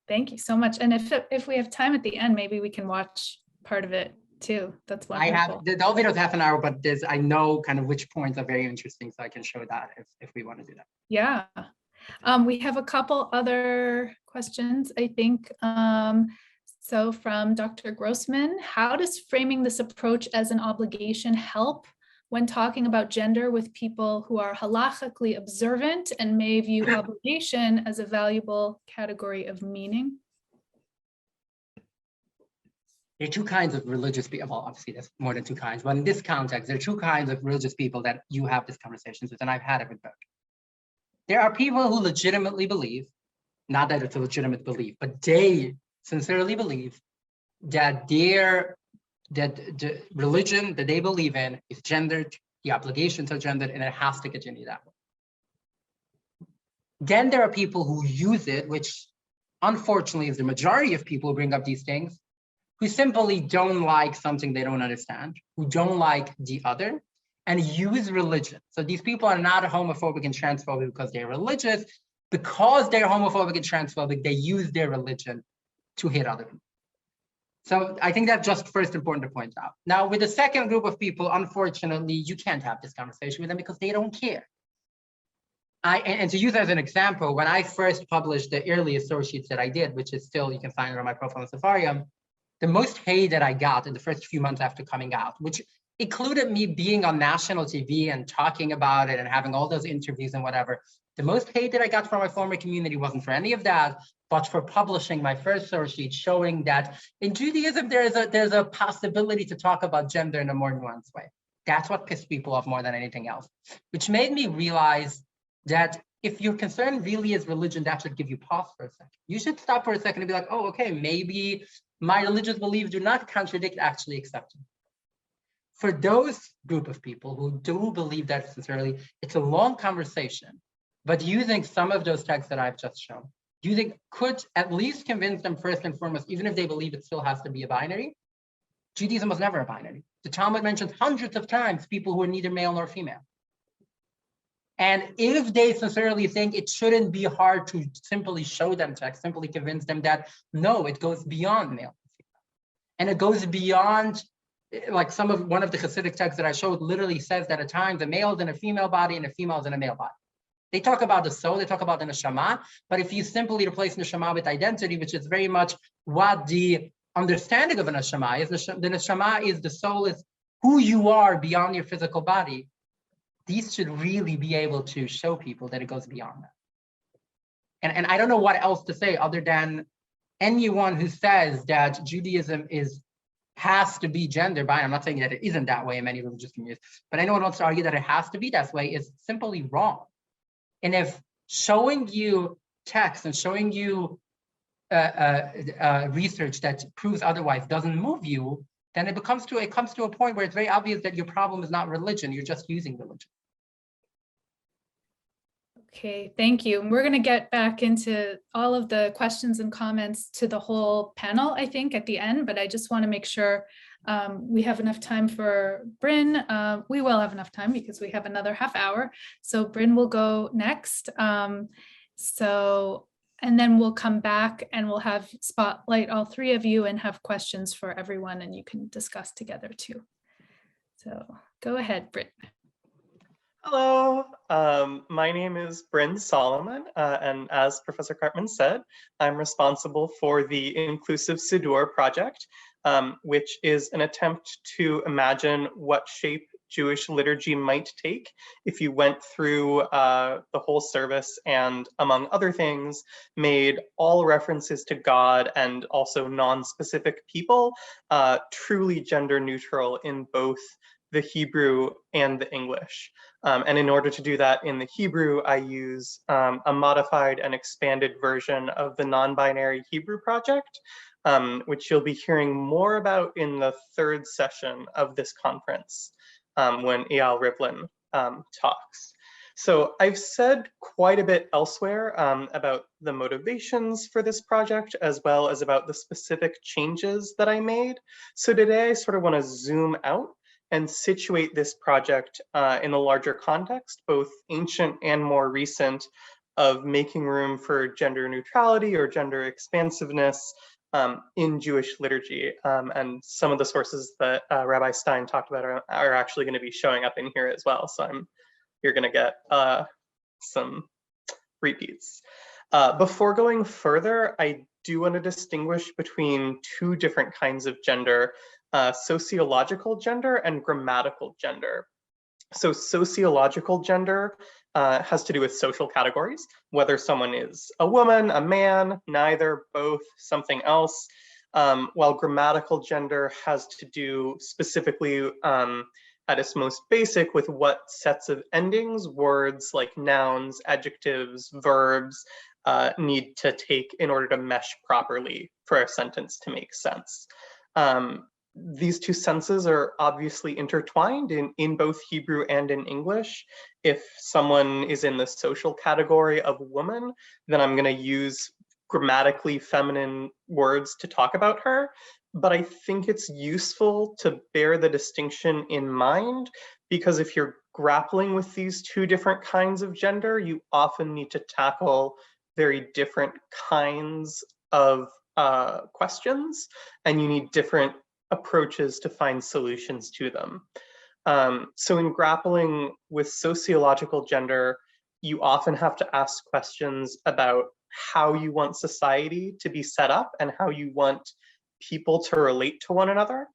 Thank you so much. And if we have time at the end, maybe we can watch part of it too. That's wonderful. The whole video is half an hour, but I know kind of which points are very interesting, so I can show that if we want to do that. Yeah. We have a couple other questions, I think. So from Dr. Grossman, how does framing this approach as an obligation help when talking about gender with people who are halachically observant and may view obligation as a valuable category of meaning? There are two kinds of religious people. Well, obviously, there's more than two kinds, but in this context, there are two kinds of religious people that you have these conversations with, and I've had it with both. There are people who legitimately believe, not that it's a legitimate belief, but they sincerely believe that the religion that they believe in is gendered, the obligations are gendered, and it has to continue that way. Then there are people who use it, which unfortunately is the majority of people who bring up these things, who simply don't like something they don't understand, who don't like the other, and use religion. So these people are not homophobic and transphobic because they're religious. Because they're homophobic and transphobic, they use their religion to hit other people. So I think that's just first important to point out. Now, with the second group of people, unfortunately, you can't have this conversation with them because they don't care. And to use as an example, when I first published the early associates that I did, which is still, you can find it on my profile on Safarium, the most hate that I got in the first few months after coming out, which included me being on national TV and talking about it and having all those interviews and whatever, the most hate that I got from my former community wasn't for any of that, but for publishing my first source sheet showing that in Judaism, there's a possibility to talk about gender in a more nuanced way. That's what pissed people off more than anything else, which made me realize that if your concern really is religion, that should give you pause for a second. You should stop for a second and be like, oh, okay, maybe my religious beliefs do not contradict actually accepting. For those group of people who do believe that sincerely, it's a long conversation, but using some of those texts that I've just shown, could at least convince them first and foremost, even if they believe it still has to be a binary. Judaism was never a binary. The Talmud mentions hundreds of times people who are neither male nor female. And if they sincerely think it shouldn't be hard to simply show them text, simply convince them that, no, it goes beyond male and female. And it goes beyond, like one of the Hasidic texts that I showed literally says that at times a male is in a female body and a female is in a male body. They talk about the soul, they talk about the neshama, but if you simply replace neshama with identity, which is very much what the understanding of a neshama is the neshama is the soul, is who you are beyond your physical body. These should really be able to show people that it goes beyond that. And I don't know what else to say other than anyone who says that Judaism has to be gender bind. I'm not saying that it isn't that way in many religious communities, but anyone who wants to argue that it has to be that way is simply wrong. And if showing you text and showing you research that proves otherwise doesn't move you, then it comes to a point where it's very obvious that your problem is not religion, you're just using religion. Okay, thank you. And we're going to get back into all of the questions and comments to the whole panel, I think, at the end, but I just want to make sure we have enough time for Bryn. We will have enough time because we have another half hour. So Bryn will go next. And then we'll come back and we'll have spotlight all three of you and have questions for everyone, and you can discuss together too. So go ahead, Bryn. Hello, my name is Bryn Solomon, and as Professor Cartman said, I'm responsible for the Inclusive Siddur project, which is an attempt to imagine what shape Jewish liturgy might take if you went through the whole service and, among other things, made all references to God and also non-specific people truly gender neutral in both the Hebrew and the English. And in order to do that in the Hebrew, I use a modified and expanded version of the non-binary Hebrew project, which you'll be hearing more about in the third session of this conference when Eyal Rivlin talks. So I've said quite a bit elsewhere about the motivations for this project, as well as about the specific changes that I made. So today I sort of want to zoom out and situate this project in a larger context, both ancient and more recent, of making room for gender neutrality or gender expansiveness in Jewish liturgy. And some of the sources that Rabbi Stein talked about are actually going to be showing up in here as well. So you're going to get some repeats. Before going further, I do want to distinguish between two different kinds of gender: sociological gender and grammatical gender. So sociological gender has to do with social categories, whether someone is a woman, a man, neither, both, something else, while grammatical gender has to do specifically at its most basic with what sets of endings, words like nouns, adjectives, verbs need to take in order to mesh properly for a sentence to make sense. These two senses are obviously intertwined in both Hebrew and in English. If someone is in the social category of woman, then I'm going to use grammatically feminine words to talk about her. But I think it's useful to bear the distinction in mind, because if you're grappling with these two different kinds of gender, you often need to tackle very different kinds of questions, and you need different approaches to find solutions to them. So in grappling with sociological gender, you often have to ask questions about how you want society to be set up and how you want people to relate to one another.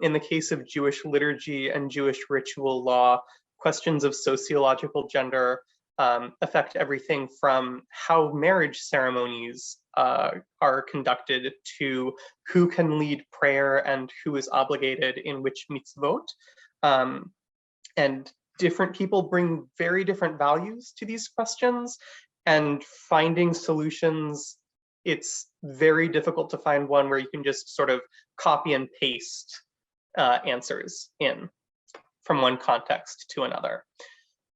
In the case of Jewish liturgy and Jewish ritual law, questions of sociological gender affect everything from how marriage ceremonies are conducted to who can lead prayer and who is obligated in which mitzvot. And different people bring very different values to these questions, and finding solutions, it's very difficult to find one where you can just sort of copy and paste answers in from one context to another.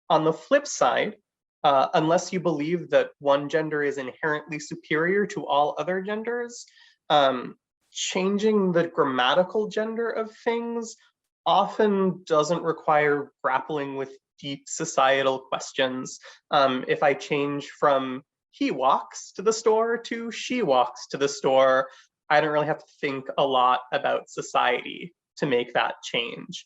On the flip side, unless you believe that one gender is inherently superior to all other genders, changing the grammatical gender of things often doesn't require grappling with deep societal questions. If I change from he walks to the store to she walks to the store, I don't really have to think a lot about society to make that change.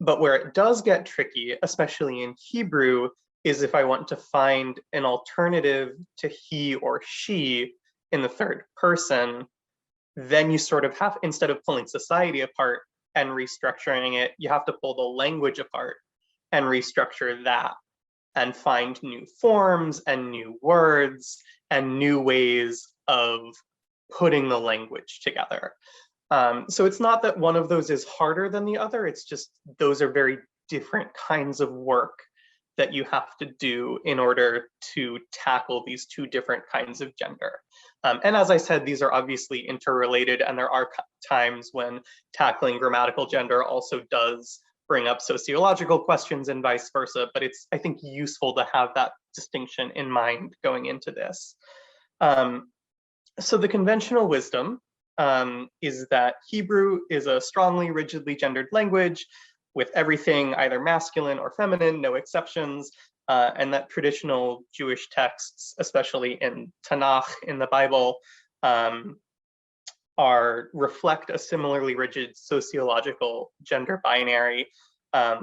But where it does get tricky, especially in Hebrew, is if I want to find an alternative to he or she in the third person, then you sort of have, instead of pulling society apart and restructuring it, you have to pull the language apart and restructure that and find new forms and new words and new ways of putting the language together. So it's not that one of those is harder than the other, it's just those are very different kinds of work that you have to do in order to tackle these two different kinds of gender. And as I said, these are obviously interrelated, and there are times when tackling grammatical gender also does bring up sociological questions and vice versa, but it's, I think, useful to have that distinction in mind going into this. So the conventional wisdom is that Hebrew is a strongly, rigidly gendered language with everything either masculine or feminine, no exceptions, and that traditional Jewish texts, especially in Tanakh, in the Bible, reflect a similarly rigid sociological gender binary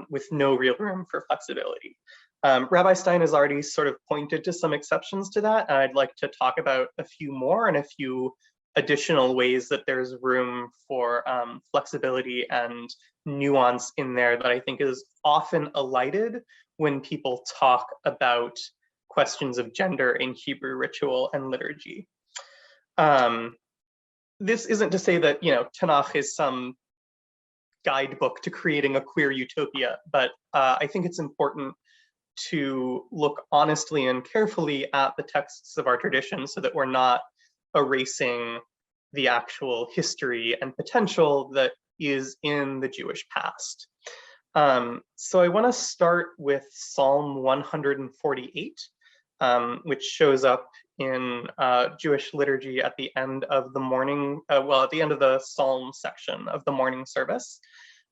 with no real room for flexibility. Rabbi Stein has already sort of pointed to some exceptions to that, and I'd like to talk about a few more and a few additional ways that there's room for flexibility and nuance in there that I think is often elided when people talk about questions of gender in Hebrew ritual and liturgy. This isn't to say that, Tanakh is some guidebook to creating a queer utopia, but I think it's important to look honestly and carefully at the texts of our tradition so that we're not erasing the actual history and potential that is in the Jewish past. So I want to start with Psalm 148, which shows up in Jewish liturgy at the end of the morning, at the end of the Psalm section of the morning service.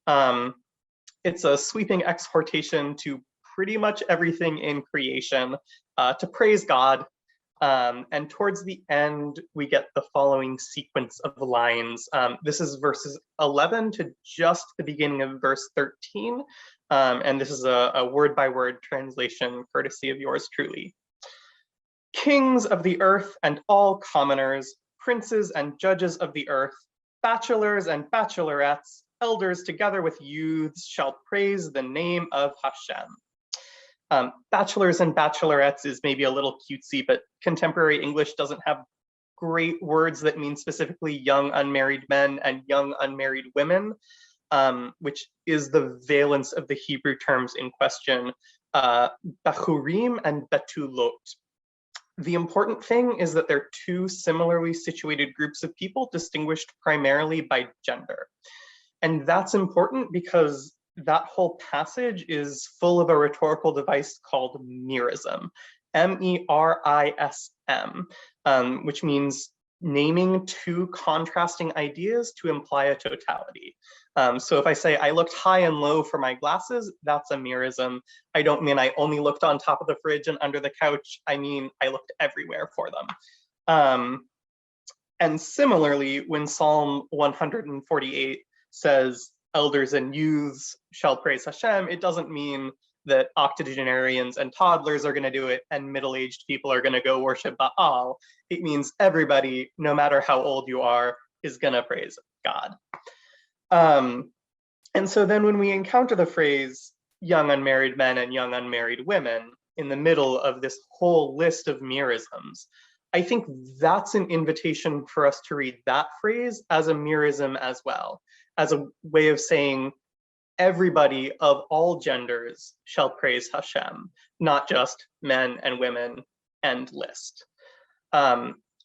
It's a sweeping exhortation to pretty much everything in creation to praise God. And towards the end, we get the following sequence of lines. This is verses 11 to just the beginning of verse 13. And this is a word-by-word translation courtesy of yours truly. Kings of the earth and all commoners, princes and judges of the earth, bachelors and bachelorettes, elders together with youths shall praise the name of Hashem. Bachelors and bachelorettes is maybe a little cutesy, but contemporary English doesn't have great words that mean specifically young unmarried men and young unmarried women, which is the valence of the Hebrew terms in question, bachurim and betulot. The important thing is that they're two similarly situated groups of people distinguished primarily by gender. And that's important because that whole passage is full of a rhetorical device called merism, M-E-R-I-S-M, which means naming two contrasting ideas to imply a totality. So if I say I looked high and low for my glasses, that's a merism. I don't mean I only looked on top of the fridge and under the couch. I mean I looked everywhere for them. And similarly, when Psalm 148 says elders and youths shall praise Hashem, it doesn't mean that octogenarians and toddlers are going to do it and middle-aged people are going to go worship Baal. It means everybody, no matter how old you are, is going to praise God. And so then when we encounter the phrase young unmarried men and young unmarried women in the middle of this whole list of merisms, I think that's an invitation for us to read that phrase as a merism as well, as a way of saying everybody of all genders shall praise Hashem, not just men and women and list.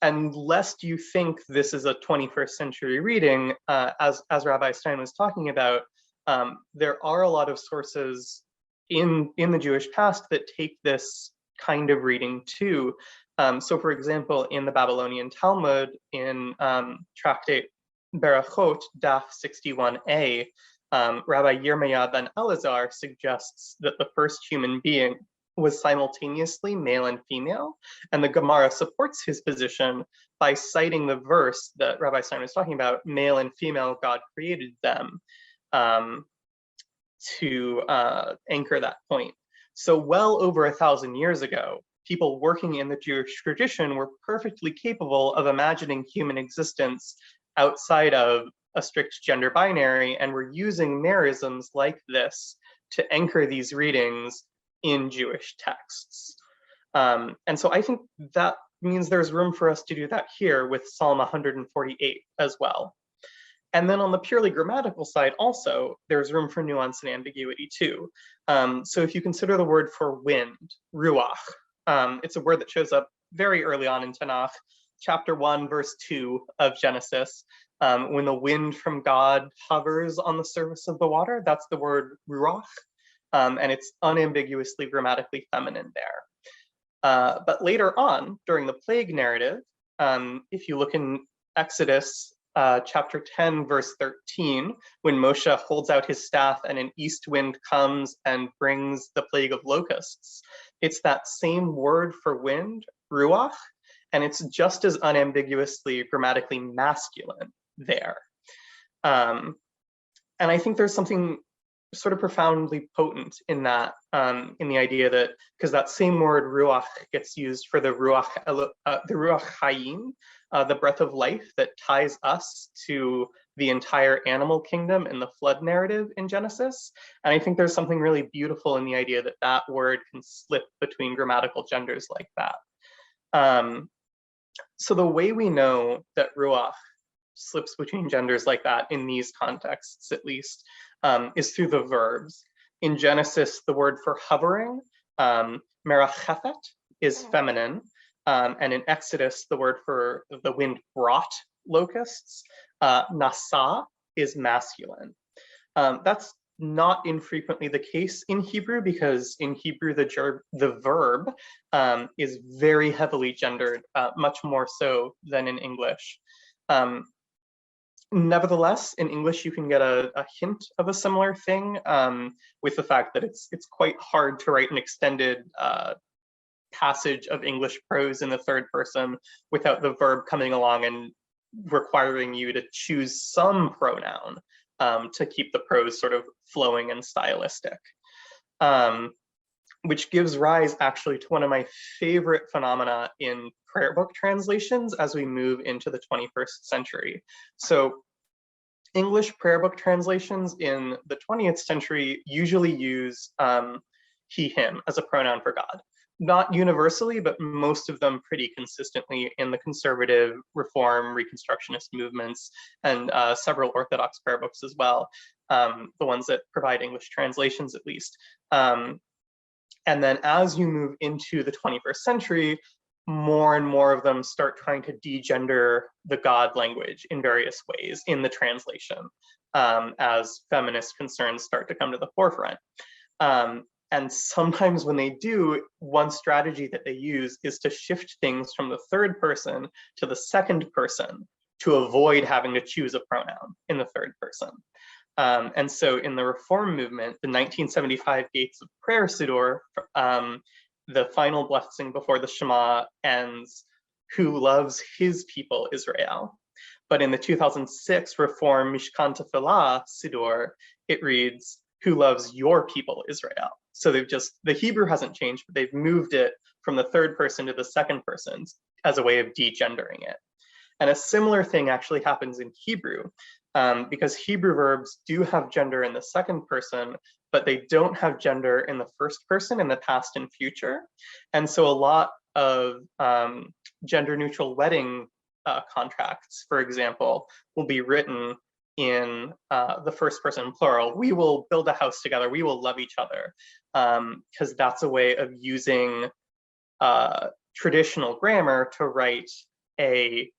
And lest you think this is a 21st century reading, as Rabbi Stein was talking about, there are a lot of sources in the Jewish past that take this kind of reading too. So for example, in the Babylonian Talmud, in Tractate Berachot, Daf 61a, Rabbi Yirmiyah ben Elazar suggests that the first human being was simultaneously male and female, and the Gemara supports his position by citing the verse that Rabbi Stein was talking about, male and female, God created them, to anchor that point. So well over 1,000 years ago, people working in the Jewish tradition were perfectly capable of imagining human existence outside of a strict gender binary, and we're using merisms like this to anchor these readings in Jewish texts. And so I think that means there's room for us to do that here with Psalm 148 as well. And then on the purely grammatical side also, there's room for nuance and ambiguity too. So if you consider the word for wind, ruach, it's a word that shows up very early on in Tanakh, chapter 1, verse 2 of Genesis. When the wind from God hovers on the surface of the water, that's the word ruach, and it's unambiguously grammatically feminine there. But later on, during the plague narrative, if you look in Exodus chapter 10, verse 13, when Moshe holds out his staff and an east wind comes and brings the plague of locusts, it's that same word for wind, ruach, and it's just as unambiguously grammatically masculine there. And I think there's something sort of profoundly potent in that, in the idea that, because that same word ruach gets used for the ruach hayim, the breath of life that ties us to the entire animal kingdom in the flood narrative in Genesis. And I think there's something really beautiful in the idea that that word can slip between grammatical genders like that. So the way we know that ruach slips between genders like that in these contexts, at least, is through the verbs. In Genesis, the word for hovering, merachefet, is feminine. And in Exodus, the word for the wind brought locusts, nasa, is masculine. That's not infrequently the case in Hebrew, because in Hebrew, the verb is very heavily gendered, much more so than in English. Nevertheless, in English, you can get a hint of a similar thing, with the fact that it's quite hard to write an extended passage of English prose in the third person without the verb coming along and requiring you to choose some pronoun to keep the prose sort of flowing and stylistic. Which gives rise actually to one of my favorite phenomena in prayer book translations as we move into the 21st century. So English prayer book translations in the 20th century usually use he, him as a pronoun for God. Not universally, but most of them pretty consistently in the conservative, reform, reconstructionist movements, and several Orthodox prayer books as well, the ones that provide English translations at least. And then as you move into the 21st century, more and more of them start trying to degender the God language in various ways in the translation, as feminist concerns start to come to the forefront. And sometimes when they do, one strategy that they use is to shift things from the third person to the second person to avoid having to choose a pronoun in the third person. And so in the Reform movement, the 1975 Gates of Prayer Siddur, the final blessing before the Shema ends, who loves his people Israel. But in the 2006 Reform Mishkan Tefillah Siddur, it reads, who loves your people Israel. So they've just, the Hebrew hasn't changed, but they've moved it from the third person to the second person as a way of degendering it. And a similar thing actually happens in Hebrew, because Hebrew verbs do have gender in the second person, but they don't have gender in the first person in the past and future. And so a lot of gender neutral wedding contracts, for example, will be written in the first person plural. We will build a house together, we will love each other, because that's a way of using traditional grammar to write a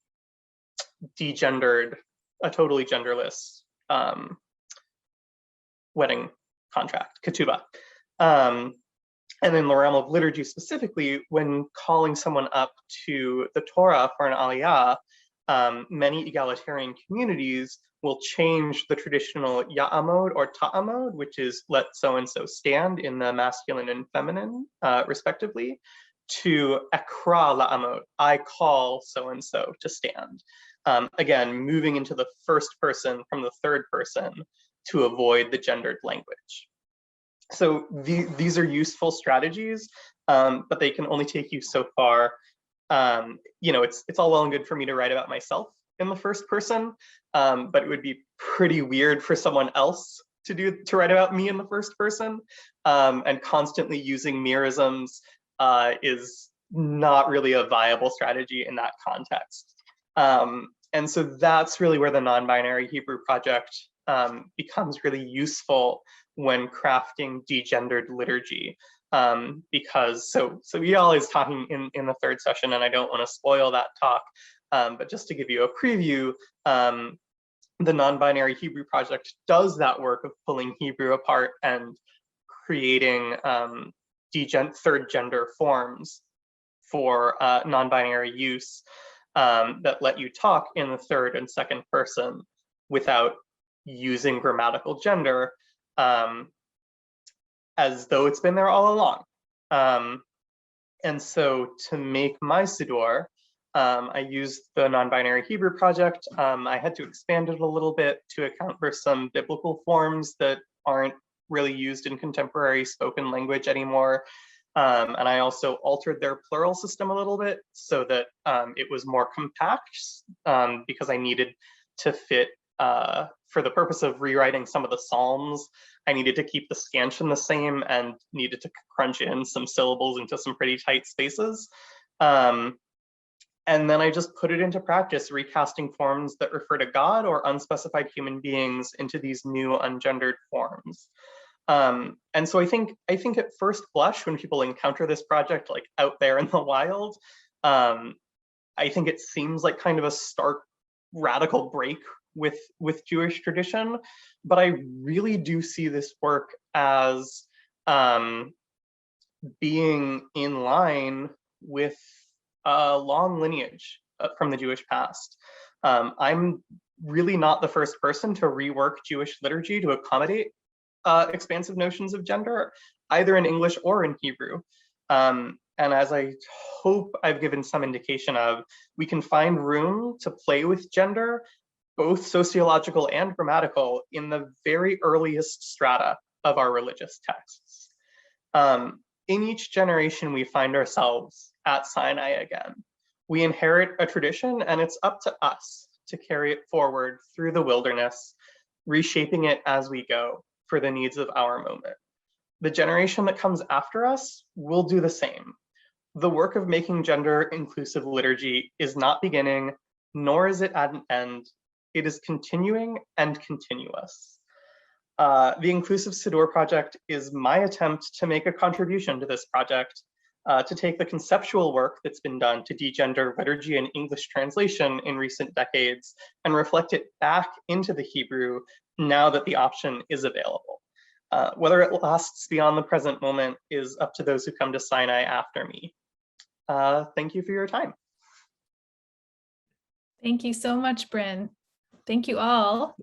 degendered, a totally genderless wedding contract, ketubah. And in the realm of liturgy specifically, when calling someone up to the Torah for an aliyah, many egalitarian communities will change the traditional ya'amod or ta'amod, which is let so-and-so stand in the masculine and feminine, respectively, to ekra la'amod, I call so-and-so to stand. Again, moving into the first person from the third person to avoid the gendered language. So these are useful strategies, but they can only take you so far. You know, it's all well and good for me to write about myself in the first person, but it would be pretty weird for someone else to write about me in the first person, and constantly using merisms is not really a viable strategy in that context. And so that's really where the non-binary Hebrew project becomes really useful when crafting degendered liturgy. Because so Eyal is talking in the third session, and I don't want to spoil that talk, but just to give you a preview, the non-binary Hebrew project does that work of pulling Hebrew apart and creating third gender forms for non-binary use that let you talk in the third and second person without using grammatical gender, as though it's been there all along. And so to make my Siddur, I used the non-binary Hebrew project. I had to expand it a little bit to account for some biblical forms that aren't really used in contemporary spoken language anymore. And I also altered their plural system a little bit so that it was more compact, because I needed to fit, for the purpose of rewriting some of the Psalms, I needed to keep the scansion the same and needed to crunch in some syllables into some pretty tight spaces. And then I just put it into practice, recasting forms that refer to God or unspecified human beings into these new ungendered forms. And so I think at first blush, when people encounter this project like out there in the wild, I think it seems like kind of a stark radical break with Jewish tradition, but I really do see this work as being in line with a long lineage from the Jewish past. I'm really not the first person to rework Jewish liturgy to accommodate expansive notions of gender, either in English or in Hebrew. And as I hope I've given some indication of, we can find room to play with gender, both sociological and grammatical, in the very earliest strata of our religious texts. In each generation, we find ourselves at Sinai again. We inherit a tradition, and it's up to us to carry it forward through the wilderness, reshaping it as we go for the needs of our moment. The generation that comes after us will do the same. The work of making gender inclusive liturgy is not beginning, nor is it at an end. It is continuing and continuous. The Inclusive Siddur project is my attempt to make a contribution to this project, to take the conceptual work that's been done to degender liturgy and English translation in recent decades and reflect it back into the Hebrew now that the option is available. Whether it lasts beyond the present moment is up to those who come to Sinai after me. Thank you for your time. Thank you so much, Bryn. Thank you all.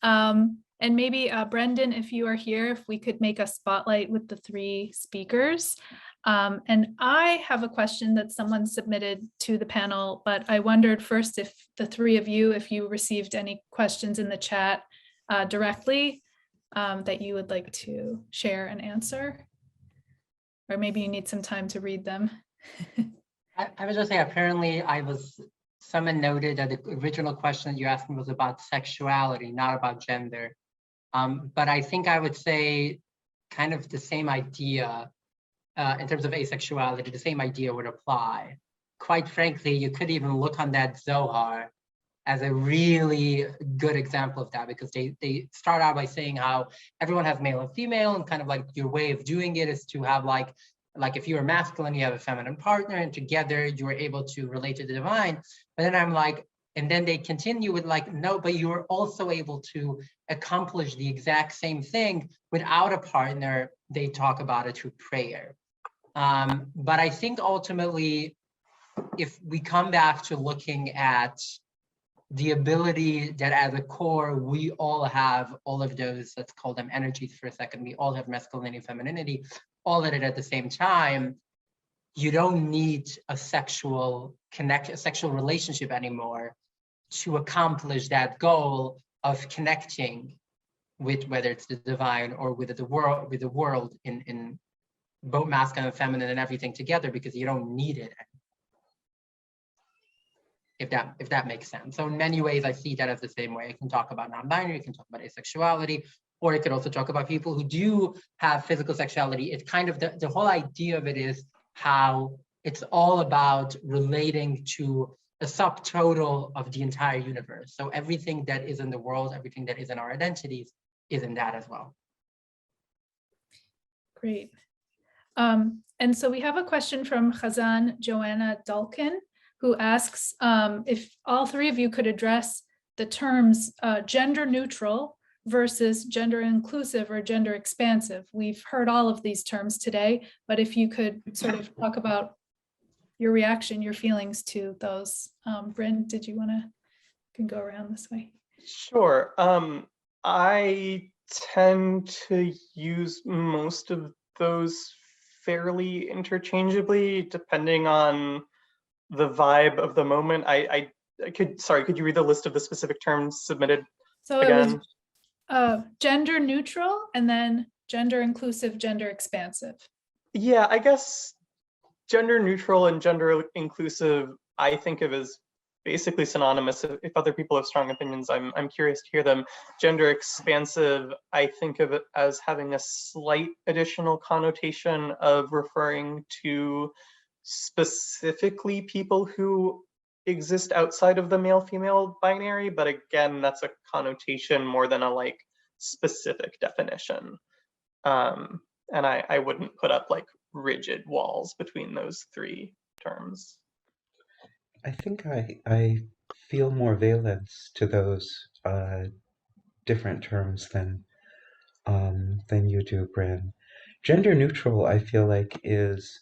And maybe Brendan, if you are here, if we could make a spotlight with the three speakers. And I have a question that someone submitted to the panel, but I wondered first if the three of you, if you received any questions in the chat directly that you would like to share and answer, or maybe you need some time to read them. I was just saying, apparently someone noted that the original question that you asked me was about sexuality, not about gender. But I think I would say kind of the same idea in terms of asexuality, the same idea would apply. Quite frankly, you could even look on that Zohar as a really good example of that, because they start out by saying how everyone has male and female, and kind of like your way of doing it is to have like if you are masculine, you have a feminine partner, and together you are able to relate to the divine. But then I'm like, and then they continue with like, no, but you are also able to accomplish the exact same thing without a partner. They talk about it through prayer. But I think ultimately, if we come back to looking at the ability that at the core, we all have all of those, let's call them energies for a second. We all have masculinity and femininity, all at it at the same time. You don't need a sexual relationship anymore to accomplish that goal of connecting with, whether it's the divine or with the world in both masculine and feminine and everything together, because you don't need it. if that makes sense. So in many ways, I see that as the same way. I can talk about non-binary, I can talk about asexuality, or I could also talk about people who do have physical sexuality. It's kind of the whole idea of it is how it's all about relating to a subtotal of the entire universe. So everything that is in the world, everything that is in our identities is in that as well. Great. And so we have a question from Khazan Joanna Dulkin, who asks if all three of you could address the terms gender neutral versus gender inclusive or gender expansive. We've heard all of these terms today, but if you could sort of talk about your reaction, your feelings to those. Bryn, did you want to can go around this way? Sure. I tend to use most of those fairly interchangeably, depending on the vibe of the moment. Could you read the list of the specific terms submitted So again? It was gender neutral and then gender inclusive, gender expansive. Yeah, I guess gender neutral and gender inclusive, I think of as basically synonymous. If other people have strong opinions, I'm curious to hear them. Gender expansive, I think of it as having a slight additional connotation of referring to specifically people who exist outside of the male-female binary, but again, that's a connotation more than a like specific definition. And I wouldn't put up like rigid walls between those three terms. I think I feel more valence to those different terms than you do, Bryn. Gender neutral, I feel like, is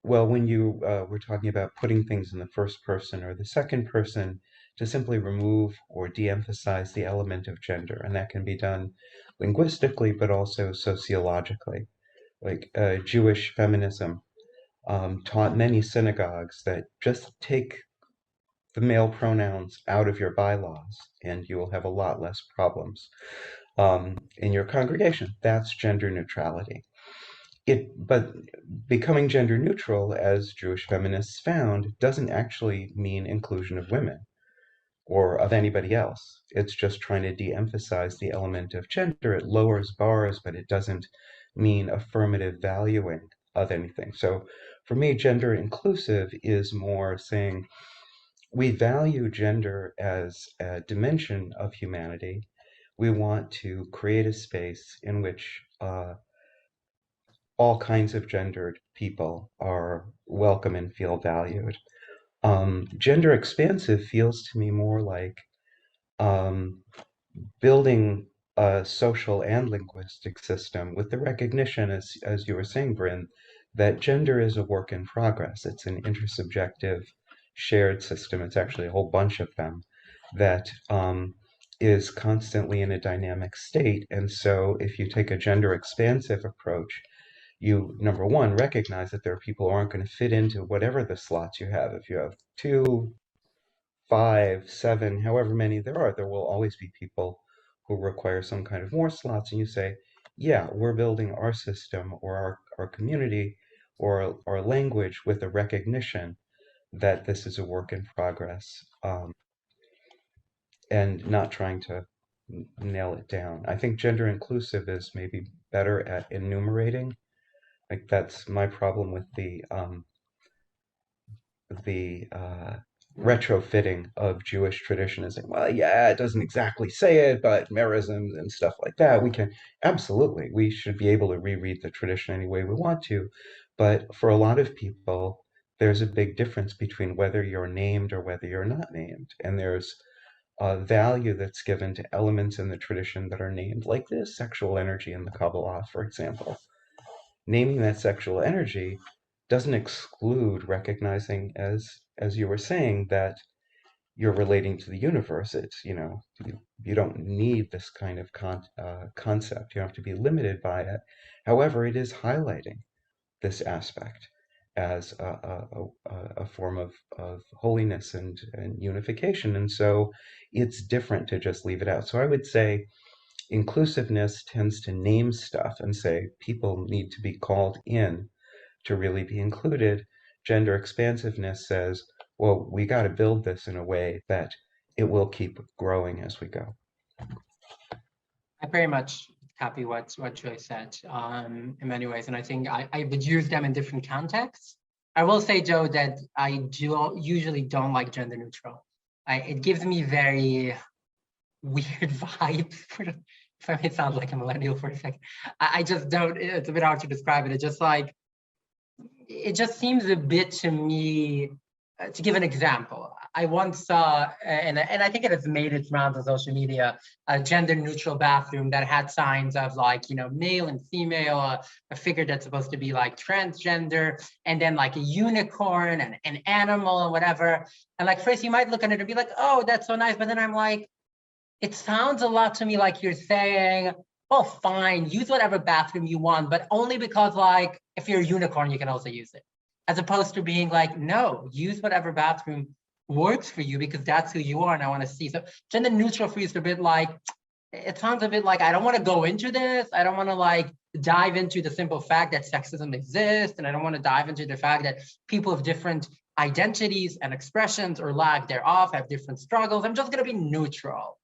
well, when you were talking about putting things in the first person or the second person to simply remove or de-emphasize the element of gender, and that can be done linguistically but also sociologically. Like Jewish feminism taught many synagogues that just take the male pronouns out of your bylaws and you will have a lot less problems in your congregation. That's gender neutrality. But becoming gender neutral, as Jewish feminists found, doesn't actually mean inclusion of women or of anybody else. It's just trying to de-emphasize the element of gender. It lowers bars, but it doesn't mean affirmative valuing of anything. So for me, gender inclusive is more saying we value gender as a dimension of humanity. We want to create a space in which all kinds of gendered people are welcome and feel valued. Gender expansive feels to me more like building a social and linguistic system with the recognition, as you were saying, Bryn, that gender is a work in progress. It's an intersubjective shared system. It's actually a whole bunch of them that is constantly in a dynamic state. And so if you take a gender expansive approach, you, number one, recognize that there are people who aren't going to fit into whatever the slots you have. If you have 2, 5, 7, however many there are, there will always be people who require some kind of more slots. And you say, yeah, we're building our system or our community or our language with a recognition that this is a work in progress and not trying to nail it down. I think gender inclusive is maybe better at enumerating. Like that's my problem with the retrofitting of Jewish tradition is saying, well, yeah, it doesn't exactly say it, but merisms and stuff like that, we can absolutely, we should be able to reread the tradition any way we want to. But for a lot of people, there's a big difference between whether you're named or whether you're not named. And there's a value that's given to elements in the tradition that are named, like this sexual energy in the Kabbalah, for example. Naming that sexual energy doesn't exclude recognizing, as you were saying, that you're relating to the universe. It's, you know, you don't need this kind of concept. You don't have to be limited by it. However, it is highlighting this aspect as a form of holiness and unification. And so it's different to just leave it out. So I would say inclusiveness tends to name stuff and say people need to be called in to really be included. Gender expansiveness says well, we got to build this in a way that it will keep growing as we go. I very much copy what Joy said in many ways, and I think I would use them in different contexts. I will say, Joe, that I usually don't like gender neutral. It gives me very weird vibes. If I may sound like a millennial for a second, I just don't. It's a bit hard to describe it. It just seems a bit to me. To give an example, I once saw, and I think it has made its rounds on social media, a gender neutral bathroom that had signs of like, you know, male and female, a figure that's supposed to be like transgender, and then like a unicorn and an animal and whatever. And like first you might look at it and be like, oh, that's so nice. But then I'm like, it sounds a lot to me like you're saying, well, fine, use whatever bathroom you want, but only because like, if you're a unicorn, you can also use it. As opposed to being like, no, use whatever bathroom works for you because that's who you are and I want to see. So gender neutral for you is a bit like, it sounds a bit like, I don't want to go into this. I don't want to like dive into the simple fact that sexism exists. And I don't want to dive into the fact that people of different identities and expressions or lack thereof have different struggles. I'm just going to be neutral.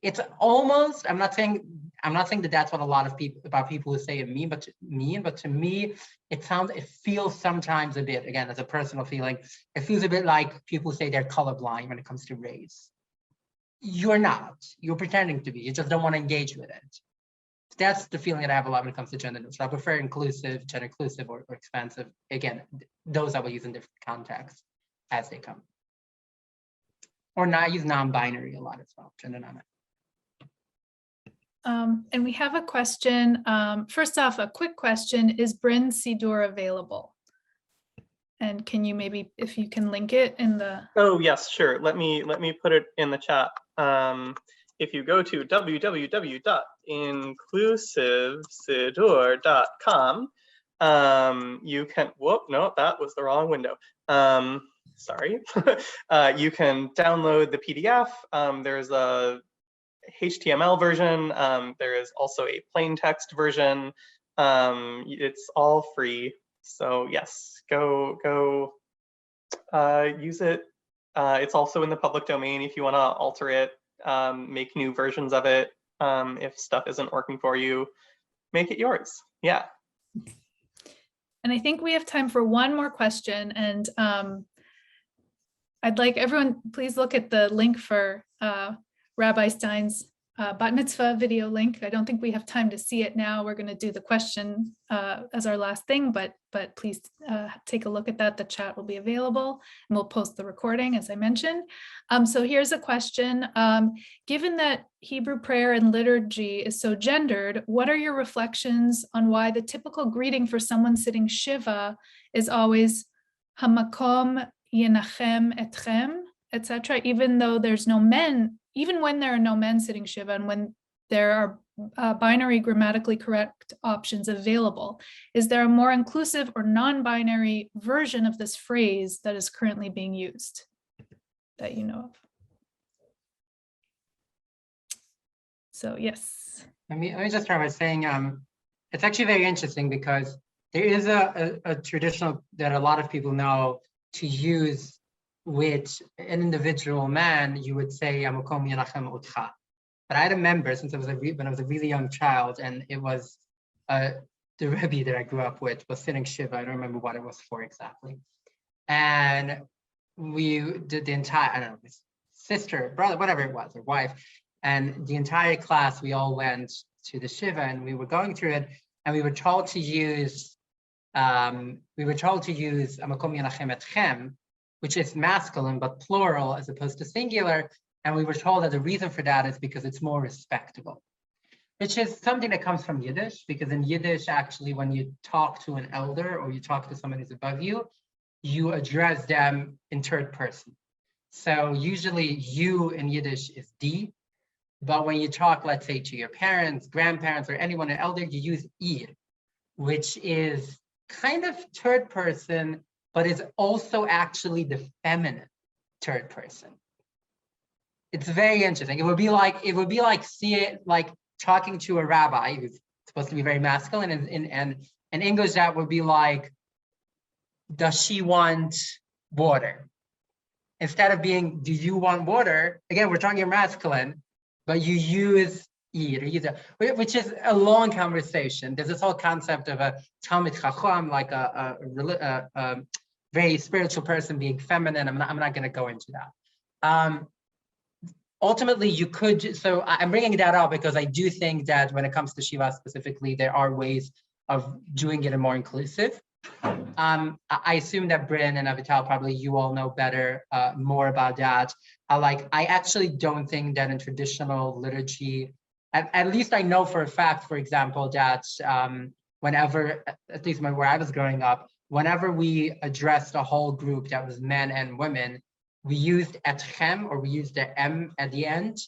It's almost, I'm not saying that that's what a lot of people who say it mean, but to me, it feels sometimes a bit, again, as a personal feeling, it feels a bit like people say they're colorblind when it comes to race. You're not, you're pretending to be, you just don't want to engage with it. That's the feeling that I have a lot when it comes to gender neutral. I prefer inclusive, gender inclusive or expansive. Again, those I will use in different contexts as they come. Or not use non-binary a lot as well, gender non-binary. And we have a question. First off, a quick question: is Bryn Siddur available? And can you maybe, if you can link it in the? Oh yes, sure. Let me put it in the chat. If you go to www.inclusivesiddur.com, you can. Whoop! No, that was the wrong window. Sorry. You can download the PDF. There's a HTML version. There is also a plain text version. It's all free. So yes, go use it. It's also in the public domain if you want to alter it, make new versions of it. If stuff isn't working for you, make it yours. Yeah. And I think we have time for one more question. And I'd like everyone, please look at the link for Rabbi Stein's bat mitzvah video link. I don't think we have time to see it now. We're going to do the question as our last thing, but please take a look at that. The chat will be available and we'll post the recording as I mentioned. So here's a question. Given that Hebrew prayer and liturgy is so gendered, what are your reflections on why the typical greeting for someone sitting Shiva is always Hamakom Yenachem Etchem, etc., even though there's no men, even when there are no men sitting Shiva and when there are binary grammatically correct options available? Is there a more inclusive or non-binary version of this phrase that is currently being used that you know of? So yes. Let me just start by saying it's actually very interesting because there is a traditional that a lot of people know to use with an individual man. You would say Amakom Yenachem Otcha. But I remember since when I was a really young child, and it was the Rebbe that I grew up with was sitting Shiva. I don't remember what it was for exactly. And we did the entire, I don't know, his sister, brother, whatever it was, or wife, and the entire class, we all went to the Shiva and we were going through it, and we were told to use Amakom Yenachem Etchem, which is masculine but plural as opposed to singular. And we were told that the reason for that is because it's more respectable, which is something that comes from Yiddish, because in Yiddish, actually, when you talk to an elder or you talk to someone who's above you, you address them in third person. So usually you in Yiddish is die, but when you talk, let's say, to your parents, grandparents, or anyone, an elder, you use ir, which is kind of third person, but is also actually the feminine third person. It's very interesting. It would be like talking to a rabbi who's supposed to be very masculine, and in English that would be like, does she want water? instead of being, do you want water? Again, we're talking masculine, but you use eat or use it, which is a long conversation. There's this whole concept of a Talmid Chacham, like a very spiritual person being feminine. I'm not going to go into that. Ultimately, you could, so I'm bringing that up because I do think that when it comes to Shiva specifically, there are ways of doing it more inclusive. I assume that Bryn and Avital, probably you all know better, more about that. I actually don't think that in traditional liturgy, at least I know for a fact, for example, that whenever, at least where I was growing up, whenever we addressed a whole group that was men and women, we used etchem, or we used the M at the end,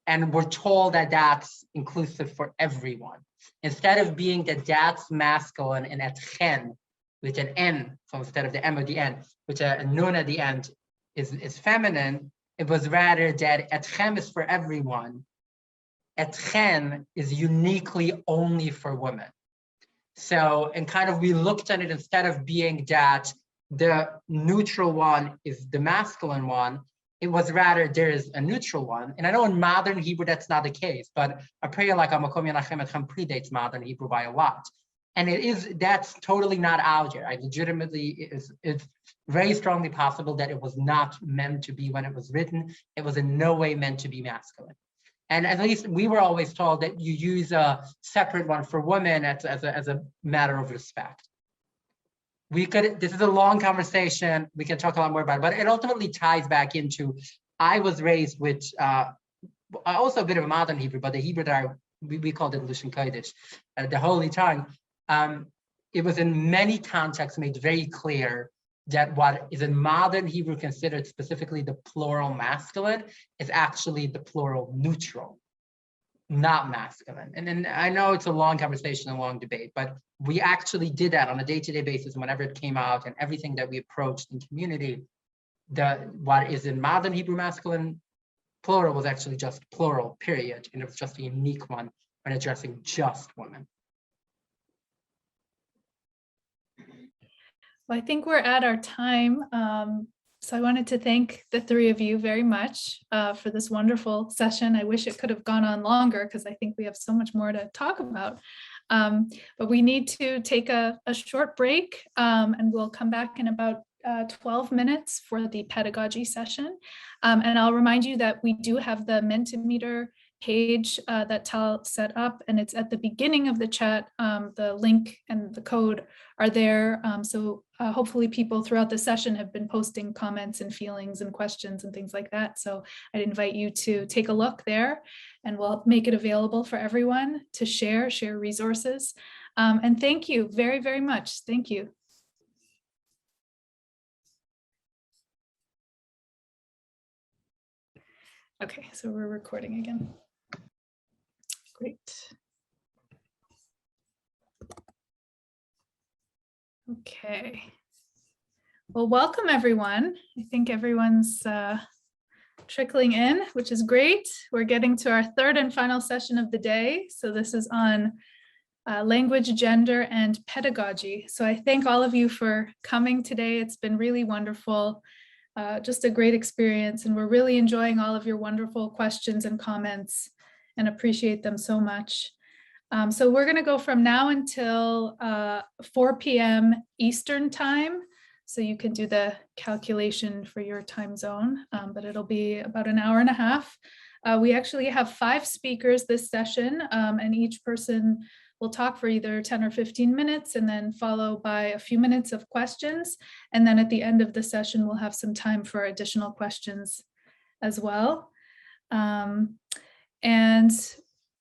and we're told that that's inclusive for everyone. Instead of being that that's masculine and etchen with an N, so instead of the M at the end, which a nun at the end is feminine, it was rather that etchem is for everyone. Etchen is uniquely only for women. So, and kind of we looked at it, instead of being that the neutral one is the masculine one, it was rather there is a neutral one. And I know in modern Hebrew that's not the case, but a prayer like Hamakom Yanachem Etchem predates modern Hebrew by a lot. And that's totally not out here. I legitimately, it's very strongly possible that it was not meant to be when it was written. It was in no way meant to be masculine. And at least we were always told that you use a separate one for women as a matter of respect. This is a long conversation. We can talk a lot more about it, but it ultimately ties back into, I was raised with also a bit of a modern Hebrew, but the Hebrew that we called it Lashon Kodesh, the Holy Tongue. It was in many contexts made very clear that what is in modern Hebrew considered specifically the plural masculine is actually the plural neutral, not masculine. And then I know it's a long conversation, a long debate, but we actually did that on a day-to-day basis whenever it came out, and everything that we approached in community, what is in modern Hebrew masculine plural was actually just plural, period. And it was just a unique one when addressing just women. Well, I think we're at our time. So I wanted to thank the three of you very much for this wonderful session. I wish it could have gone on longer because I think we have so much more to talk about. But we need to take a short break, and we'll come back in about 12 minutes for the pedagogy session. And I'll remind you that we do have the Mentimeter page that Tal set up, and it's at the beginning of the chat. The link and the code are there. So hopefully people throughout the session have been posting comments and feelings and questions and things like that. So I'd invite you to take a look there, and we'll make it available for everyone to share resources. And thank you very, very much. Thank you. Okay, so we're recording again. Great. Okay. Well, welcome everyone. I think everyone's trickling in, which is great. We're getting to our third and final session of the day. So this is on language, gender, and pedagogy. So I thank all of you for coming today. It's been really wonderful. Just a great experience, and we're really enjoying all of your wonderful questions and comments and appreciate them so much. So we're going to go from now until 4 p.m. Eastern time. So you can do the calculation for your time zone, but it'll be about an hour and a half. We actually have 5 speakers this session, and each person will talk for either 10 or 15 minutes and then followed by a few minutes of questions. And then at the end of the session, we'll have some time for additional questions as well. And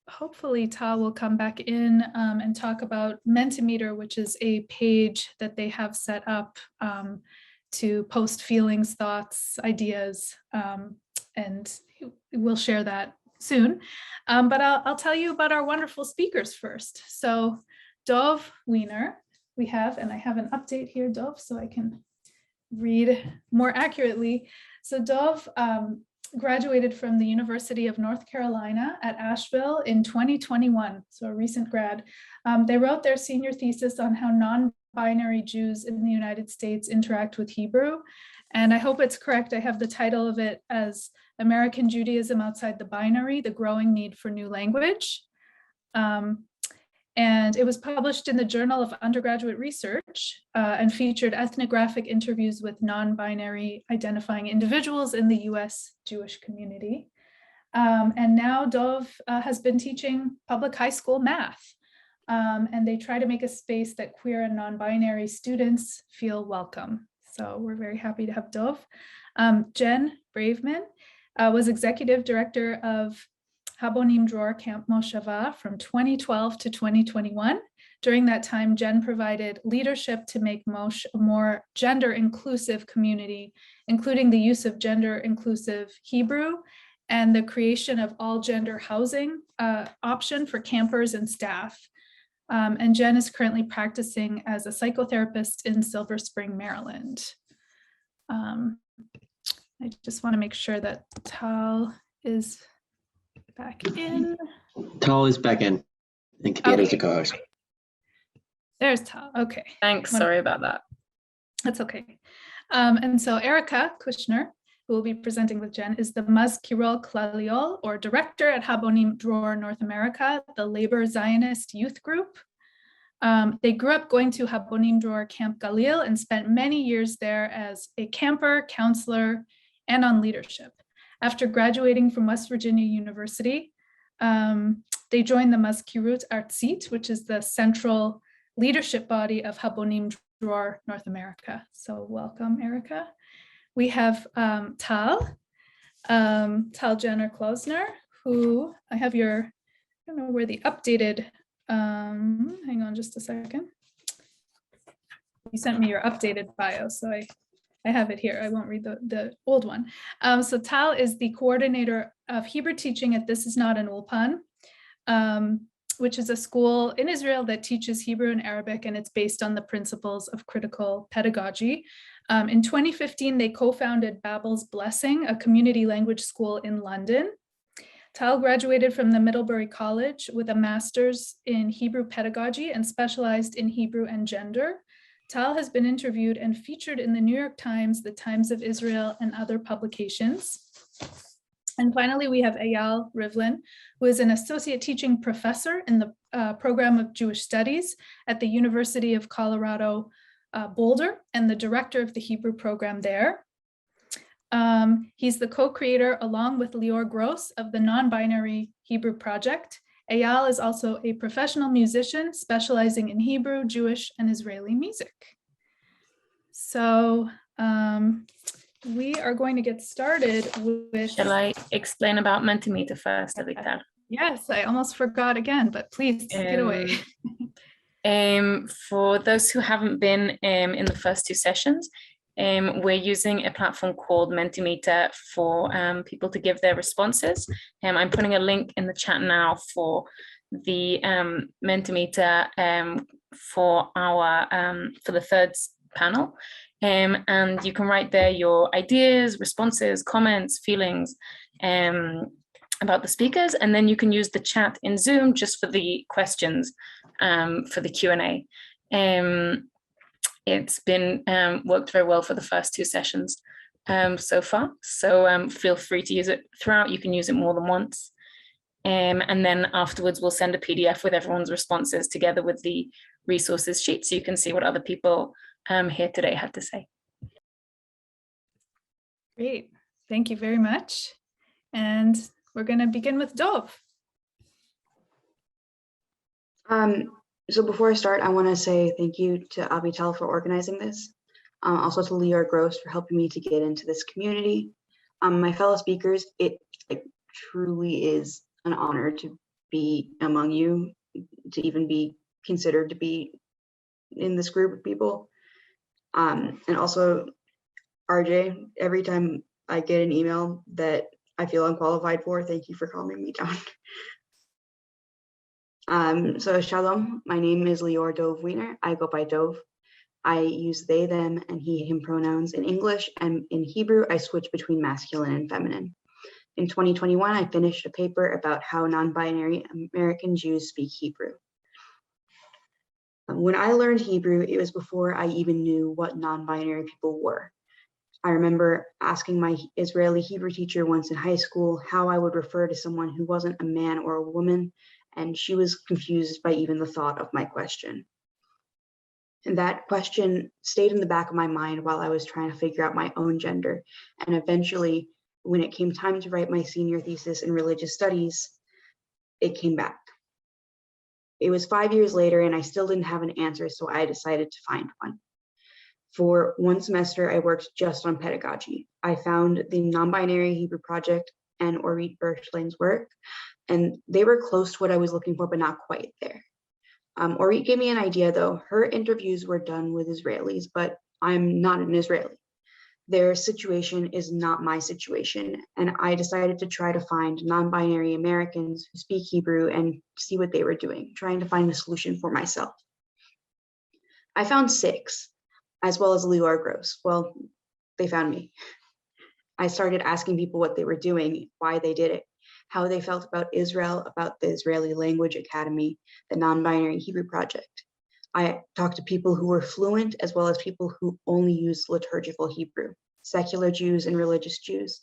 hopefully Tal will come back in and talk about Mentimeter, which is a page that they have set up to post feelings, thoughts, ideas, and we'll share that soon. But I'll tell you about our wonderful speakers first. So Dov Wiener, we have, and I have an update here, Dov, so I can read more accurately. So Dov graduated from the University of North Carolina at Asheville in 2021, so a recent grad. They wrote their senior thesis on how non-binary Jews in the United States interact with Hebrew. And I hope it's correct. I have the title of it as American Judaism Outside the Binary, the Growing Need for New Language. And it was published in the Journal of Undergraduate Research and featured ethnographic interviews with non-binary identifying individuals in the US Jewish community. And now Dov has been teaching public high school math. And they try to make a space that queer and non-binary students feel welcome. So we're very happy to have Dov. Jen Braveman was executive director of Habonim Dror Camp Moshava from 2012 to 2021. During that time, Jen provided leadership to make Mosh a more gender inclusive community, including the use of gender inclusive Hebrew and the creation of all gender housing option for campers and staff. And Jen is currently practicing as a psychotherapist in Silver Spring, Maryland. I just want to make sure that Tal is back in. Tal is back in. I think Kapieta's the co-host. There's Tal. Okay. Thanks. Sorry about that. That's okay. And so Erica Kushner, who will be presenting with Jen, is the Mazkirol Klaliol, or director at Habonim Dror North America, the Labor Zionist youth group. They grew up going to Habonim Dror Camp Galil and spent many years there as a camper, counselor, and on leadership. After graduating from West Virginia University, they joined the Mazkirut Artzit, which is the central leadership body of Habonim Dror North America. So welcome, Erica. We have Tal Jenner Klosner, who I have your, I don't know where the updated, hang on just a second. You sent me your updated bio, so I have it here. I won't read the old one. So Tal is the coordinator of Hebrew teaching at This Is Not an Ulpan, which is a school in Israel that teaches Hebrew and Arabic, and it's based on the principles of critical pedagogy. In 2015, they co-founded Babel's Blessing, a community language school in London. Tal graduated from the Middlebury College with a master's in Hebrew pedagogy and specialized in Hebrew and gender. Tal has been interviewed and featured in the New York Times, the Times of Israel, and other publications. And finally, we have Eyal Rivlin, who is an associate teaching professor in the program of Jewish Studies at the University of Colorado Boulder and the director of the Hebrew program there. He's the co-creator, along with Lior Gross, of the Non-Binary Hebrew Project. Eyal is also a professional musician specializing in Hebrew, Jewish, and Israeli music. So we are going to get started with... Shall I explain about Mentimeter first, Avital? Yes, I almost forgot again, but please take it away. For those who haven't been in the first two sessions, we're using a platform called Mentimeter for people to give their responses. I'm putting a link in the chat now for the Mentimeter for the third panel. And you can write there your ideas, responses, comments, feelings about the speakers, and then you can use the chat in Zoom just for the questions for the Q&A. It's been worked very well for the first two sessions so far. So feel free to use it throughout. You can use it more than once. And then afterwards, we'll send a PDF with everyone's responses together with the resources sheet, so you can see what other people here today had to say. Great, thank you very much. And we're going to begin with Dov. So before I start, I want to say thank you to Avital for organizing this. Also to Lior Gross for helping me to get into this community. My fellow speakers, it truly is an honor to be among you, to even be considered to be in this group of people. And also, RJ, every time I get an email that I feel unqualified for, thank you for calming me down. So shalom, my name is Lior Dov Wiener. I go by Dov. I use they, them, and he, him pronouns in English, and in Hebrew, I switch between masculine and feminine. In 2021, I finished a paper about how non-binary American Jews speak Hebrew. When I learned Hebrew, it was before I even knew what non-binary people were. I remember asking my Israeli Hebrew teacher once in high school how I would refer to someone who wasn't a man or a woman, and she was confused by even the thought of my question. And that question stayed in the back of my mind while I was trying to figure out my own gender. And eventually, when it came time to write my senior thesis in religious studies, it came back. It was 5 years later and I still didn't have an answer, so I decided to find one. For one semester, I worked just on pedagogy. I found the Non-Binary Hebrew Project and Orit Berchlin's work, and they were close to what I was looking for, but not quite there. Orit gave me an idea though. Her interviews were done with Israelis, but I'm not an Israeli. Their situation is not my situation, and I decided to try to find non-binary Americans who speak Hebrew and see what they were doing, trying to find a solution for myself. I found 6, as well as Lior Gross. Well, they found me. I started asking people what they were doing, why they did it, how they felt about Israel, about the Israeli Language Academy, the Non-Binary Hebrew Project. I talked to people who were fluent as well as people who only used liturgical Hebrew, secular Jews and religious Jews,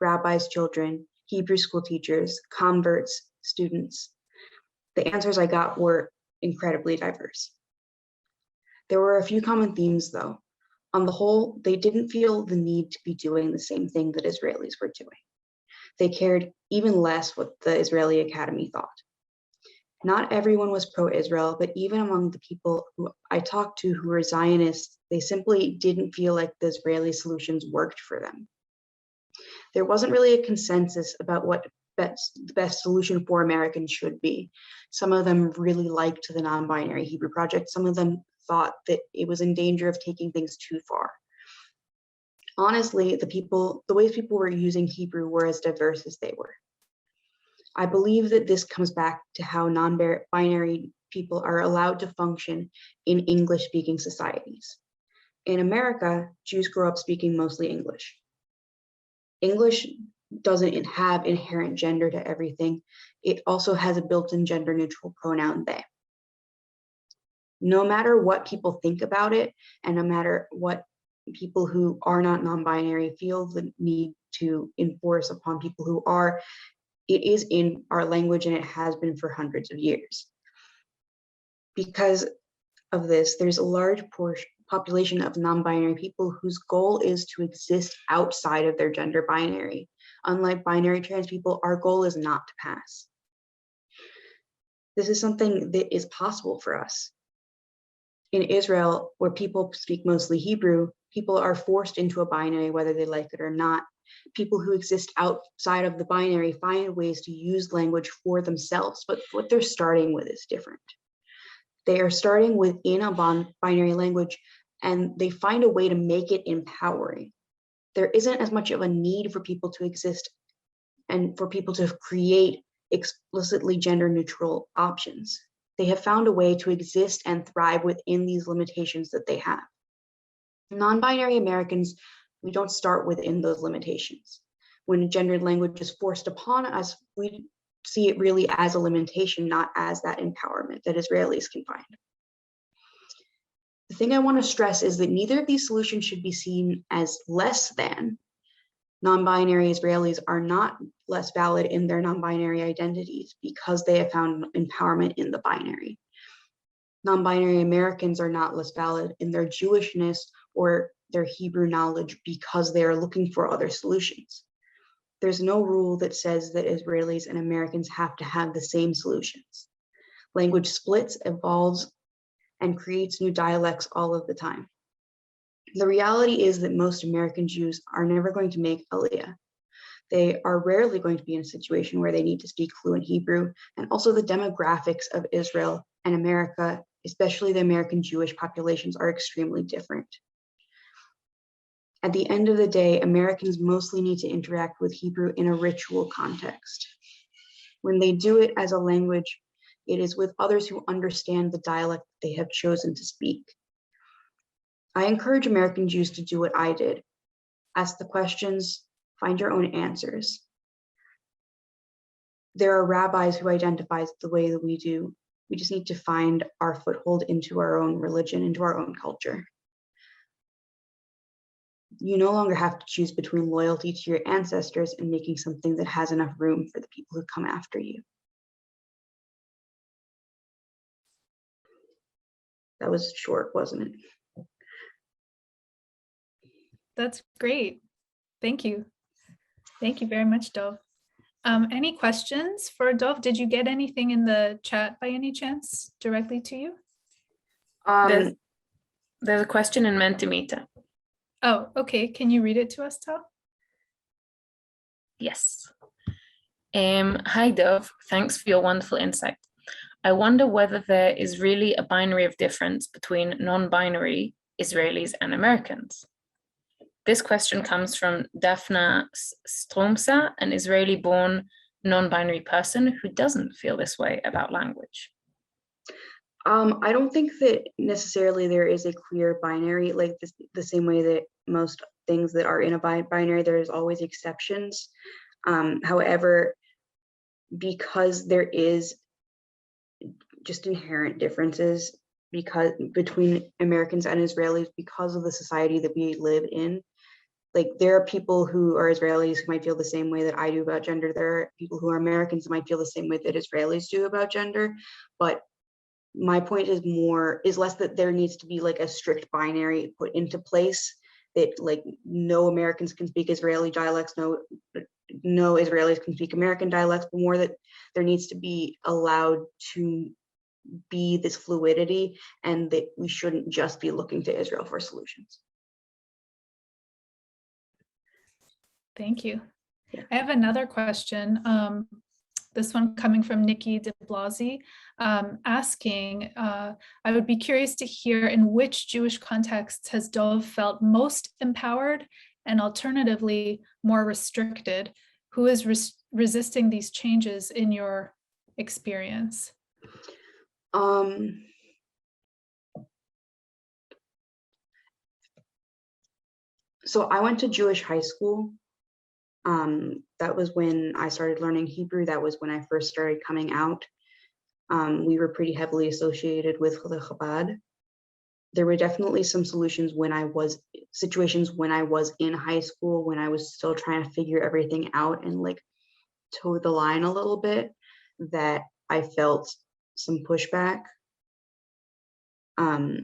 rabbis' children, Hebrew school teachers, converts, students. The answers I got were incredibly diverse. There were a few common themes though. On the whole, they didn't feel the need to be doing the same thing that Israelis were doing. They cared even less what the Israeli Academy thought. Not everyone was pro-Israel, but even among the people who I talked to who were Zionists, they simply didn't feel like the Israeli solutions worked for them. There wasn't really a consensus about what the best solution for Americans should be. Some of them really liked the Non-Binary Hebrew Project. Some of them thought that it was in danger of taking things too far. Honestly, the ways people were using Hebrew were as diverse as they were. I believe that this comes back to how non-binary people are allowed to function in English-speaking societies. In America, Jews grow up speaking mostly English. English doesn't have inherent gender to everything. It also has a built-in gender-neutral pronoun they. No matter what people think about it, and no matter what people who are not non-binary feel the need to enforce upon people who are, it is in our language and it has been for hundreds of years. Because of this, there's a large population of non-binary people whose goal is to exist outside of their gender binary. Unlike binary trans people, our goal is not to pass. This is something that is possible for us. In Israel, where people speak mostly Hebrew, people are forced into a binary whether they like it or not. People who exist outside of the binary find ways to use language for themselves, but what they're starting with is different. They are starting within a binary language and they find a way to make it empowering. There isn't as much of a need for people to exist and for people to create explicitly gender neutral options. They have found a way to exist and thrive within these limitations that they have. Non-binary Americans, we don't start within those limitations. When gendered language is forced upon us, we see it really as a limitation, not as that empowerment that Israelis can find. The thing I want to stress is that neither of these solutions should be seen as less than. Non-binary Israelis are not less valid in their non-binary identities because they have found empowerment in the binary. Non-binary Americans are not less valid in their Jewishness or their Hebrew knowledge because they are looking for other solutions. There's no rule that says that Israelis and Americans have to have the same solutions. Language splits, evolves, and creates new dialects all of the time. The reality is that most American Jews are never going to make Aliyah. They are rarely going to be in a situation where they need to speak fluent Hebrew, and also the demographics of Israel and America, especially the American Jewish populations, are extremely different. At the end of the day, Americans mostly need to interact with Hebrew in a ritual context. When they do it as a language, it is with others who understand the dialect they have chosen to speak. I encourage American Jews to do what I did. Ask the questions, find your own answers. There are rabbis who identify the way that we do. We just need to find our foothold into our own religion, into our own culture. You no longer have to choose between loyalty to your ancestors and making something that has enough room for the people who come after you. That was short, wasn't it? That's great. Thank you. Thank you very much, Dov. Any questions for Dov? Did you get anything in the chat by any chance directly to you? There's a question in Mentimeter. Oh, okay. Can you read it to us, Tal? Yes. Hi, Dov. Thanks for your wonderful insight. I wonder whether there is really a binary of difference between non-binary Israelis and Americans. This question comes from Daphna Stromsa, an Israeli-born non-binary person who doesn't feel this way about language. I don't think that necessarily there is a clear binary, like this, the same way that most things that are in a binary, there's always exceptions. However, because there is just inherent differences between Americans and Israelis because of the society that we live in. Like there are people who are Israelis who might feel the same way that I do about gender. There are people who are Americans who might feel the same way that Israelis do about gender. But my point is less that there needs to be like a strict binary put into place that like no Americans can speak Israeli dialects, no Israelis can speak American dialects, but more that there needs to be allowed to be this fluidity and that we shouldn't just be looking to Israel for solutions. Thank you. Yeah. I have another question. This one coming from Nikki de Blasi, asking, I would be curious to hear in which Jewish contexts has Dov felt most empowered and alternatively more restricted? Who is resisting these changes in your experience? So I went to Jewish high school. That was when I started learning Hebrew. That was when I first started coming out. We were pretty heavily associated with Chabad. There were definitely some situations when I was in high school, when I was still trying to figure everything out and like toe the line a little bit, that I felt some pushback. But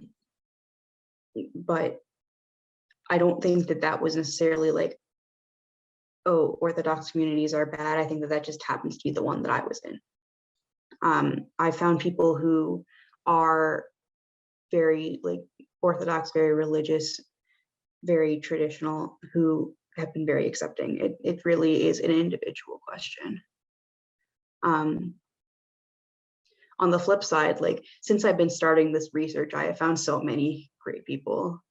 I don't think that was necessarily like, oh, Orthodox communities are bad. I think that just happens to be the one that I was in. I found people who are very like Orthodox, very religious, very traditional, who have been very accepting. It really is an individual question. On the flip side, like since I've been starting this research, I have found so many great people.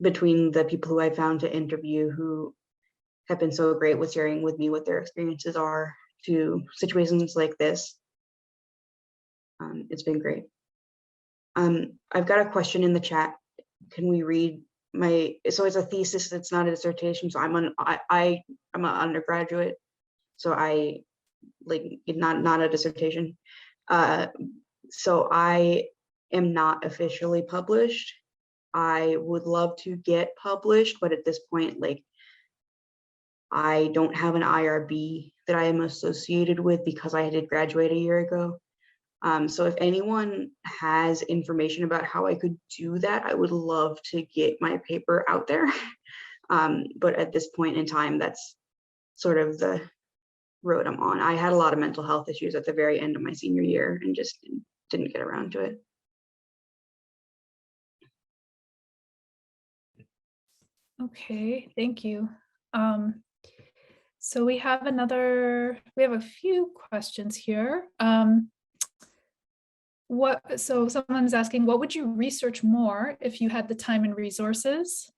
Between the people who I found to interview who have been so great with sharing with me what their experiences are to situations like this. It's been great. I've got a question in the chat. Can we read so it's a thesis, it's not a dissertation. So I'm an undergraduate. So I like not a dissertation. So I am not officially published. I would love to get published, but at this point, like I don't have an IRB that I am associated with because I did graduate a year ago. So if anyone has information about how I could do that, I would love to get my paper out there. But at this point in time, that's sort of the road I'm on. I had a lot of mental health issues at the very end of my senior year and just didn't get around to it. Okay, thank you. So we have a few questions here. So someone's asking, what would you research more if you had the time and resources?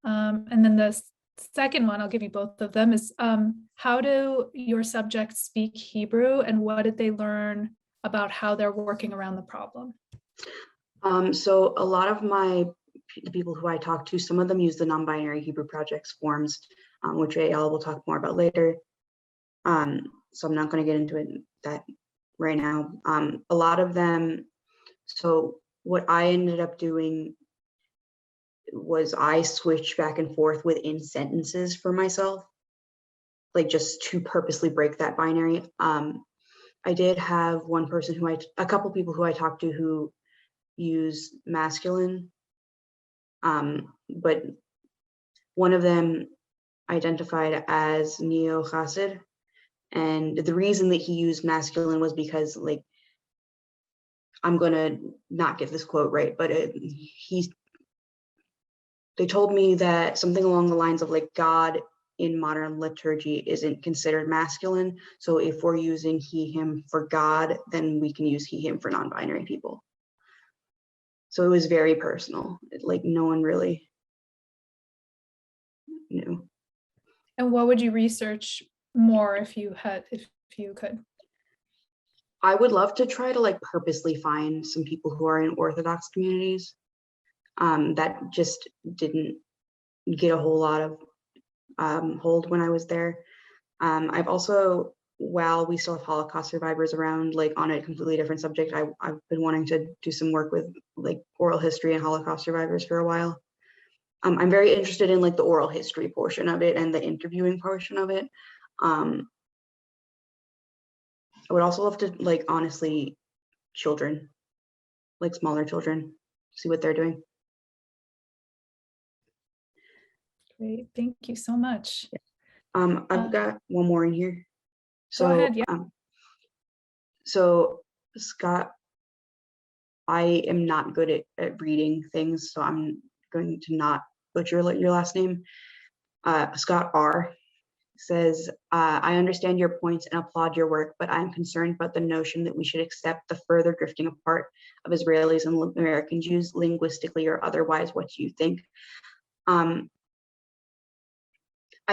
And then the second one, I'll give you both of them, is how do your subjects speak Hebrew and what did they learn about how they're working around the problem? So a lot of the people who I talk to, some of them use the non-binary Hebrew projects forms, which Eyal will talk more about later. So I'm not going to get into that right now. A lot of them, so what I ended up doing was I switched back and forth within sentences for myself, like just to purposely break that binary. I did have one person a couple people who I talked to who use masculine, but one of them identified as neo-Chassid, and the reason that he used masculine was because, like, I'm gonna not get this quote right, but they told me that something along the lines of like God in modern liturgy isn't considered masculine. So if we're using he, him for God, then we can use he, him for non-binary people. So it was very personal. Like no one really knew. And what would you research more if you could? I would love to try to like purposely find some people who are in Orthodox communities. That just didn't get a whole lot of hold when I was there. I've also, while we still have Holocaust survivors around, like on a completely different subject, I've been wanting to do some work with like oral history and Holocaust survivors for a while. I'm very interested in like the oral history portion of it and the interviewing portion of it. I would also love to, like, honestly, children, like smaller children, see what they're doing. Great, thank you so much. I've got one more in here. So, go ahead, yeah. So Scott, I am not good at reading things, so I'm going to not butcher your last name. Scott R. says, I understand your points and applaud your work, but I'm concerned about the notion that we should accept the further drifting apart of Israelis and American Jews linguistically or otherwise. What do you think? I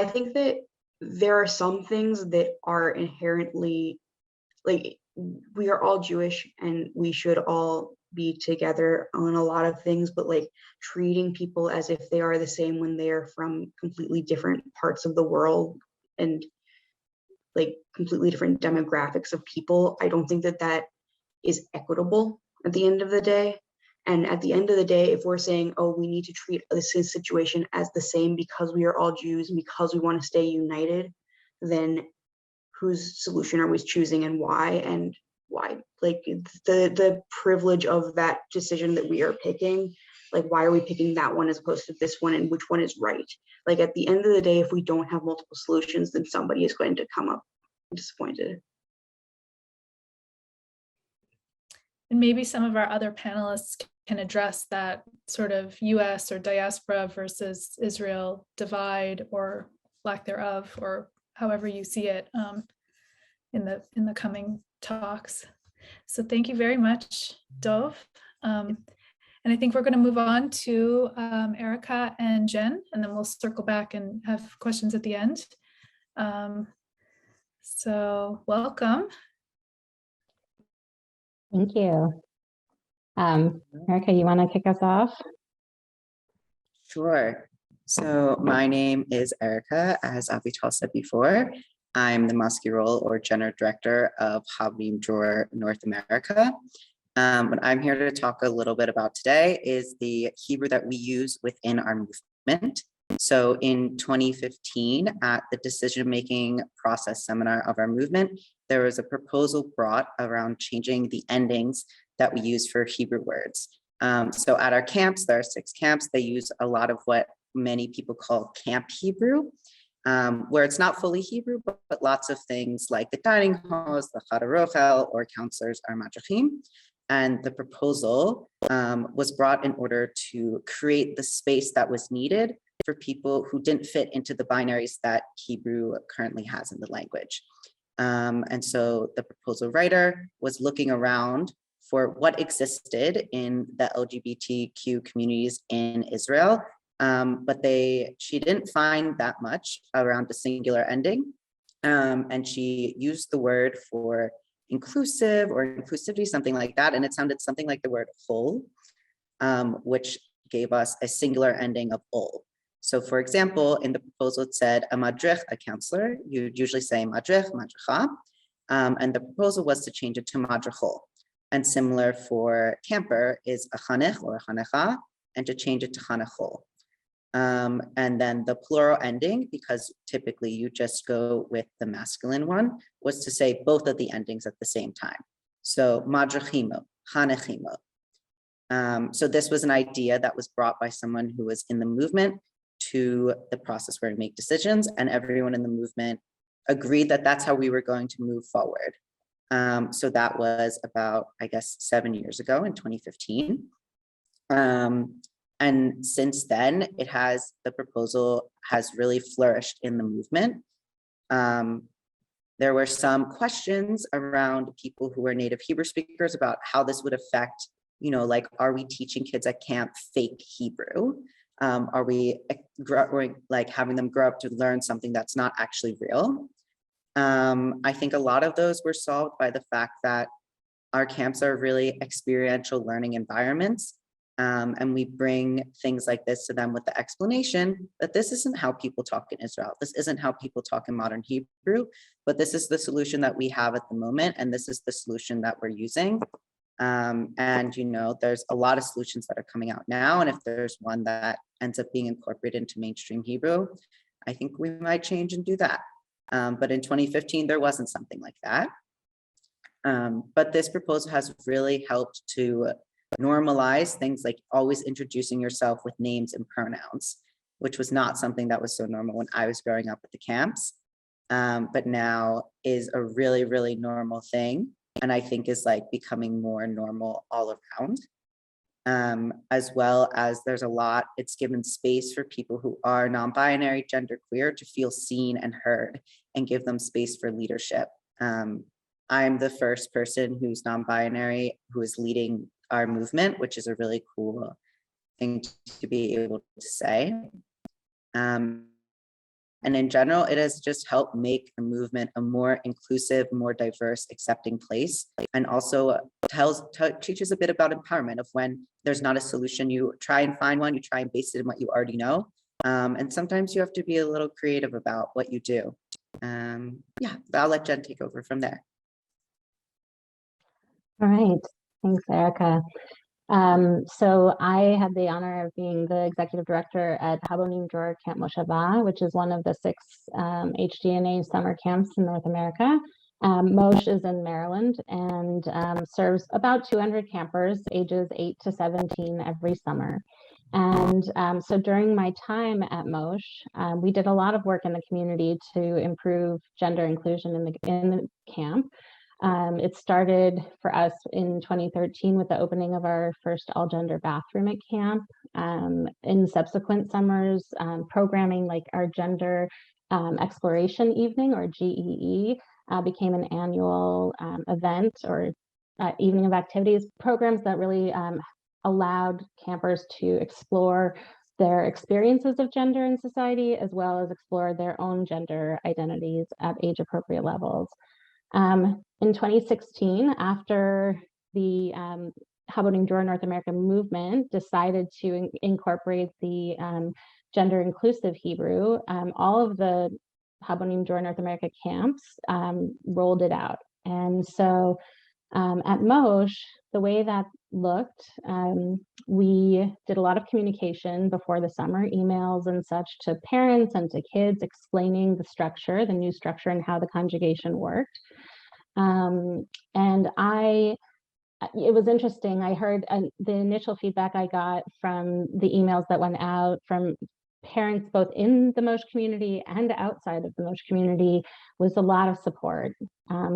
think that there are some things that are inherently, like, we are all Jewish and we should all be together on a lot of things, but like treating people as if they are the same when they are from completely different parts of the world and like completely different demographics of people, I don't think that that is equitable at the end of the day. And at the end of the day, if we're saying, oh, we need to treat this situation as the same because we are all Jews and because we want to stay united, then whose solution are we choosing and why? And why, like the privilege of that decision that we are picking, like why are we picking that one as opposed to this one, and which one is right? Like at the end of the day, if we don't have multiple solutions, then somebody is going to come up disappointed. And maybe some of our other panelists can address that sort of US or diaspora versus Israel divide or lack thereof, or however you see it in the coming talks. So thank you very much, Dov. And I think we're going to move on to Erica and Jen, and then we'll circle back and have questions at the end. So welcome. Thank you. Erica, you want to kick us off? Sure. So my name is Erica, as Avital said before. I'm the Maskirol or General Director of Havim Dror North America. What I'm here to talk a little bit about today is the Hebrew that we use within our movement. So in 2015, at the decision-making process seminar of our movement, there was a proposal brought around changing the endings that we use for Hebrew words. So at our camps, there are 6 camps. They use a lot of what many people call Camp Hebrew, where it's not fully Hebrew, but lots of things like the dining halls, the Chadar Rochel, or counselors are Madrachim. And the proposal was brought in order to create the space that was needed for people who didn't fit into the binaries that Hebrew currently has in the language. And so the proposal writer was looking around for what existed in the LGBTQ communities in Israel, but she didn't find that much around the singular ending. And she used the word for inclusive or inclusivity, something like that. And it sounded something like the word whole, which gave us a singular ending of ol. So for example, in the proposal, it said a madrich, a counselor. You'd usually say madrich, madricha. And the proposal was to change it to madrachol. And similar for camper is a chanech or a chanecha, and to change it to chanechol. And then the plural ending, because typically you just go with the masculine one, was to say both of the endings at the same time. So madrachimo, chanechimo. So this was an idea that was brought by someone who was in the movement to the process where we make decisions, and everyone in the movement agreed that that's how we were going to move forward. So that was about, I guess, 7 years ago in 2015. And since then, the proposal has really flourished in the movement. There were some questions around people who were native Hebrew speakers about how this would affect, like, are we teaching kids at camp fake Hebrew? Are we like having them grow up to learn something that's not actually real? I think a lot of those were solved by the fact that our camps are really experiential learning environments. And we bring things like this to them with the explanation that this isn't how people talk in Israel. This isn't how people talk in modern Hebrew, but this is the solution that we have at the moment. And this is the solution that we're using. And, there's a lot of solutions that are coming out now. And if there's one that ends up being incorporated into mainstream Hebrew, I think we might change and do that. But in 2015, there wasn't something like that. But this proposal has really helped to normalize things like always introducing yourself with names and pronouns, which was not something that was so normal when I was growing up at the camps, but now is a really, really normal thing. And I think is like becoming more normal all around. As well as it's given space for people who are non-binary, genderqueer to feel seen and heard and give them space for leadership. I'm the first person who's non-binary who is leading our movement, which is a really cool thing to be able to say. And in general, it has just helped make the movement a more inclusive, more diverse, accepting place. And also teaches a bit about empowerment of when there's not a solution, you try and find one, you try and base it in what you already know. And sometimes you have to be a little creative about what you do. I'll let Jen take over from there. All right, thanks, Erica. So I had the honor of being the executive director at Habonim Dror Camp Moshava, which is one of the 6 HDNA summer camps in North America. Mosh is in Maryland and serves about 200 campers ages 8 to 17 every summer. And so during my time at Mosh, we did a lot of work in the community to improve gender inclusion in the camp. It started for us in 2013 with the opening of our first all-gender bathroom at camp. In subsequent summers, programming like our gender exploration evening, or GEE, became an annual event or evening of activities, programs that really allowed campers to explore their experiences of gender in society, as well as explore their own gender identities at age-appropriate levels. In 2016, after the Habonim Dror North America movement decided to incorporate the gender inclusive Hebrew, all of the Habonim Dror North America camps rolled it out. And so at Mosh, the way that looked, we did a lot of communication before the summer, emails and such, to parents and to kids, explaining the structure, the new structure, and how the conjugation worked. And it was interesting. I heard the initial feedback I got from the emails that went out from parents both in the Mosh community and outside of the Mosh community was a lot of support.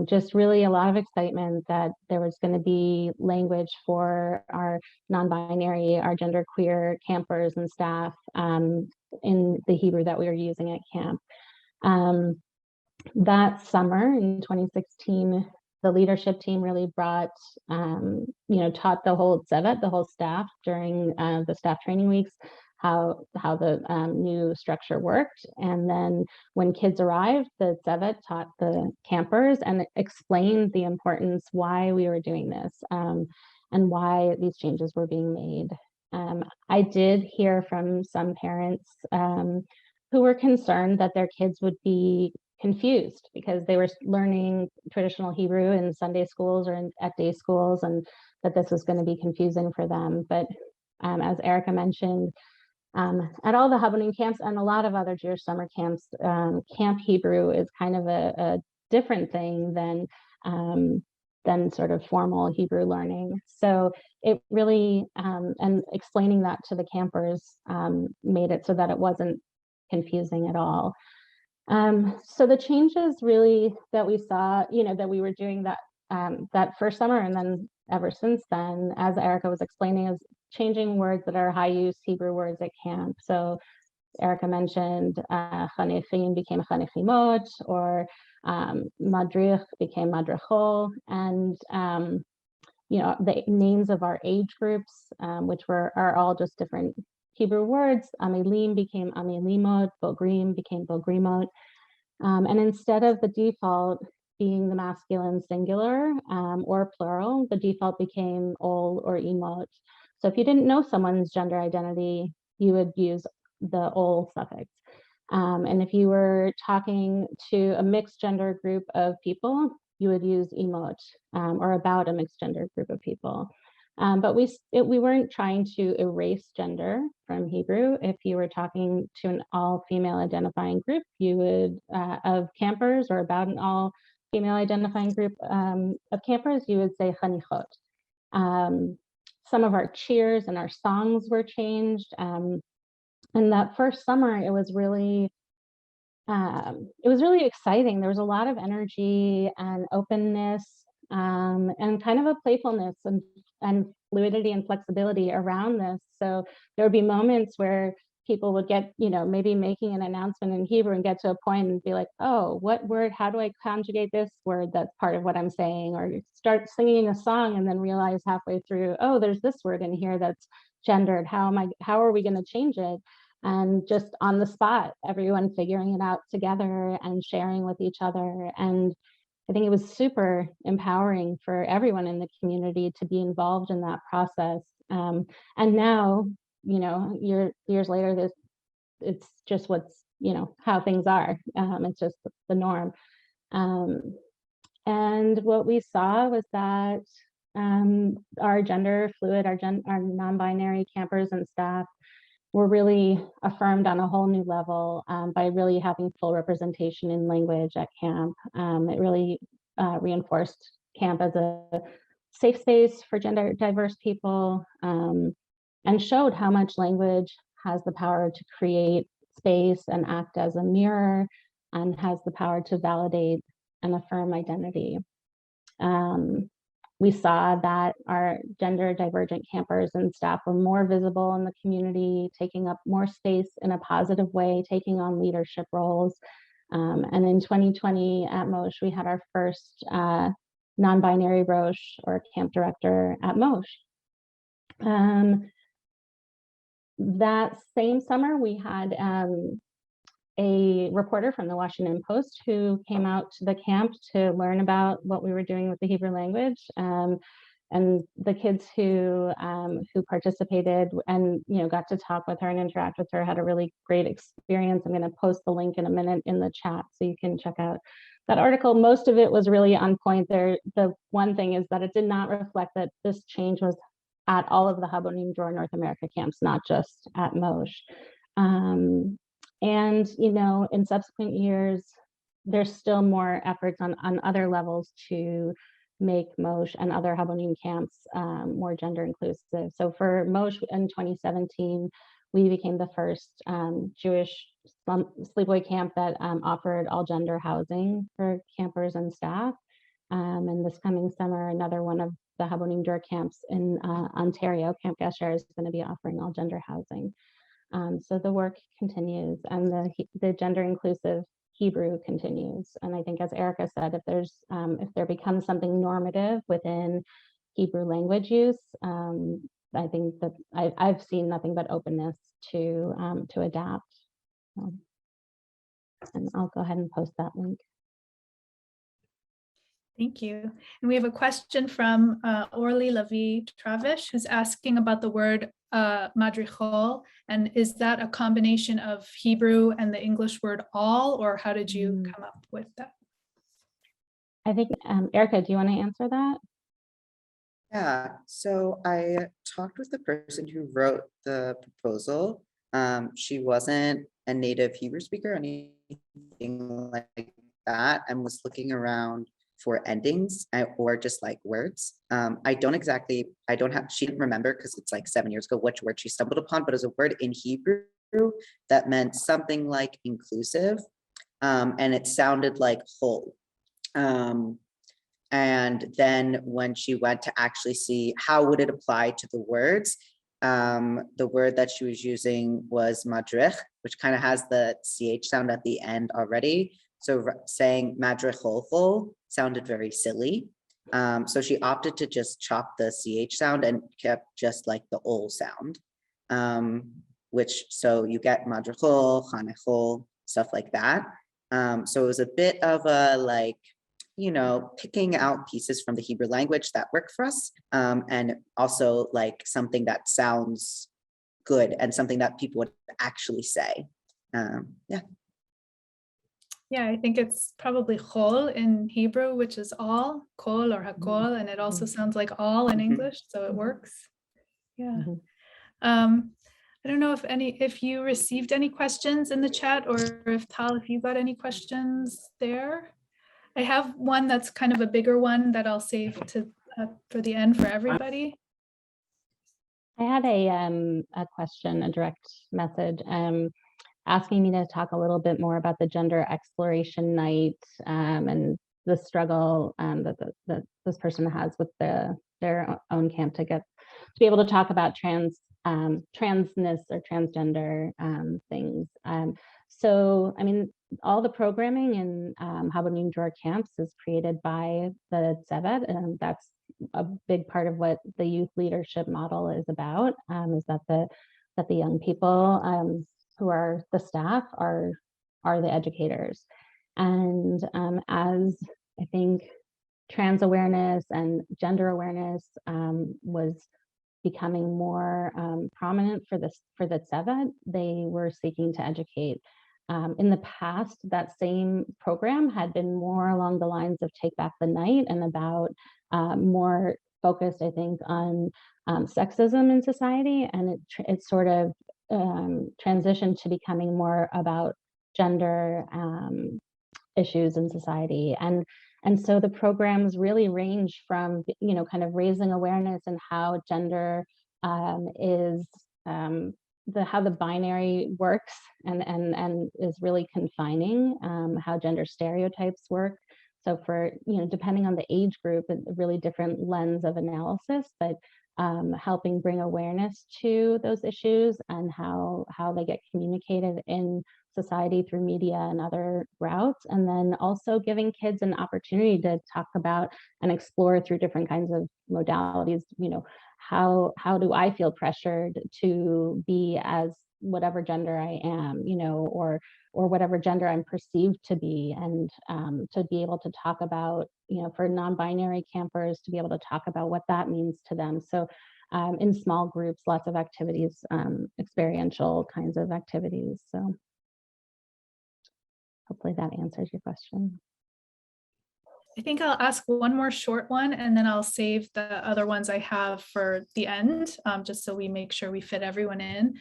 Just really a lot of excitement that there was going to be language for our non-binary, our genderqueer campers and staff in the Hebrew that we were using at camp. That summer in 2016, the leadership team really brought, taught the whole Tzevet, the whole staff during the staff training weeks, how the new structure worked. And then when kids arrived, the Tzevet taught the campers and explained the importance, why we were doing this, and why these changes were being made. I did hear from some parents who were concerned that their kids would be confused because they were learning traditional Hebrew in Sunday schools or at day schools, and that this was going to be confusing for them. But as Erica mentioned, at all the Habonim camps and a lot of other Jewish summer camps, Camp Hebrew is kind of a different thing than sort of formal Hebrew learning. So it really, and explaining that to the campers made it so that it wasn't confusing at all. So the changes really that we saw, that we were doing that first summer and then ever since then, as Erica was explaining, is changing words that are high use Hebrew words at camp. So Erica mentioned chanechim became chanechimot, or madrich became madrichol, and the names of our age groups, which are all just different Hebrew words. Amelim became amelimot, bogrim became bogrimot, and instead of the default being the masculine singular or plural, the default became ol or emot. So if you didn't know someone's gender identity, you would use the ol suffix. And if you were talking to a mixed gender group of people, you would use emot, or about a mixed gender group of people. But we weren't trying to erase gender from Hebrew. If you were talking to an all-female identifying group, you would, of campers, or about an all-female identifying group of campers, you would say chanichot. Some of our cheers and our songs were changed. And that first summer, it was really exciting. There was a lot of energy and openness, and kind of a playfulness and fluidity and flexibility around this. So there would be moments where people would get, maybe making an announcement in Hebrew and get to a point and be like, oh, what word, how do I conjugate this word that's part of what I'm saying? Or start singing a song and then realize halfway through, oh, there's this word in here that's gendered. How are we going to change it? And just on the spot, everyone figuring it out together and sharing with each other. And I think it was super empowering for everyone in the community to be involved in that process. And now, years later, it's just what's, how things are. It's just the norm. And what we saw was that our gender fluid, our non-binary campers and staff were really affirmed on a whole new level by really having full representation in language at camp. It really reinforced camp as a safe space for gender diverse people, and showed how much language has the power to create space and act as a mirror, and has the power to validate and affirm identity. We saw that our gender divergent campers and staff were more visible in the community, taking up more space in a positive way, taking on leadership roles. And in 2020 at Mosh, we had our first non-binary Rosh, or camp director at Mosh. That same summer, we had a reporter from the Washington Post who came out to the camp to learn about what we were doing with the Hebrew language. And the kids who participated and got to talk with her and interact with her had a really great experience. I'm going to post the link in a minute in the chat so you can check out that article. Most of it was really on point there. The one thing is that it did not reflect that this change was at all of the Habonim Dror North America camps, not just at Mosh. And in subsequent years, there's still more efforts on other levels to make Mosh and other Habonim camps more gender inclusive. So for Mosh in 2017, we became the first Jewish sleepaway camp that offered all gender housing for campers and staff. And this coming summer, another one of the Habonim Dror camps in Ontario, Camp Gasher, is going to be offering all gender housing. So the work continues, and the gender inclusive Hebrew continues. And I think, as Erica said, if there becomes something normative within Hebrew language use, I think that I've seen nothing but openness to adapt. And I'll go ahead and post that link. Thank you. And we have a question from Orly Lavi Travish, who's asking about the word madrichol, and is that a combination of Hebrew and the English word all, or how did you come up with that? I think, Erica, do you want to answer that? Yeah, so I talked with the person who wrote the proposal. She wasn't a native Hebrew speaker or anything like that, and was looking around for endings or just like words. I don't have, she didn't remember because it's like 7 years ago which word she stumbled upon, but it was a word in Hebrew that meant something like inclusive, and it sounded like whole. And then when she went to actually see how would it apply to the words, the word that she was using was madrich, which kind of has the CH sound at the end already. So saying madricholchol sounded very silly. So she opted to just chop the CH sound and kept just like the ol sound, which, so you get madrichol, chanechol, stuff like that. So it was a bit of a like, you know, picking out pieces from the Hebrew language that work for us, and also like something that sounds good and something that people would actually say. Yeah. Yeah, I think it's probably chol in Hebrew, which is all, kol or hakol, and it also sounds like all in English, so it works. Yeah. I don't know if you received any questions in the chat, or if Tal, if you got any questions there. I have one that's kind of a bigger one that I'll save to for the end for everybody. I had a question, a direct message, asking me to talk a little bit more about the gender exploration night, and the struggle that this person has with their own camp to be able to talk about transness or transgender things. So, I mean, all the programming in Habonim Dror camps is created by the Tzevet, and that's a big part of what the youth leadership model is about, is that the young people who are the staff are the educators. And as I think trans awareness and gender awareness was becoming more prominent for the Tzevet, they were seeking to educate. In the past, that same program had been more along the lines of Take Back the Night and about more focused, I think, on sexism in society, and it sort of transitioned to becoming more about gender issues in society. And so the programs really range from, you know, kind of raising awareness and how gender is how the binary works and is really confining, how gender stereotypes work. So for, you know, depending on the age group, a really different lens of analysis, but helping bring awareness to those issues and how they get communicated in society through media and other routes, and then also giving kids an opportunity to talk about and explore through different kinds of modalities. You know, how do I feel pressured to be as whatever gender I am, you know, or whatever gender I'm perceived to be, and to be able to talk about, you know, for non-binary campers to be able to talk about what that means to them. So in small groups, lots of activities, experiential kinds of activities. So hopefully that answers your question. I think I'll ask one more short one, and then I'll save the other ones I have for the end, just so we make sure we fit everyone in.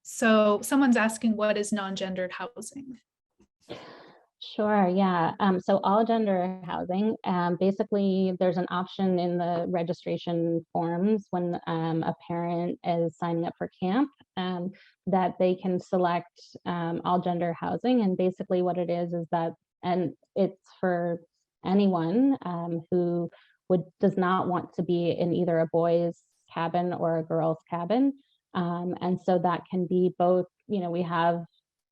So someone's asking, what is non-gendered housing? Sure, yeah. So all gender housing, basically there's an option in the registration forms when a parent is signing up for camp, that they can select all gender housing. And basically what it is that, and it's for anyone who does not want to be in either a boys cabin or a girls cabin. And so that can be both, you know, we have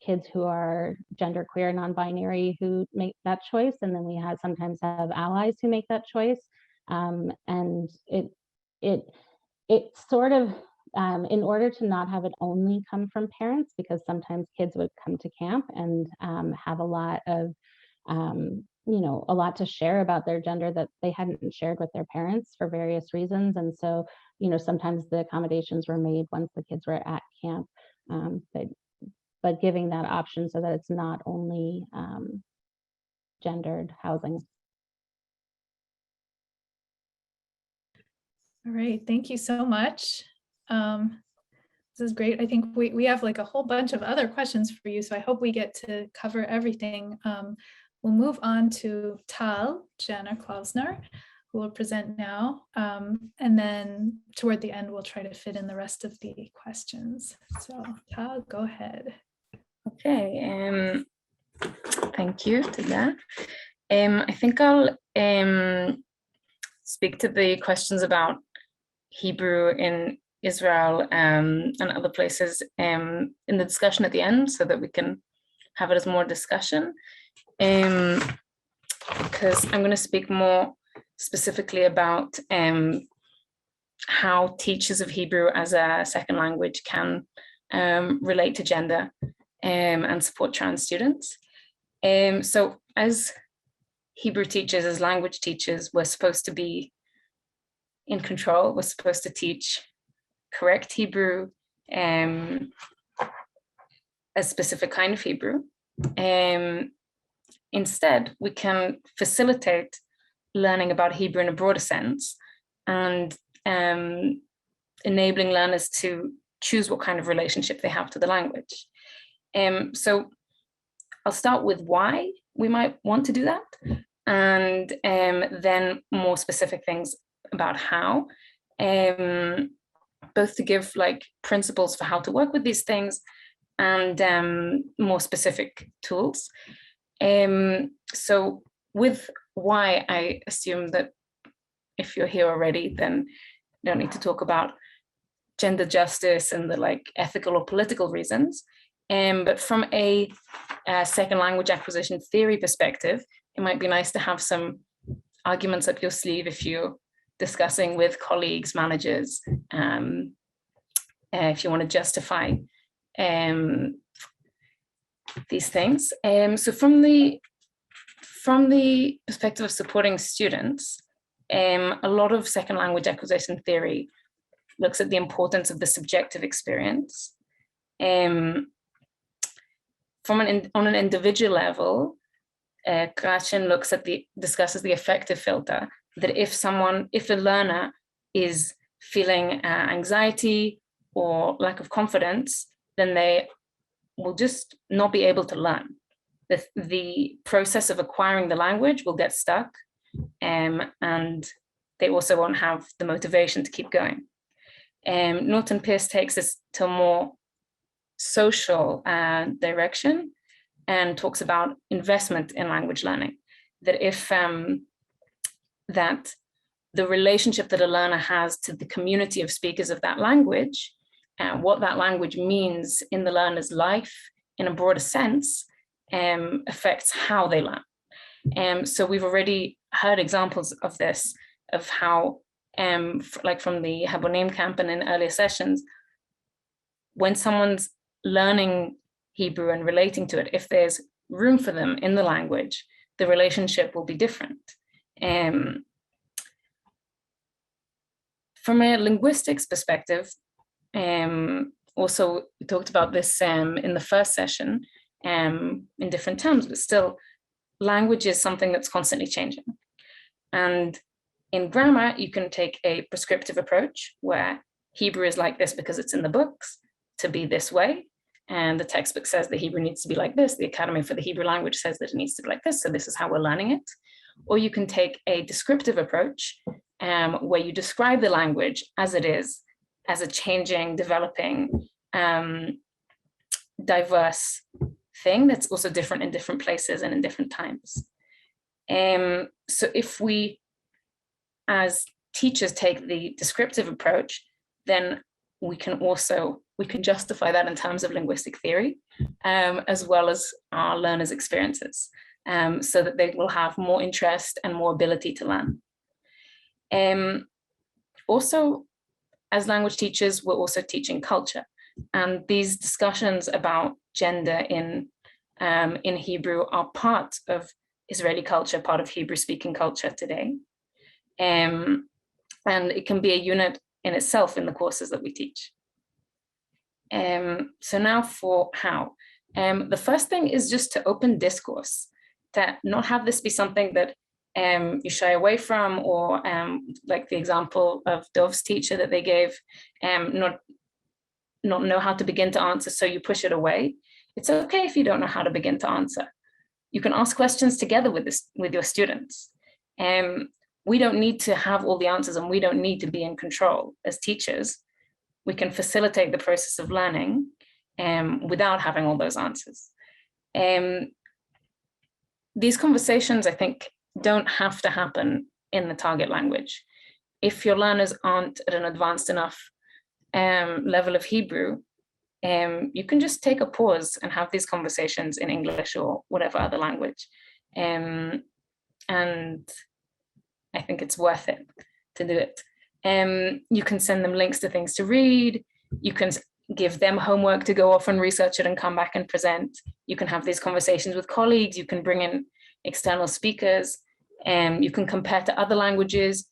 kids who are genderqueer, non-binary who make that choice, and then we sometimes have allies who make that choice. And it sort of, in order to not have it only come from parents, because sometimes kids would come to camp and have a lot of a lot to share about their gender that they hadn't shared with their parents for various reasons. And so, sometimes the accommodations were made once the kids were at camp, but giving that option so that it's not only gendered housing. All right, thank you so much. This is great. I think we have like a whole bunch of other questions for you, so I hope we get to cover everything. We'll move on to Tal Jenner Klausner, who will present now. And then toward the end, we'll try to fit in the rest of the questions. So Tal, go ahead. Okay, thank you to that. I think I'll speak to the questions about Hebrew in Israel and other places in the discussion at the end, so that we can have it as more discussion. Because I'm going to speak more specifically about how teachers of Hebrew as a second language can relate to gender and support trans students. So as Hebrew teachers, as language teachers, we're supposed to be in control. We're supposed to teach correct Hebrew, a specific kind of Hebrew. Instead, we can facilitate learning about Hebrew in a broader sense and enabling learners to choose what kind of relationship they have to the language. So I'll start with why we might want to do that, and then more specific things about how, both to give like principles for how to work with these things and more specific tools. So with why, I assume that if you're here already, then you don't need to talk about gender justice and the like ethical or political reasons. But from a second language acquisition theory perspective, it might be nice to have some arguments up your sleeve if you're discussing with colleagues, managers, if you want to justify these things. So from the perspective of supporting students, a lot of second language acquisition theory looks at the importance of the subjective experience. On an individual level, Krashen discusses the affective filter, that if a learner is feeling anxiety or lack of confidence, then they will just not be able to learn. The process of acquiring the language will get stuck, and they also won't have the motivation to keep going. Norton Pierce takes this to a more social direction and talks about investment in language learning, that if that the relationship that a learner has to the community of speakers of that language, and what that language means in the learner's life in a broader sense, affects how they learn. So we've already heard examples of this, of how, like from the Habonim camp and in earlier sessions, when someone's learning Hebrew and relating to it, if there's room for them in the language, the relationship will be different. From a linguistics perspective, also we talked about this in the first session in different terms, but still language is something that's constantly changing. And in grammar, you can take a prescriptive approach where Hebrew is like this because it's in the books to be this way. And the textbook says that Hebrew needs to be like this. The Academy for the Hebrew Language says that it needs to be like this. So this is how we're learning it. Or you can take a descriptive approach where you describe the language as it is, as a changing, developing, diverse thing that's also different in different places and in different times. So if we, as teachers, take the descriptive approach, then we can justify that in terms of linguistic theory, as well as our learners' experiences, so that they will have more interest and more ability to learn. Also, as language teachers, we're also teaching culture. And these discussions about gender in Hebrew are part of Israeli culture, part of Hebrew-speaking culture today. And it can be a unit in itself in the courses that we teach. So now for how. The first thing is just to open discourse, to not have this be something that you shy away from, or like the example of Dov's teacher that they gave, not know how to begin to answer, so you push it away. It's okay if you don't know how to begin to answer. You can ask questions together with your students. We don't need to have all the answers, and we don't need to be in control as teachers. We can facilitate the process of learning without having all those answers. These conversations, I think, don't have to happen in the target language. If your learners aren't at an advanced enough level of Hebrew, you can just take a pause and have these conversations in English or whatever other language. And I think it's worth it to do it. You can send them links to things to read. You can give them homework to go off and research it and come back and present. You can have these conversations with colleagues. You can bring in external speakers. You can compare to other languages.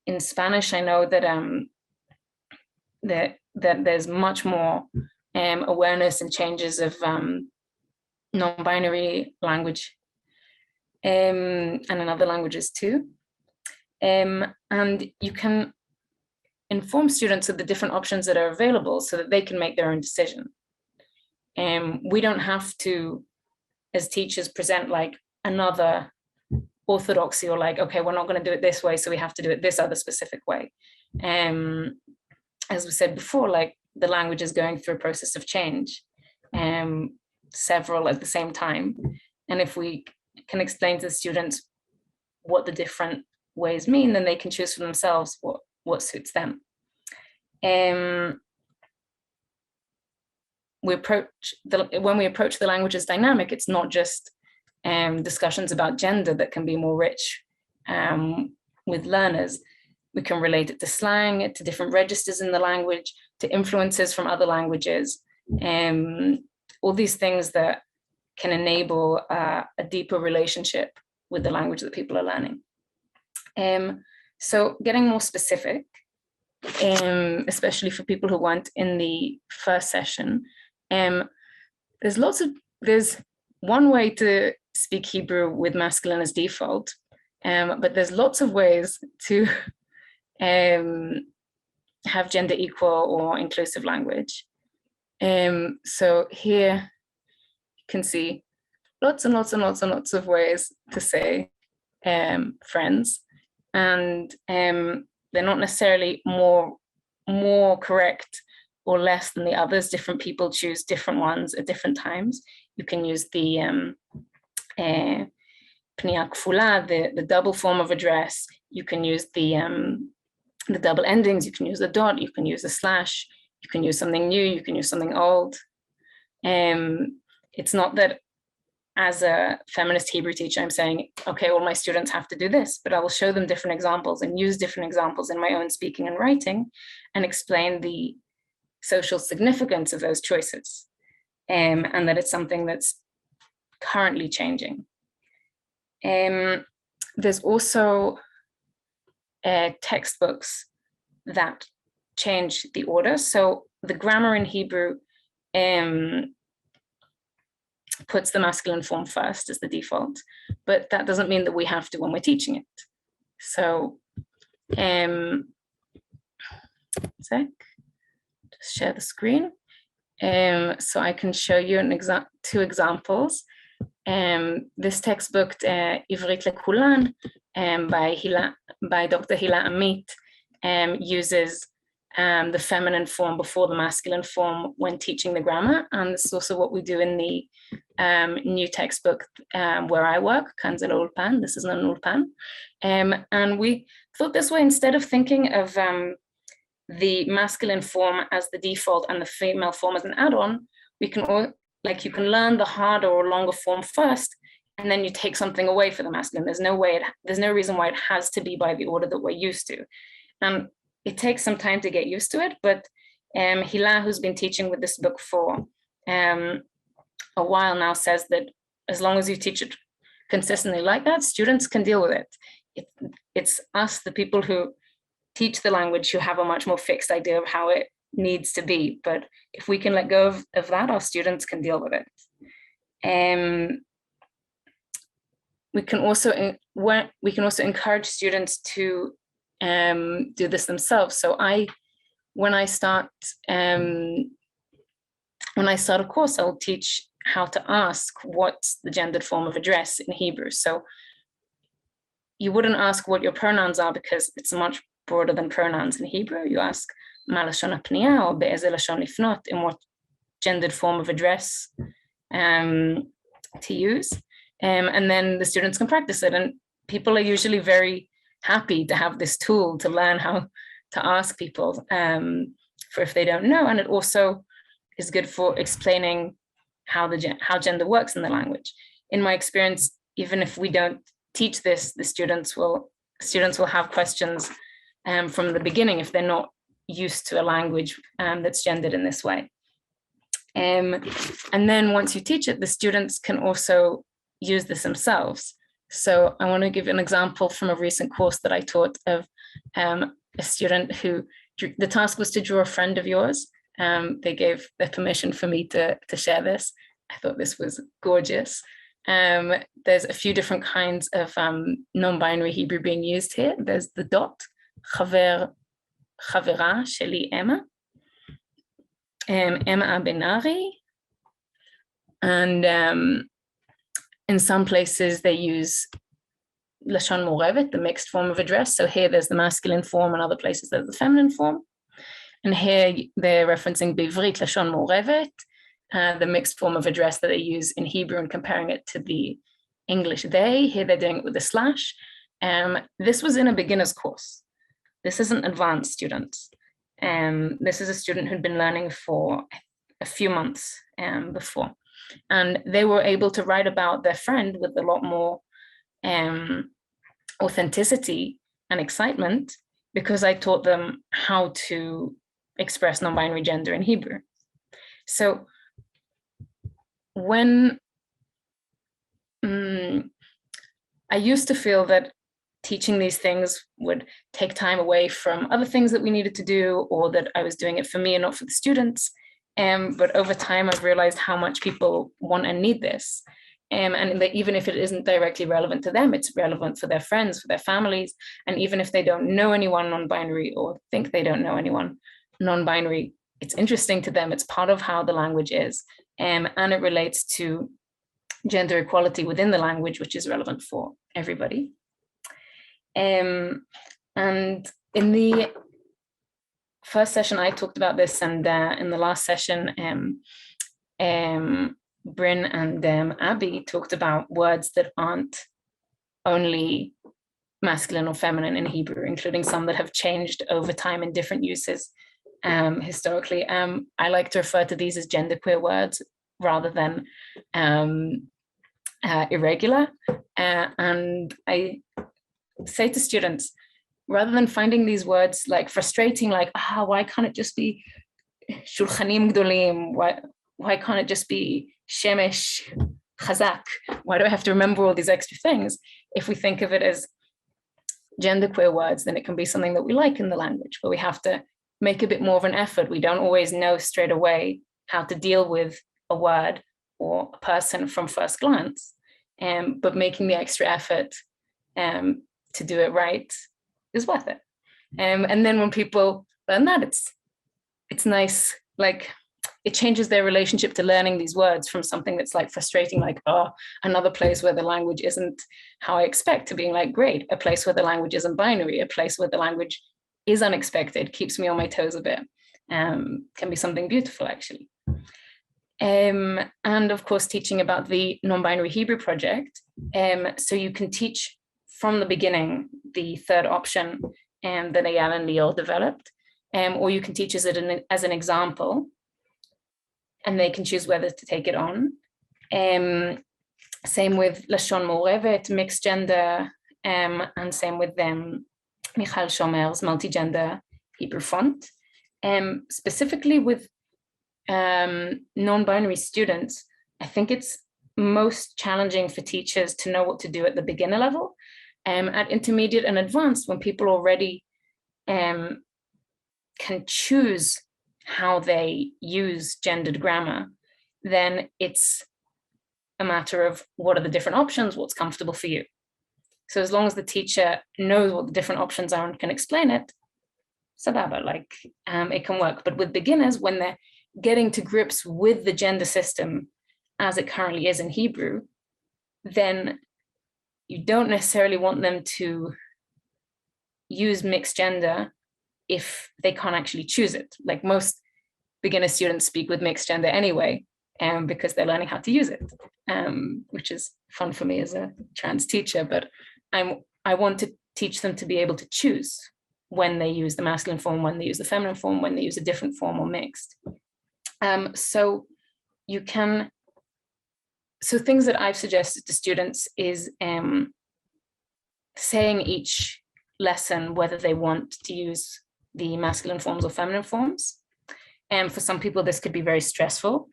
In Spanish, I know that that there's much more awareness and changes of non-binary language, and in other languages too. And you can inform students of the different options that are available so that they can make their own decision. We don't have to, as teachers, present like another orthodoxy, or like, okay, we're not going to do it this way, so we have to do it this other specific way. As we said before, like the language is going through a process of change, several at the same time. And if we can explain to the students what the different ways mean, then they can choose for themselves what suits them. When we approach the language as dynamic, it's not just discussions about gender that can be more rich with learners. We can relate it to slang, to different registers in the language, to influences from other languages, all these things that can enable a deeper relationship with the language that people are learning. So getting more specific, especially for people who weren't in the first session, there's one way to speak Hebrew with masculine as default, but there's lots of ways to have gender equal or inclusive language. So here you can see lots and lots and lots and lots of ways to say friends, and they're not necessarily more correct or less than the others. Different people choose different ones at different times. You can use the pniya kfula, the double form of address. You can use the double endings. You can use the dot. You can use the slash. You can use something new. You can use something old. It's not that as a feminist Hebrew teacher, I'm saying, okay, all my students have to do this, but I will show them different examples and use different examples in my own speaking and writing and explain the social significance of those choices, and that it's something that's currently changing. There's also textbooks that change the order. So the grammar in Hebrew puts the masculine form first as the default, but that doesn't mean that we have to when we're teaching it. So, just share the screen. So I can show you two examples. This textbook, Ivrit Lekulan, by Dr. Hila Amit, uses the feminine form before the masculine form when teaching the grammar, and this is also what we do in the new textbook where I work, Kanzel Ulpan. This is not an Ulpan, and we thought this way: instead of thinking of the masculine form as the default and the female form as an add-on, we can you can learn the harder or longer form first, and then you take something away for the masculine. There's no reason why it has to be by the order that we're used to. It takes some time to get used to it, but Hila, who's been teaching with this book for a while now, says that as long as you teach it consistently like that, students can deal with it. It's us, the people who teach the language, who have a much more fixed idea of how it needs to be. But if we can let go of that, our students can deal with it. We can also encourage students to do this themselves. So when I start a course, I'll teach how to ask what's the gendered form of address in Hebrew. So you wouldn't ask what your pronouns are because it's much broader than pronouns in Hebrew. You ask ma lashon hapniya or be'ezeh lashon lifnot, in what gendered form of address to use. And then the students can practice it. And people are usually very happy to have this tool to learn how to ask people for if they don't know. And it also is good for explaining how gender works in the language. In my experience, even if we don't teach this, the students will have questions from the beginning if they're not used to a language that's gendered in this way. And then once you teach it, the students can also use this themselves. So I want to give an example from a recent course that I taught of a student who, the task was to draw a friend of yours. They gave their permission for me to share this. I thought this was gorgeous. There's a few different kinds of non-binary Hebrew being used here. There's the dot, חברה שלי Emma, Emma Abenari, and in some places they use Lashon Morevet, the mixed form of address. So here there's the masculine form, and other places there's the feminine form. And here they're referencing Bivrit Lashon Morevet, the mixed form of address that they use in Hebrew, and comparing it to the English they. Here they're doing it with a slash. This was in a beginner's course. This isn't advanced students. This is a student who'd been learning for a few months before. And they were able to write about their friend with a lot more authenticity and excitement because I taught them how to express non-binary gender in Hebrew. So when I used to feel that teaching these things would take time away from other things that we needed to do, or that I was doing it for me and not for the students. But over time, I've realized how much people want and need this. And that even if it isn't directly relevant to them, it's relevant for their friends, for their families. And even if they don't know anyone non-binary or think they don't know anyone non-binary, it's interesting to them. It's part of how the language is. And it relates to gender equality within the language, which is relevant for everybody. And in the first session, I talked about this, and in the last session, Bryn and Abby talked about words that aren't only masculine or feminine in Hebrew, including some that have changed over time in different uses historically. I like to refer to these as genderqueer words rather than irregular. And I say to students, rather than finding these words like frustrating, like, why can't it just be shulchanim gdolim? Why can't it just be shemesh chazak? Why do I have to remember all these extra things? If we think of it as genderqueer words, then it can be something that we like in the language, but we have to make a bit more of an effort. We don't always know straight away how to deal with a word or a person from first glance, but making the extra effort to do it right is worth it. And then when people learn that, it's nice, like it changes their relationship to learning these words from something that's like frustrating, like, another place where the language isn't how I expect, to being like, great, a place where the language isn't binary, a place where the language is unexpected, keeps me on my toes a bit, can be something beautiful actually. And of course, teaching about the non-binary Hebrew project. So you can teach from the beginning, the third option that Eyal and Lior developed, or you can teach as an example, and they can choose whether to take it on. Same with Lashon Morevet, mixed gender, and same with Michal Shomer's multi-gender Hebrew font. Specifically with non-binary students, I think it's most challenging for teachers to know what to do at the beginner level. At intermediate and advanced, when people already can choose how they use gendered grammar, then it's a matter of what are the different options, what's comfortable for you. So as long as the teacher knows what the different options are and can explain it, sababa, like it can work. But with beginners, when they're getting to grips with the gender system as it currently is in Hebrew, then you don't necessarily want them to use mixed gender if they can't actually choose it. Like most beginner students speak with mixed gender anyway, because they're learning how to use it, which is fun for me as a trans teacher, but I want to teach them to be able to choose when they use the masculine form, when they use the feminine form, when they use a different form or mixed. So things that I've suggested to students is saying each lesson whether they want to use the masculine forms or feminine forms. And for some people, this could be very stressful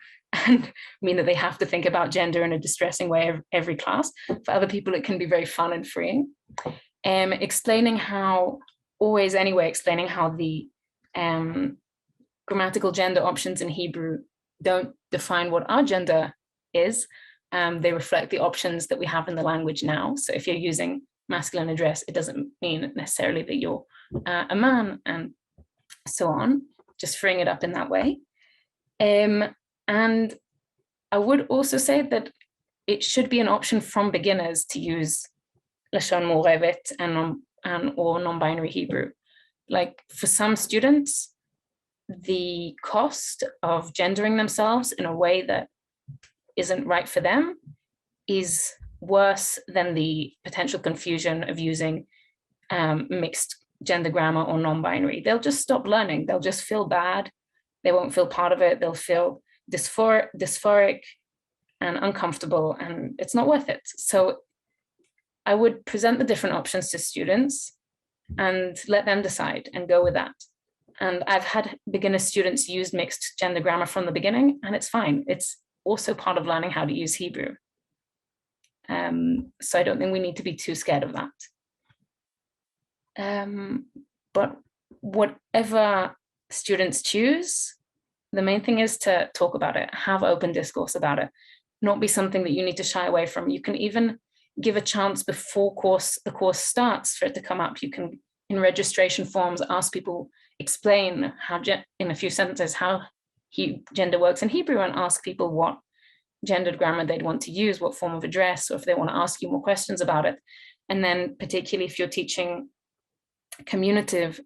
and mean that they have to think about gender in a distressing way every class. For other people, it can be very fun and freeing. Explaining how the grammatical gender options in Hebrew don't define what our gender is. They reflect the options that we have in the language now. So if you're using masculine address, it doesn't mean necessarily that you're a man, and so on, just freeing it up in that way. And I would also say that it should be an option from beginners to use Lashon Mu'revet or non-binary Hebrew. Like for some students, the cost of gendering themselves in a way that isn't right for them is worse than the potential confusion of using mixed gender grammar or non-binary. They'll just stop learning. They'll just feel bad. They won't feel part of it. They'll feel dysphoric and uncomfortable, and it's not worth it. So I would present the different options to students and let them decide and go with that. And I've had beginner students use mixed gender grammar from the beginning, and it's fine. It's also part of learning how to use Hebrew. So I don't think we need to be too scared of that. But whatever students choose, the main thing is to talk about it, have open discourse about it, not be something that you need to shy away from. You can even give a chance before the course starts for it to come up. You can, in registration forms, ask people, explain how, in a few sentences, how gender works in Hebrew, and ask people what gendered grammar they'd want to use, what form of address, or if they want to ask you more questions about it. And then particularly if you're teaching communicative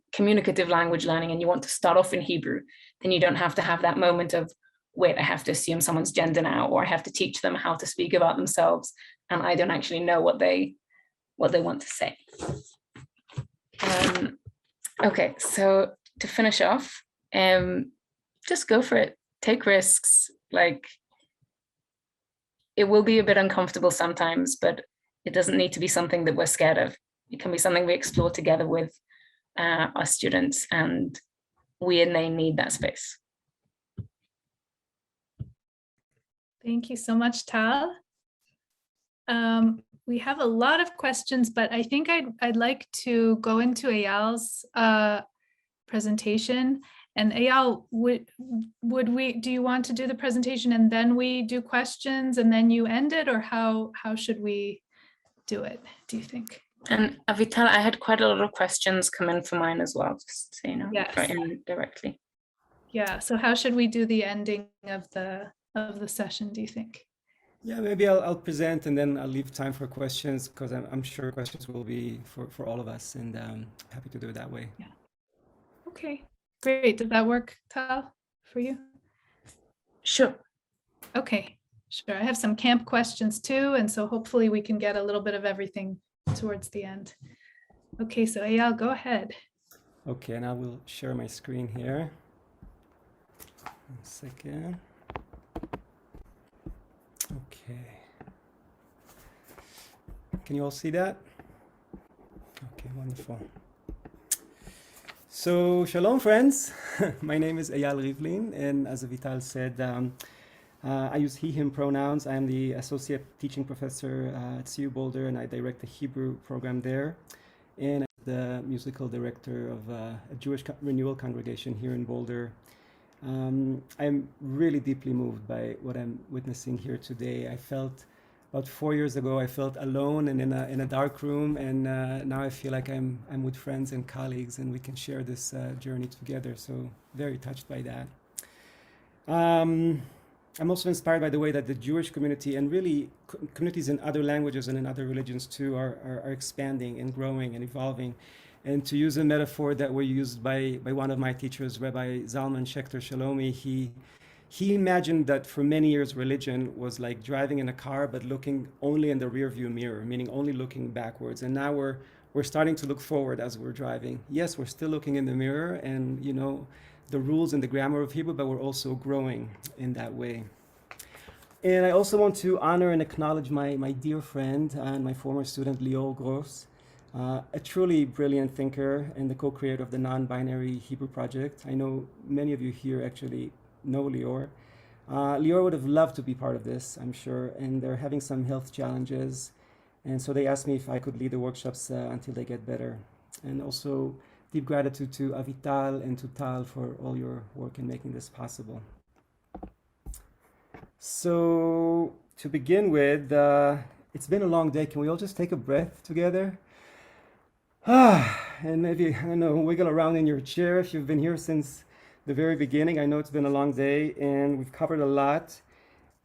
language learning and you want to start off in Hebrew, then you don't have to have that moment of, wait, I have to assume someone's gender now, or I have to teach them how to speak about themselves, and I don't actually know what they want to say. Okay, so to finish off, just go for it. Take risks. Like, it will be a bit uncomfortable sometimes, but it doesn't need to be something that we're scared of. It can be something we explore together with our students, and we and they need that space. Thank you so much, Tal. We have a lot of questions, but I think I'd like to go into Eyal's presentation. And Eyal, do you want to do the presentation and then we do questions and then you end it, or how should we do it, do you think? And Avital, I had quite a lot of questions come in for mine as well, just so you know, yes, directly. Yeah, so how should we do the ending of the session, do you think? Yeah, maybe I'll present and then I'll leave time for questions, because I'm sure questions will be for all of us, and happy to do it that way. Yeah. Okay, great. Does that work, Tal, for you? Sure. Okay, sure. I have some camp questions too, and so hopefully we can get a little bit of everything towards the end. Okay, so Eyal, go ahead. Okay, and I will share my screen here. 1 second. Okay. Can you all see that? Okay, wonderful. So, shalom, friends. My name is Eyal Rivlin, and as Avital said, I use he, him pronouns. I'm the associate teaching professor at CU Boulder, and I direct the Hebrew program there. And I'm the musical director of a Jewish renewal congregation here in Boulder. I'm really deeply moved by what I'm witnessing here today. I felt about 4 years ago, I felt alone and in a dark room, and now I feel like I'm with friends and colleagues, and we can share this journey together. So very touched by that. I'm also inspired by the way that the Jewish community, and really communities in other languages and in other religions too, are expanding and growing and evolving. And to use a metaphor that were used by one of my teachers, Rabbi Zalman Schechter Shalomi, he imagined that for many years religion was like driving in a car but looking only in the rear view mirror, meaning only looking backwards. And now we're starting to look forward as we're driving. Yes, we're still looking in the mirror and the rules and the grammar of Hebrew, but we're also growing in that way. And I also want to honor and acknowledge my dear friend and my former student, Lior Gross, a truly brilliant thinker and the co-creator of the Non-Binary Hebrew Project. I know many of you here actually know Lior. Lior would have loved to be part of this, I'm sure, and they're having some health challenges. And so they asked me if I could lead the workshops until they get better. And also deep gratitude to Avital and to Tal for all your work in making this possible. So to begin with, it's been a long day. Can we all just take a breath together? And maybe, I don't know, wiggle around in your chair if you've been here since the very beginning. I know it's been a long day and we've covered a lot.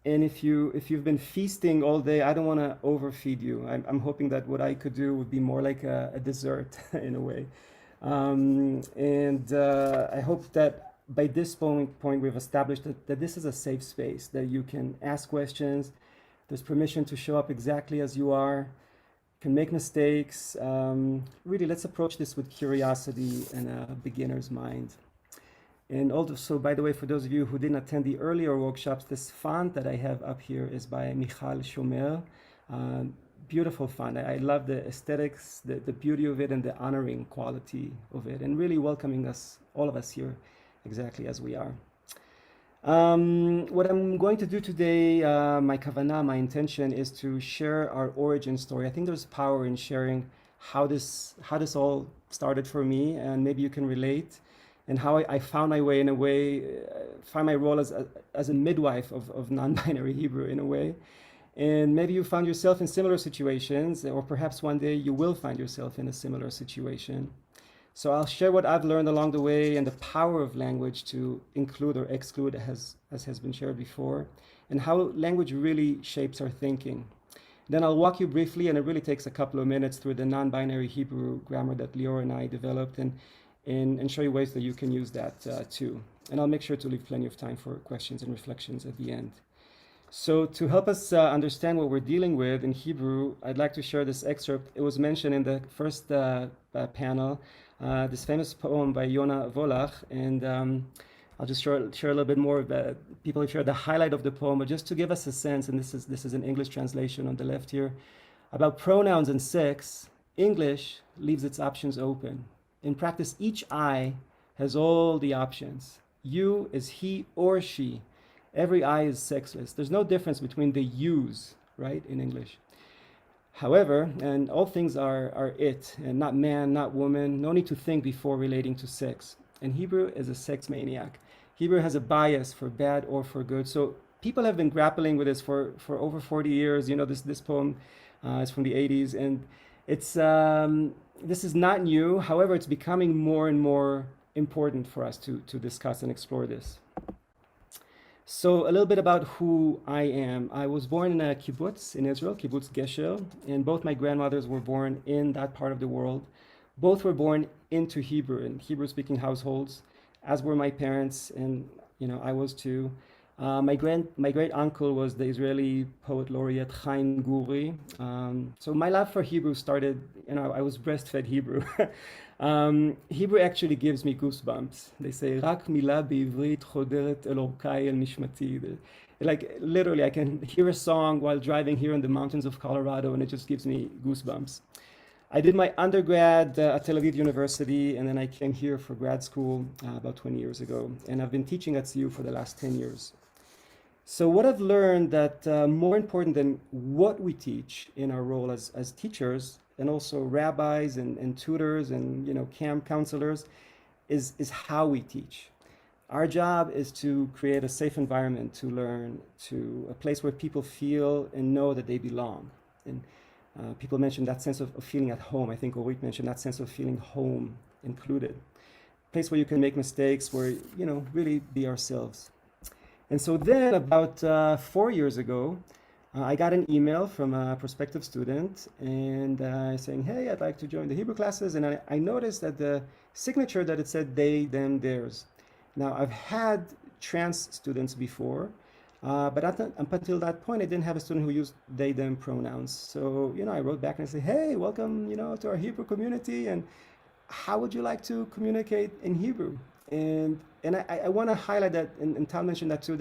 And if you've been feasting all day, I don't want to overfeed you. I'm hoping that what I could do would be more like a dessert in a way. I hope that by this point we've established that this is a safe space, that you can ask questions. There's permission to show up exactly as you are. You can make mistakes. Really, let's approach this with curiosity and a beginner's mind. And also, by the way, for those of you who didn't attend the earlier workshops, this font that I have up here is by Michal Shomer. Beautiful font. I love the aesthetics, the beauty of it, and the honoring quality of it, and really welcoming us, all of us here, exactly as we are. What I'm going to do today, my kavanah, my intention, is to share our origin story. I think there's power in sharing how this all started for me, and maybe you can relate, and how I found my way, in a way, find my role as a midwife of non-binary Hebrew in a way. And maybe you found yourself in similar situations, or perhaps one day you will find yourself in a similar situation. So I'll share what I've learned along the way and the power of language to include or exclude, as has been shared before, and how language really shapes our thinking. Then I'll walk you briefly, and it really takes a couple of minutes, through the non-binary Hebrew grammar that Lior and I developed, and show you ways that you can use that too. And I'll make sure to leave plenty of time for questions and reflections at the end. So to help us understand what we're dealing with in Hebrew, I'd like to share this excerpt. It was mentioned in the first panel, this famous poem by Yonah Volach, and I'll just share a little bit more of that. People have shared the highlight of the poem, but just to give us a sense, and this is an English translation on the left here, about pronouns and sex. English leaves its options open. In practice, each I has all the options. You is he or she. Every I is sexless. There's no difference between the yous, right, in English. However, and all things are it, and not man, not woman. No need to think before relating to sex. And Hebrew is a sex maniac. Hebrew has a bias for bad or for good. So people have been grappling with this for over 40 years. You know, this poem is from the 80s, and it's this is not new. However, it's becoming more and more important for us to discuss and explore this. So a little bit about who I am. I was born in a kibbutz in Israel, kibbutz Gesher, and both my grandmothers were born in that part of the world. Both were born into Hebrew, in Hebrew-speaking households, as were my parents, and I was too. My great uncle was the Israeli poet laureate Chaim Guri. So my love for Hebrew started, I was breastfed Hebrew. Hebrew actually gives me goosebumps. They say, "Rak mila be'ivrit choderet el orkai el nishmati." Like literally, I can hear a song while driving here in the mountains of Colorado, and it just gives me goosebumps. I did my undergrad at Tel Aviv University, and then I came here for grad school about 20 years ago. And I've been teaching at CU for the last 10 years. So what I've learned that more important than what we teach in our role as teachers and also rabbis and tutors and camp counselors is how we teach. Our job is to create a safe environment to learn, to a place where people feel and know that they belong. And people mentioned that sense of feeling at home. I think Orit mentioned that sense of feeling home, included. A place where you can make mistakes, where, really be ourselves. And so then about 4 years ago, I got an email from a prospective student and saying, hey, I'd like to join the Hebrew classes. And I noticed that the signature that it said they, them, theirs. Now, I've had trans students before, but up until that point, I didn't have a student who used they, them pronouns. So, I wrote back and I said, hey, welcome, to our Hebrew community. And how would you like to communicate in Hebrew? And I want to highlight that, and Tal mentioned that too,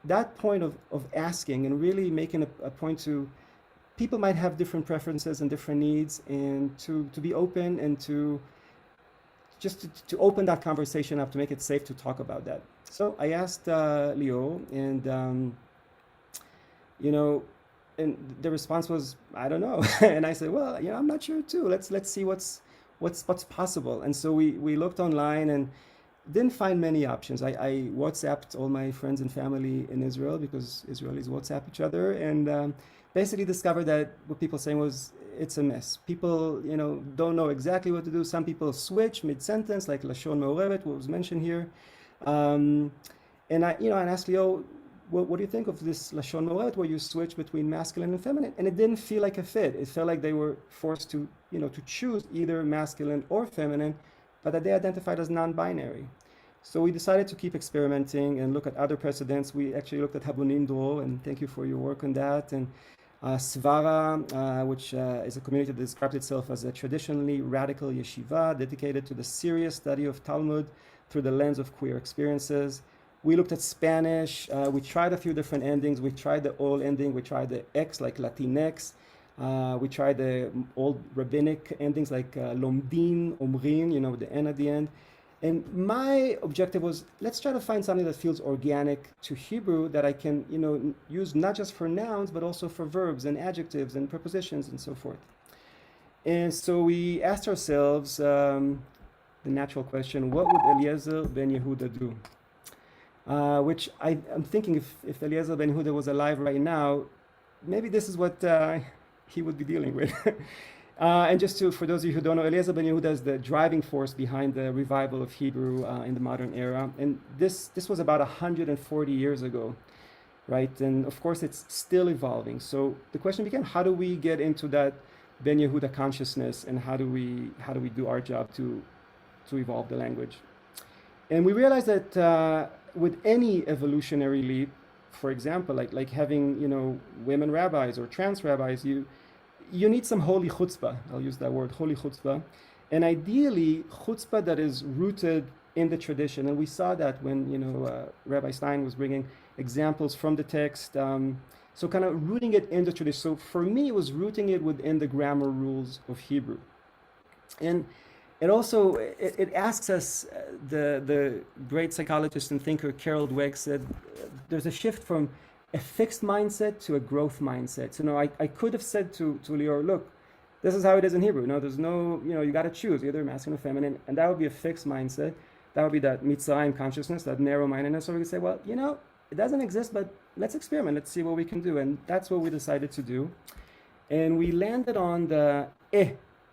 that point of asking and really making a point to, people might have different preferences and different needs, and to be open and to open that conversation up, to make it safe to talk about that. So I asked Leo, and and the response was, I don't know. And I said, well, I'm not sure too. Let's see what's possible. And so we looked online and didn't find many options. I WhatsApped all my friends and family in Israel, because Israelis WhatsApp each other, and basically discovered that what people saying was, it's a mess. People, don't know exactly what to do. Some people switch mid-sentence, like Lashon Me'orevet, what was mentioned here. And I asked Leo, what do you think of this Lashon Me'orevet, where you switch between masculine and feminine? And it didn't feel like a fit. It felt like they were forced to, to choose either masculine or feminine, but that they identified as non-binary. So we decided to keep experimenting and look at other precedents. We actually looked at Habonim Dror, and thank you for your work on that. And Svara, which is a community that describes itself as a traditionally radical yeshiva dedicated to the serious study of Talmud through the lens of queer experiences. We looked at Spanish. We tried a few different endings. We tried the old ending. We tried the X, like Latinx. We tried the old rabbinic endings like Lomdin, Omrin, the N at the end. And my objective was, let's try to find something that feels organic to Hebrew, that I can, use not just for nouns, but also for verbs and adjectives and prepositions and so forth. And so we asked ourselves the natural question, what would Eliezer ben Yehuda do? Which I'm thinking, if Eliezer ben Yehuda was alive right now, maybe this is what he would be dealing with. And just for those of you who don't know, Eliezer ben Yehuda is the driving force behind the revival of Hebrew in the modern era. And this was about 140 years ago, right? And of course, it's still evolving. So the question became, how do we get into that ben Yehuda consciousness, and how do we do our job to evolve the language? And we realized that with any evolutionary leap, for example, like having women rabbis or trans rabbis, you need some holy chutzpah. I'll use that word, holy chutzpah. And ideally, chutzpah that is rooted in the tradition. And we saw that when, Rabbi Stein was bringing examples from the text. So kind of rooting it in the tradition. So for me, it was rooting it within the grammar rules of Hebrew. And it also, it asks us, the great psychologist and thinker Carol Dweck said, there's a shift from a fixed mindset to a growth mindset. So, I could have said to Lior, look, this is how it is in Hebrew. There's no, you got to choose either masculine or feminine, and that would be a fixed mindset. That would be that Mitzrayim consciousness, that narrow-mindedness. Or we could say, well, it doesn't exist, but let's experiment. Let's see what we can do. And that's what we decided to do. And we landed on the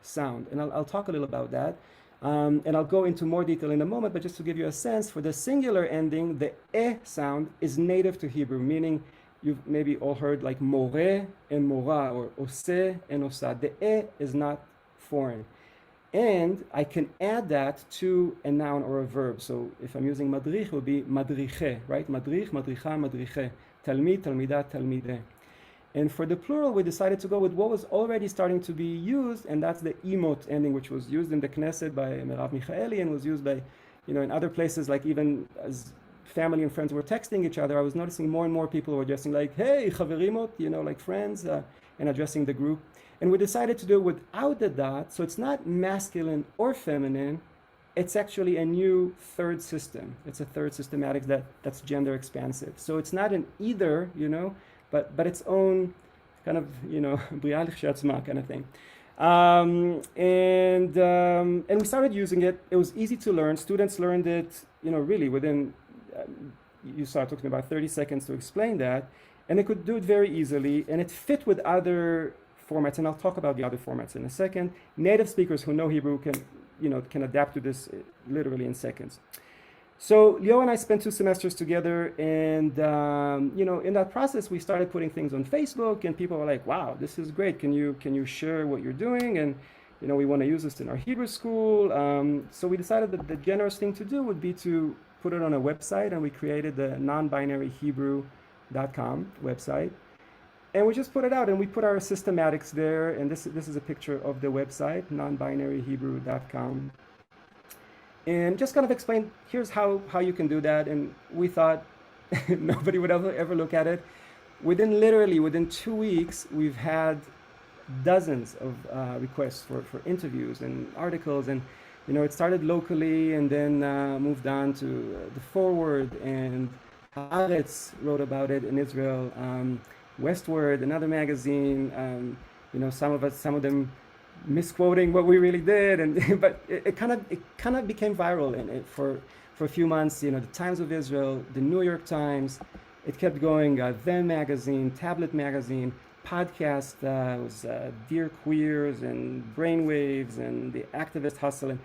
sound. And I'll talk a little about that. And I'll go into more detail in a moment, but just to give you a sense, for the singular ending, the sound is native to Hebrew, meaning you've maybe all heard like more and mora, or ose and osa. The is not foreign. And I can add that to a noun or a verb. So if I'm using madrich, it would be madriche, right? Madrich, madricha, madriche. Talmid, talmida, talmideh. And for the plural, we decided to go with what was already starting to be used, and that's the emot ending, which was used in the Knesset by Merav Michaeli and was used by, in other places, like even as family and friends were texting each other, I was noticing more and more people were addressing like, hey, chaverimot, like friends, and addressing the group. And we decided to do it without the dot, so it's not masculine or feminine, it's actually a new third system. It's a third systematic that's gender expansive. So it's not an either, you know, but its own kind of, you know, bria l'kshatzma kind of thing. And we started using it. It was easy to learn. Students learned it, you know, really within, you saw it took me about 30 seconds to explain that. And they could do it very easily. And it fit with other formats. And I'll talk about the other formats in a second. Native speakers who know Hebrew can adapt to this literally in seconds. So Leo and I spent 2 semesters together, and you know, in that process, we started putting things on Facebook, and people were like, "Wow, this is great! Can you share what you're doing?" And you know, we want to use this in our Hebrew school. So we decided that the generous thing to do would be to put it on a website, and we created the nonbinaryhebrew.com website, and we just put it out, and we put our systematics there. And this is a picture of the website, nonbinaryhebrew.com. And just kind of explain, here's how you can do that. And we thought nobody would ever look at it. Within 2 weeks, we've had dozens of requests for interviews and articles. And, you know, it started locally and then moved on to The Forward, and Haaretz wrote about it in Israel. Westward, another magazine, you know, some of them misquoting what we really did, and but it kind of became viral, and for a few months, you know, the Times of Israel, the New York Times, it kept going. Them magazine, Tablet magazine, podcast was Dear Queers and Brainwaves and the Activist Hustle, and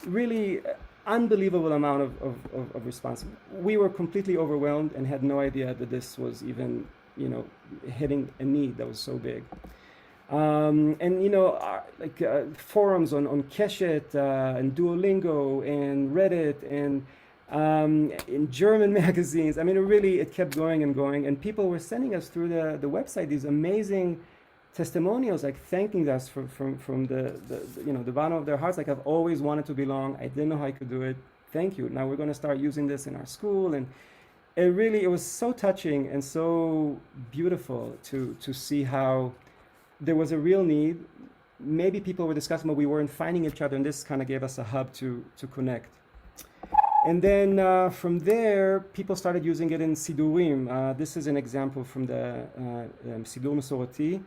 really unbelievable amount of response. We were completely overwhelmed and had no idea that this was even, you know, hitting a need that was so big. And you know, forums on Keshet and Duolingo and Reddit and in German magazines. I mean, it kept going and going, and people were sending us through the website these amazing testimonials, like thanking us from the you know, the bottom of their hearts. Like, I've always wanted to belong. I didn't know how I could do it. Thank you. Now we're going to start using this in our school. And it was so touching and so beautiful to see how there was a real need. Maybe people were discussing, but we weren't finding each other, and this kind of gave us a hub to connect. And then from there, people started using it in Sidurim. This is an example from the Sidur Mesorati.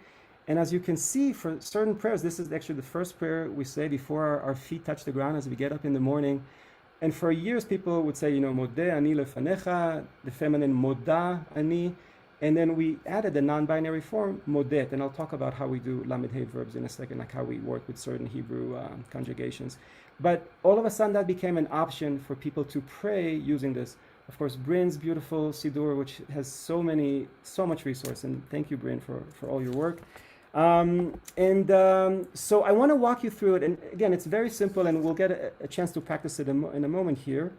And as you can see, for certain prayers, this is actually the first prayer we say before our feet touch the ground as we get up in the morning. And for years, people would say, you know, Modeh ani lefanecha, the feminine Moda ani. And then we added the non-binary form, modet, and I'll talk about how we do lamed hey verbs in a second, like how we work with certain Hebrew conjugations. But all of a sudden, that became an option for people to pray using this. Of course, Bryn's beautiful Siddur, which has so much resource, and thank you, Bryn, for all your work. So I want to walk you through it, and again, it's very simple, and we'll get a chance to practice it in a moment here.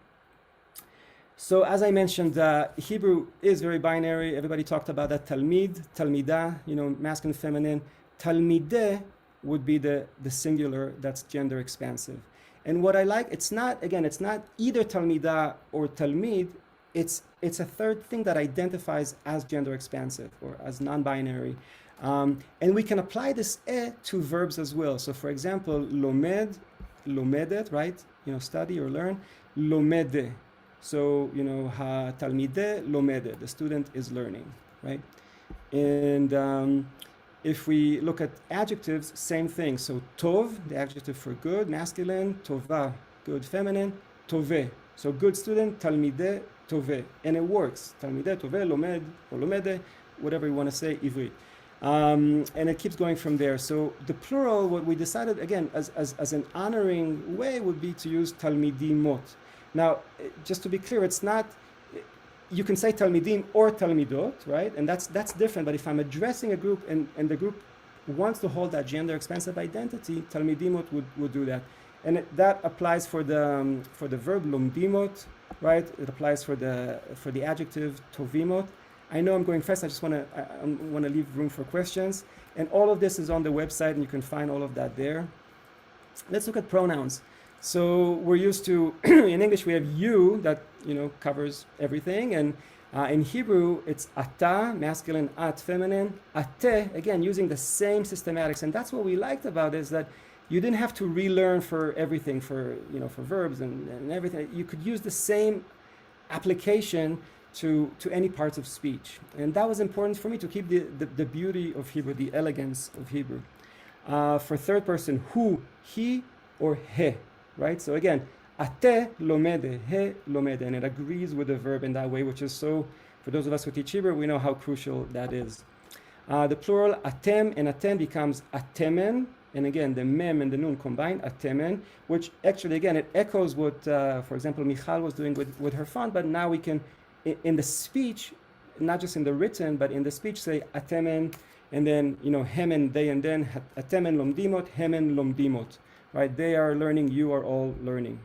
So as I mentioned, Hebrew is very binary. Everybody talked about that. Talmid, talmidah, you know, masculine, feminine. Talmideh would be the singular that's gender expansive. And what I like, it's not either talmidah or talmid. It's a third thing that identifies as gender expansive or as non-binary. And we can apply this to verbs as well. So for example, lomed, lomedet, right? You know, study or learn. Lomede. So, you know, ha-talmideh lomede, the student is learning, right? And if we look at adjectives, same thing. So tov, the adjective for good, masculine, tova, good, feminine, tove. So good student, talmideh tove. And it works. Talmideh tove, lomed, or lomede, whatever you want to say, ivrit. And it keeps going from there. So the plural, what we decided, again, as an honoring way would be to use talmidimot. Now, just to be clear, it's not, you can say talmidim or talmidot, right? And that's different. But if I'm addressing a group and the group wants to hold that gender expansive identity, talmidimot would do that. And that applies for the verb lomdimot, right? It applies for the adjective tovimot. I know I'm going fast. I just want to leave room for questions. And all of this is on the website, and you can find all of that there. Let's look at pronouns. So we're used to, in English, we have you that, you know, covers everything. And in Hebrew, it's ata, masculine, at, feminine. Ate, again, using the same systematics. And that's what we liked about it, is that you didn't have to relearn for everything, for verbs and everything. You could use the same application to any parts of speech. And that was important for me to keep the beauty of Hebrew, the elegance of Hebrew. For third person, hu, he, or he, right? So again, ate lomede, he lomede, and it agrees with the verb in that way, which is so, for those of us who teach Hebrew, we know how crucial that is. The plural atem and atem becomes atemen, and again, the mem and the nun combined, atemen, which actually, again, it echoes what, for example, Michal was doing with her font, but now we can, in the speech, not just in the written, but in the speech, say atemen, and then, hemen, they, and then, atemen lomdimot, hemen lomdimot, right? They are learning, you are all learning.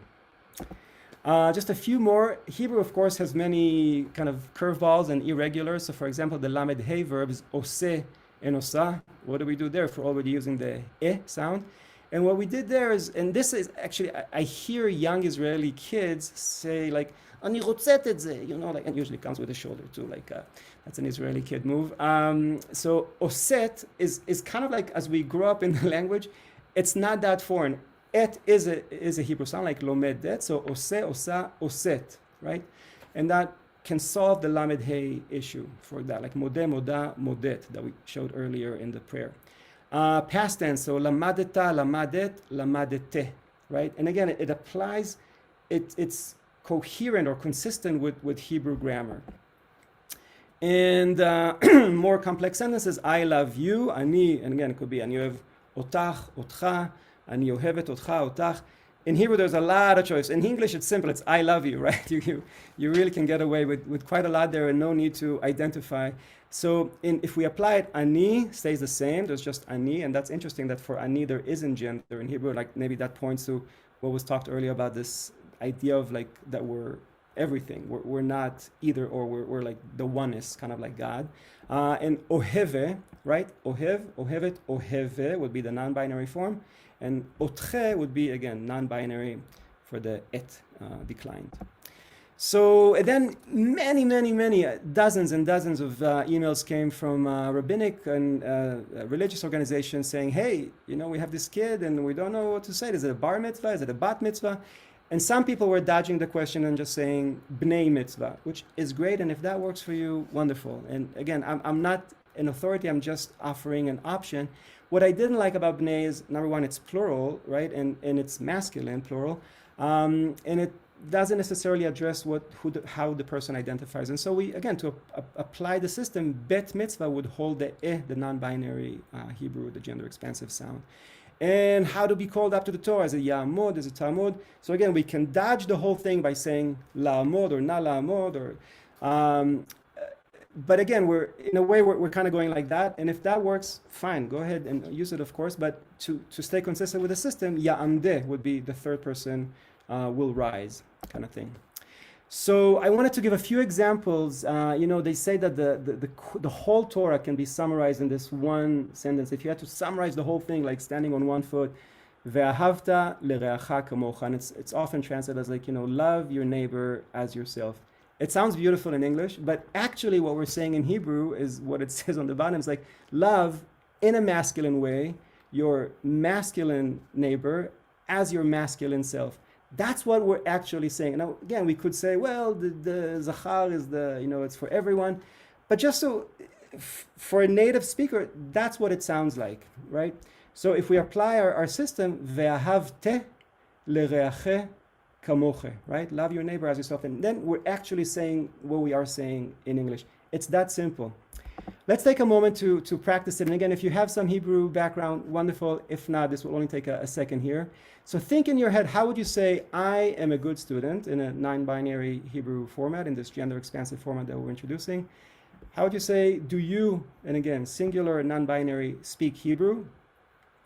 Just a few more. Hebrew, of course, has many kind of curveballs and irregulars. So, for example, the lamed hey verbs, oseh and osa. What do we do there if we're already using the sound? And what we did there is, and this is actually, I hear young Israeli kids say like, ani rotzet et ze, like, and usually comes with a shoulder too, like that's an Israeli kid move. So oset is kind of like, as we grow up in the language, it's not that foreign. Et is a Hebrew sound like lomedet, so oseh, osa, oset, right? And that can solve the lamed hey issue for that, like modeh, moda, modet that we showed earlier in the prayer. Past tense, so lamadeta, lamadet, lamadete, right? And again, it applies, it's coherent or consistent with Hebrew grammar. And more complex sentences, I love you, ani, and again, it could be ani ohev otach, otcha, ani ohevet otcha, otach. In Hebrew, there's a lot of choice. In English, it's simple. It's I love you, right? You really can get away with quite a lot there and no need to identify. So if we apply it, ani stays the same. There's just ani, and that's interesting that for ani there isn't gender in Hebrew. Like maybe that points to what was talked earlier about this idea of like that we're everything. We're not either or. We're like the oneness, kind of like God. And oheve, right? Ohev, ohevet, oheve would be the non-binary form. And otche would be, again, non-binary for the et declined. So and then many, dozens and dozens of emails came from rabbinic and religious organizations saying, hey, we have this kid and we don't know what to say. Is it a bar mitzvah? Is it a bat mitzvah? And some people were dodging the question and just saying bnei mitzvah, which is great. And if that works for you, wonderful. And again, I'm not an authority. I'm just offering an option. What I didn't like about bnei is, number one, it's plural, right? And it's masculine, plural. And it doesn't necessarily address how the person identifies. And so we, again, to apply the system, bet mitzvah would hold the non-binary Hebrew, the gender expansive sound. And how to be called up to the Torah, as a ya'amod, as a talmud. So again, we can dodge the whole thing by saying la'amod or na la'amod, or but again, we're kind of going like that. And if that works, fine, go ahead and use it, of course. But to stay consistent with the system, ya'amdeh would be the third person will rise kind of thing. So I wanted to give a few examples. They say that the whole Torah can be summarized in this one sentence. If you had to summarize the whole thing, like standing on one foot, ve'ahavta lereacha kamocha, and it's often translated as like, love your neighbor as yourself. It sounds beautiful in English, but actually what we're saying in Hebrew is what it says on the bottom. It's like love in a masculine way your masculine neighbor as your masculine self. That's what we're actually saying. Now, again, we could say, well, the zachar is it's for everyone. But just so, for a native speaker, that's what it sounds like, right? So if we apply our system, ve'ahavte lereache kamoche, right? Love your neighbor as yourself. And then we're actually saying what we are saying in English. It's that simple. Let's take a moment to practice it. And again, if you have some Hebrew background, wonderful. If not, this will only take a second here. So think in your head, how would you say, I am a good student in a non-binary Hebrew format, in this gender expansive format that we're introducing? How would you say, do you, and again, singular, non-binary, speak Hebrew?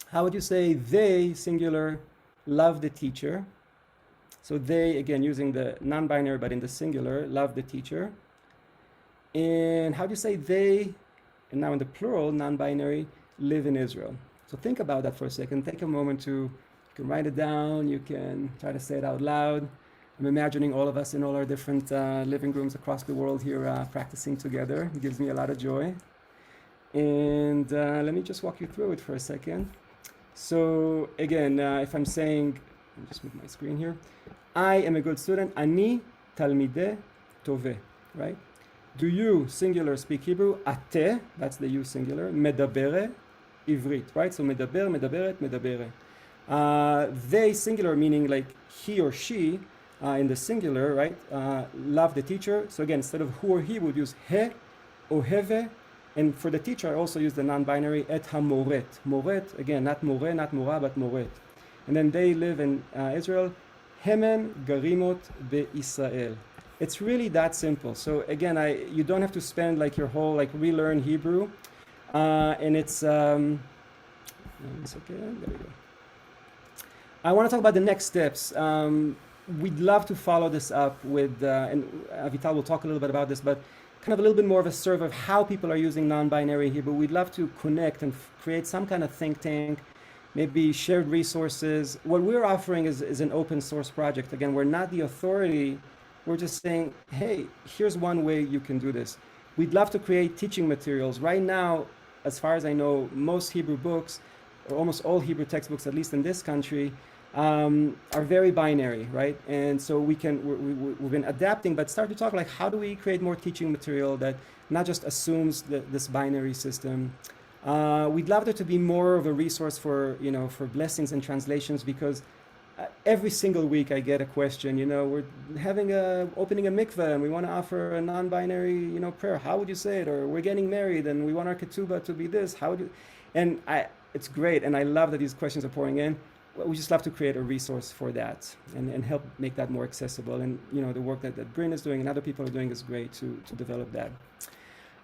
How would you say, they, singular, love the teacher? So they, again, using the non-binary, but in the singular, love the teacher. And how do you say they, and now in the plural, non-binary, live in Israel? So think about that for a second. Take a moment to, you can write it down, you can try to say it out loud. I'm imagining all of us in all our different living rooms across the world here practicing together. It gives me a lot of joy. And let me just walk you through it for a second. So again, if I'm saying, let me just move my screen here. I am a good student. Ani talmideh toveh, right? Do you, singular, speak Hebrew? Ate, that's the you singular. Medabere, Ivrit, right? So medaber, medaberet, medabere. They, singular, meaning like he or she, in the singular, right? Love the teacher. So again, instead of who or he, we would use he, oheve. And for the teacher, I also use the non-binary et hamoret. Moret, again, not more, not mora, but moret. And then they live in Israel. Hemen garimot be'Israel. It's really that simple. So again, you don't have to spend like your whole, like relearn Hebrew. And it's, one second, there we go. I want to talk about the next steps. We'd love to follow this up with, and Avital will talk a little bit about this, but kind of a little bit more of a survey of how people are using non-binary Hebrew. We'd love to connect and create some kind of think tank, maybe shared resources. What we're offering is an open source project. Again, we're not the authority. We're just saying, hey, here's one way you can do this. We'd love to create teaching materials. Right now, as far as I know, most Hebrew books, or almost all Hebrew textbooks, at least in this country, are very binary, right? And so we've been adapting, but start to talk like, how do we create more teaching material that not just assumes this binary system? We'd love there to be more of a resource for, for blessings and translations, because every single week I get a question, we're opening a mikveh and we want to offer a non-binary, prayer. How would you say it? Or we're getting married and we want our ketubah to be this. How would you? And it's great. And I love that these questions are pouring in. We just love to create a resource for that and help make that more accessible. And, the work that Bryn is doing and other people are doing is great to develop that.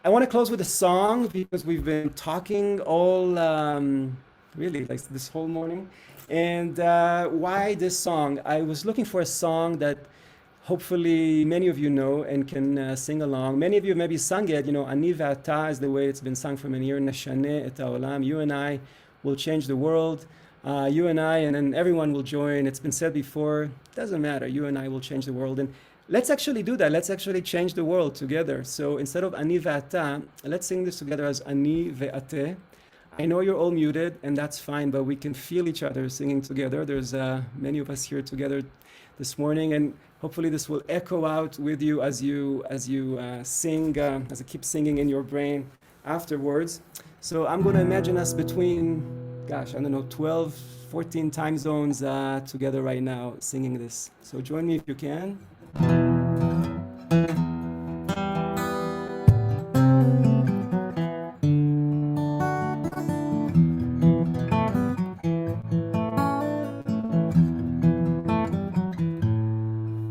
I want to close with a song because we've been talking all, really, like this whole morning. And why this song? I was looking for a song that hopefully many of you know and can sing along. Many of you have maybe sung it, Ani ve'ata is the way it's been sung for many years. Nashaneh et ha'olam. You and I will change the world. You and I, and then everyone will join. It's been said before, doesn't matter. You and I will change the world. And let's actually do that. Let's actually change the world together. So instead of Ani ve'ata, let's sing this together as Ani ve'ateh. I know you're all muted, and that's fine, but we can feel each other singing together. There's many of us here together this morning, and hopefully this will echo out with you as you sing, as I keep singing in your brain afterwards. So I'm going to imagine us between, 12, 14 time zones together right now singing this. So join me if you can.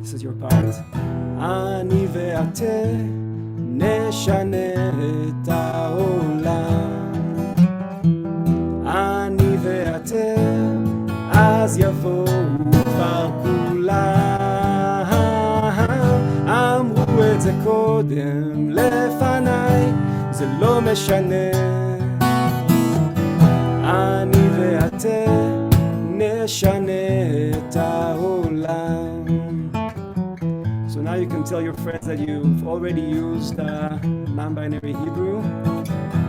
This is your part. Ani ve'ateh neshane et ha'olam. אני ואתם, אז יבואו כבר כולם. אמרו את זה קודם לפניי, זה לא משנה. אני ואתם נשנה את העולם. So now you can tell your friends that you've already used non-binary Hebrew.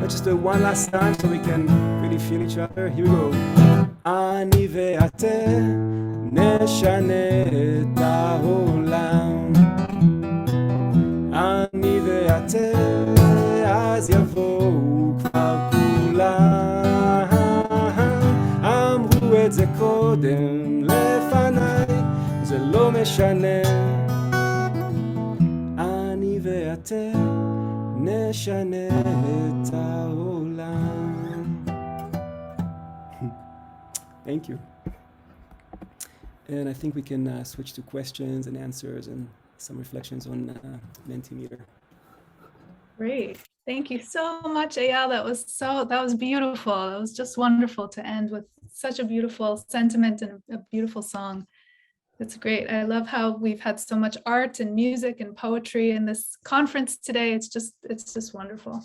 Let's just do it one last time so we can really feel each other. Here we go. אני ואתם נשנה את העולם. אני ואתם אז יבואו כבר כולם. אמרו את זה קודם לפניי, זה לא משנה. אני ואתם נשנה את העולם. Thank you. And I think we can switch to questions and answers and some reflections on Mentimeter. Great. Thank you so much, Eyal. That was beautiful. That was just wonderful to end with such a beautiful sentiment and a beautiful song. It's great. I love how we've had so much art and music and poetry in this conference today. It's just wonderful.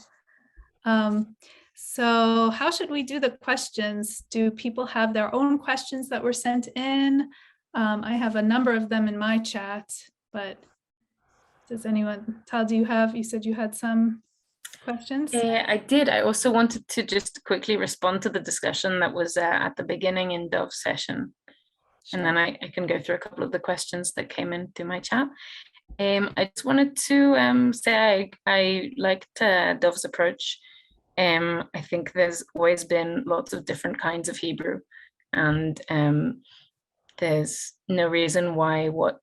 So how should we do the questions? Do people have their own questions that were sent in? I have a number of them in my chat, but does anyone, Tal, you said you had some? questions? I did. I also wanted to just quickly respond to the discussion that was at the beginning in Dov's session. And then I can go through a couple of the questions that came into my chat. I just wanted to say I liked Dov's approach. I think there's always been lots of different kinds of Hebrew, and there's no reason why what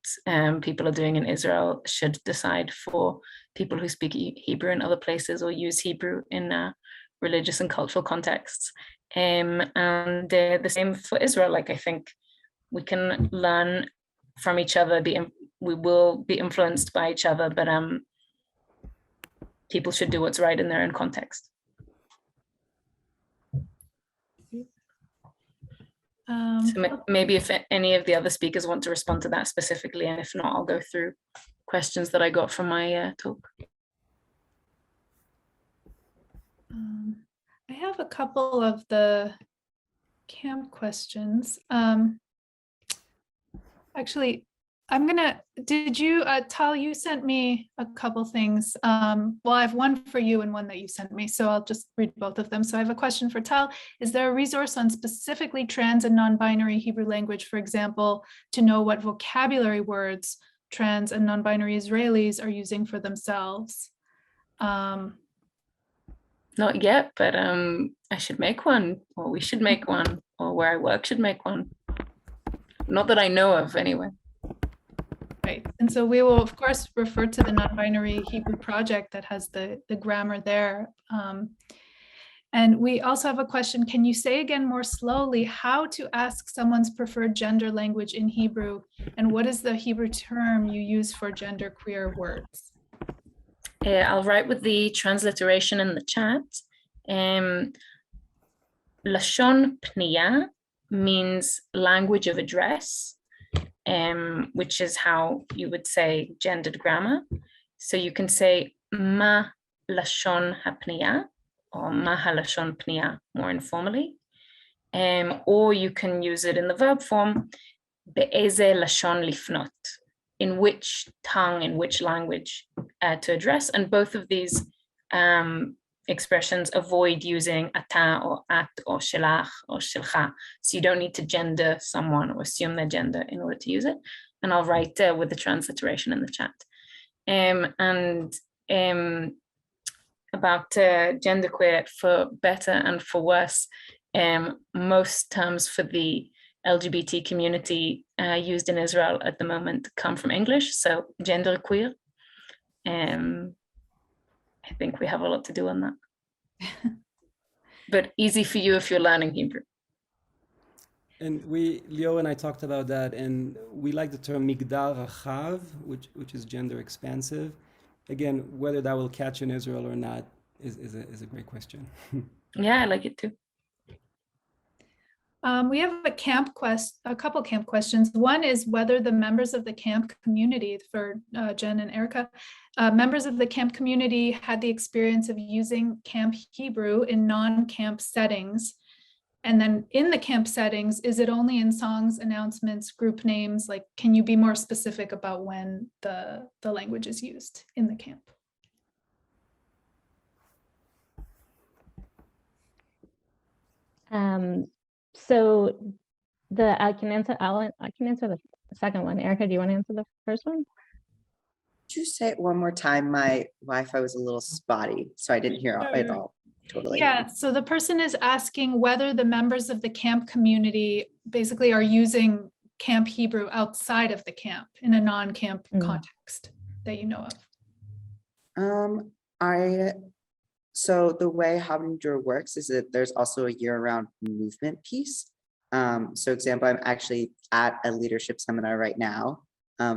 people are doing in Israel should decide for people who speak Hebrew in other places or use Hebrew in religious and cultural contexts. And the same for Israel. Like, I think we can learn from each other, we will be influenced by each other, but people should do what's right in their own context. So maybe if any of the other speakers want to respond to that specifically, and if not, I'll go through questions that I got from my talk. I have a couple of the camp questions. Actually, did you, Tal, you sent me a couple things. Well, I have one for you and one that you sent me, so I'll just read both of them. So I have a question for Tal. Is there a resource on specifically trans and non-binary Hebrew language, for example, to know what vocabulary words trans and non-binary Israelis are using for themselves? Not yet, but I should make one, or we should make one, or where I work should make one. Not that I know of, anyway. Right, and so we will, of course, refer to the non-binary Hebrew project that has the grammar there. And we also have a question, can you say again more slowly how to ask someone's preferred gender language in Hebrew, and what is the Hebrew term you use for genderqueer words? I'll write with the transliteration in the chat. Lashon Pniya means language of address, which is how you would say gendered grammar. So you can say ma lashon hapniya or ma halashon pniya more informally, or you can use it in the verb form be'eze lashon lifnot, in which tongue, in which language to address. And both of these expressions avoid using ata or at or shelach or shilcha. So you don't need to gender someone or assume their gender in order to use it. And I'll write with the transliteration in the chat. About genderqueer, for better and for worse, most terms for the LGBT community used in Israel at the moment come from English, so genderqueer. I think we have a lot to do on that. But easy for you if you're learning Hebrew. And Leo and I talked about that, and we like the term migdar rachav, which is gender expansive. Again, whether that will catch in Israel or not is a great question. Yeah, I like it too. We have a couple camp questions. One is whether the members of the camp community, for Jen and Erica, members of the camp community had the experience of using camp Hebrew in non-camp settings. And then in the camp settings, is it only in songs, announcements, group names? Like, can you be more specific about when the language is used in the camp? So I can answer the second one. Erica, do you want to answer the first one? Could you say it one more time? My Wi-Fi was a little spotty, so I didn't hear it all totally. Yeah, so the person is asking whether the members of the camp community basically are using camp Hebrew outside of the camp in a non-camp context that you know of. So the way Habnim Dror works is that there's also a year-round movement piece. So example, I'm actually at a leadership seminar right now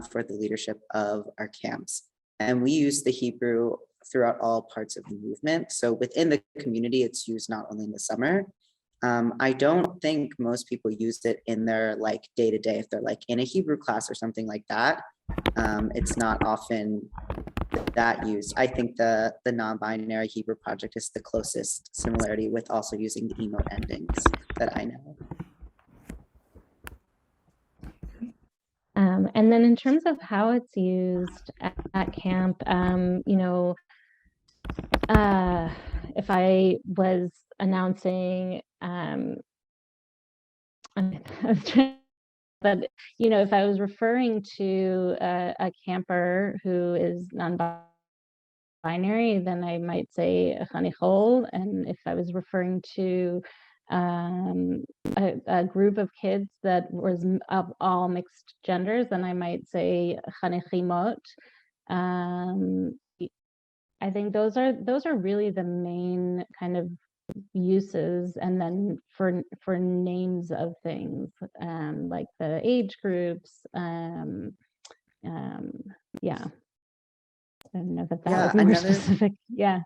for the leadership of our camps. And we use the Hebrew throughout all parts of the movement. So within the community, it's used not only in the summer. I don't think most people used it in their like day-to-day, if they're like in a Hebrew class or something like that. It's not often that used. I think the non-binary Hebrew project is the closest similarity with also using the emote endings that I know. And then in terms of how it's used at camp, you know, if I was announcing, but if I was referring to a camper who is non-binary, then I might say Chanichol. And if I was referring to a group of kids that was of all mixed genders, then I might say Chanichimot. I think those are really the main kind of uses. And then for names of things, like the age groups, yeah. I don't know that was more specific. Yeah.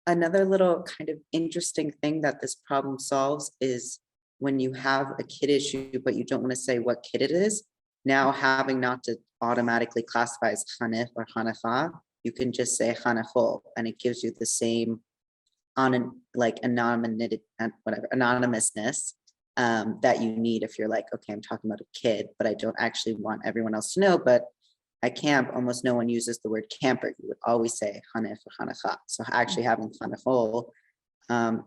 Another little kind of interesting thing that this problem solves is when you have a kid issue, but you don't want to say what kid it is, now having not to automatically classify as Chanef or Chanefa, you can just say Chanechol, and it gives you the same anonymousness that you need if you're like, okay, I'm talking about a kid, but I don't actually want everyone else to know. But at camp, almost no one uses the word camper. You would always say Chanef or Chanecha. So actually having Chanechol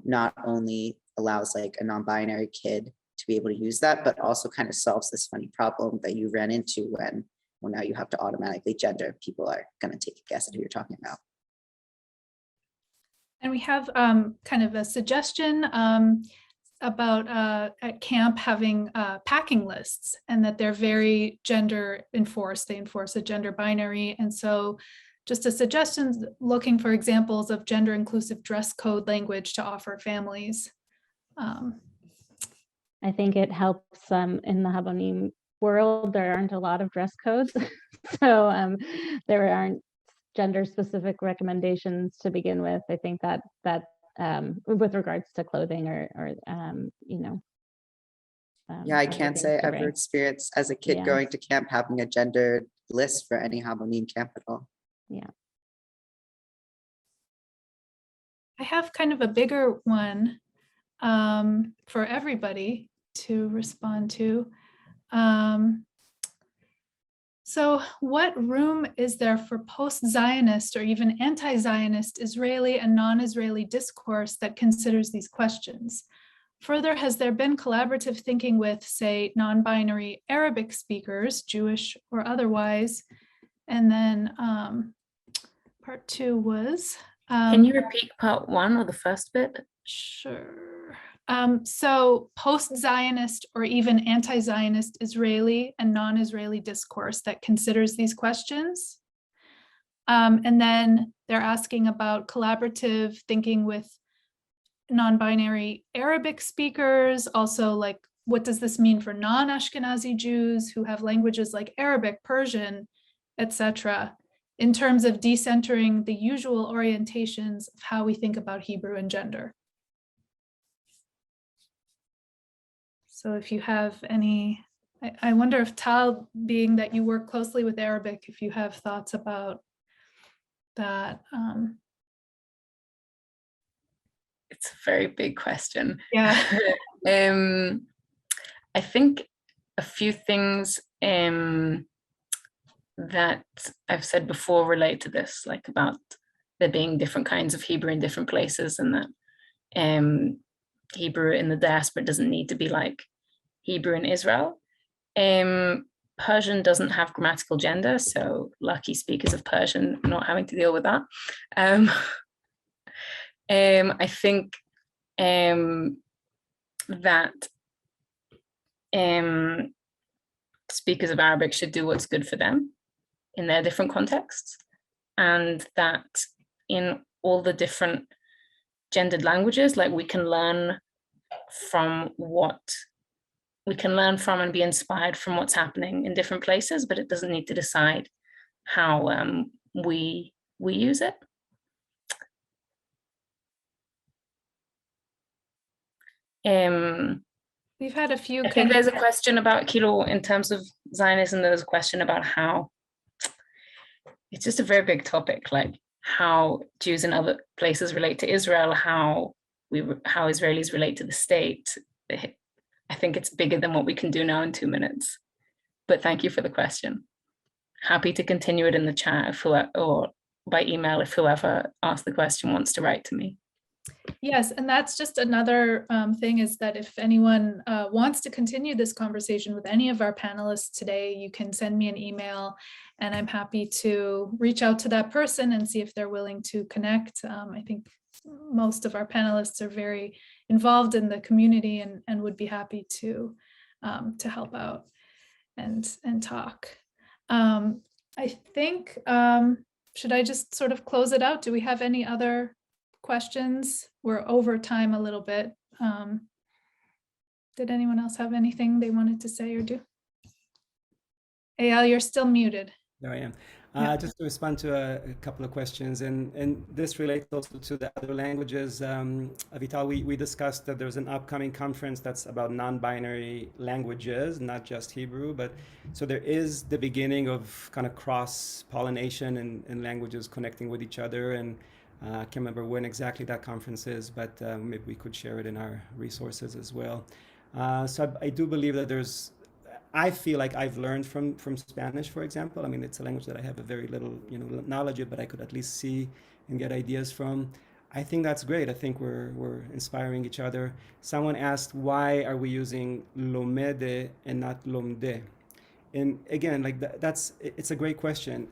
not only allows like a non-binary kid to be able to use that, but also kind of solves this funny problem that you ran into when now you have to automatically gender. People are going to take a guess at who you're talking about. And we have kind of a suggestion about at camp having packing lists, and that they're very gender enforced. They enforce a gender binary. And so just a suggestion, looking for examples of gender inclusive dress code language to offer families. I think it helps in the Habonim world, there aren't a lot of dress codes. So there aren't gender specific recommendations to begin with. I think that with regards to clothing or yeah, I can't say I ever experienced as a kid going to camp having a gendered list for any Habonim camp at all. Yeah. I have kind of a bigger one for everybody to respond to. So what room is there for post-Zionist or even anti-Zionist Israeli and non-Israeli discourse that considers these questions? Further, has there been collaborative thinking with, say, non-binary Arabic speakers, Jewish or otherwise? And then part two was... Can you repeat part one or the first bit? Sure. So post-Zionist or even anti-Zionist Israeli and non-Israeli discourse that considers these questions. And then they're asking about collaborative thinking with non-binary Arabic speakers. Also, like, what does this mean for non-Ashkenazi Jews who have languages like Arabic, Persian, etc., in terms of decentering the usual orientations of how we think about Hebrew and gender? So if you have any, I wonder if Tal, being that you work closely with Arabic, if you have thoughts about that. It's a very big question. Yeah. I think a few things that I've said before relate to this, like about there being different kinds of Hebrew in different places, and that Hebrew in the diaspora doesn't need to be like Hebrew in Israel. Persian doesn't have grammatical gender, so lucky speakers of Persian not having to deal with that. I think that speakers of Arabic should do what's good for them in their different contexts, and that in all the different gendered languages, like we can learn from and be inspired from what's happening in different places, but it doesn't need to decide how we use it. We've had a few. I think there's a question about Kilo in terms of Zionism. There's a question about how it's just a very big topic, like how Jews in other places relate to Israel, how Israelis relate to the state. I think it's bigger than what we can do now in 2 minutes. But thank you for the question. Happy to continue it in the chat or by email if whoever asked the question wants to write to me. Yes, and that's just another thing, is that if anyone wants to continue this conversation with any of our panelists today, you can send me an email and I'm happy to reach out to that person and see if they're willing to connect. I think most of our panelists are very involved in the community and would be happy to help out and talk. I think, should I just sort of close it out? Do we have any other questions? We're over time a little bit. Did anyone else have anything they wanted to say or do? Eyal, you're still muted. There I am. Yeah. Just to respond to a couple of questions, and this relates also to the other languages. Avital, we discussed that there's an upcoming conference that's about non-binary languages, not just Hebrew, but so there is the beginning of kind of cross-pollination and languages connecting with each other. And I can't remember when exactly that conference is, but maybe we could share it in our resources as well. So I do believe that I feel like I've learned from Spanish, for example. I mean, it's a language that I have a very little, knowledge of, but I could at least see and get ideas from. I think that's great. I think we're inspiring each other. Someone asked, why are we using lomede and not lomde? And again, like it's a great question.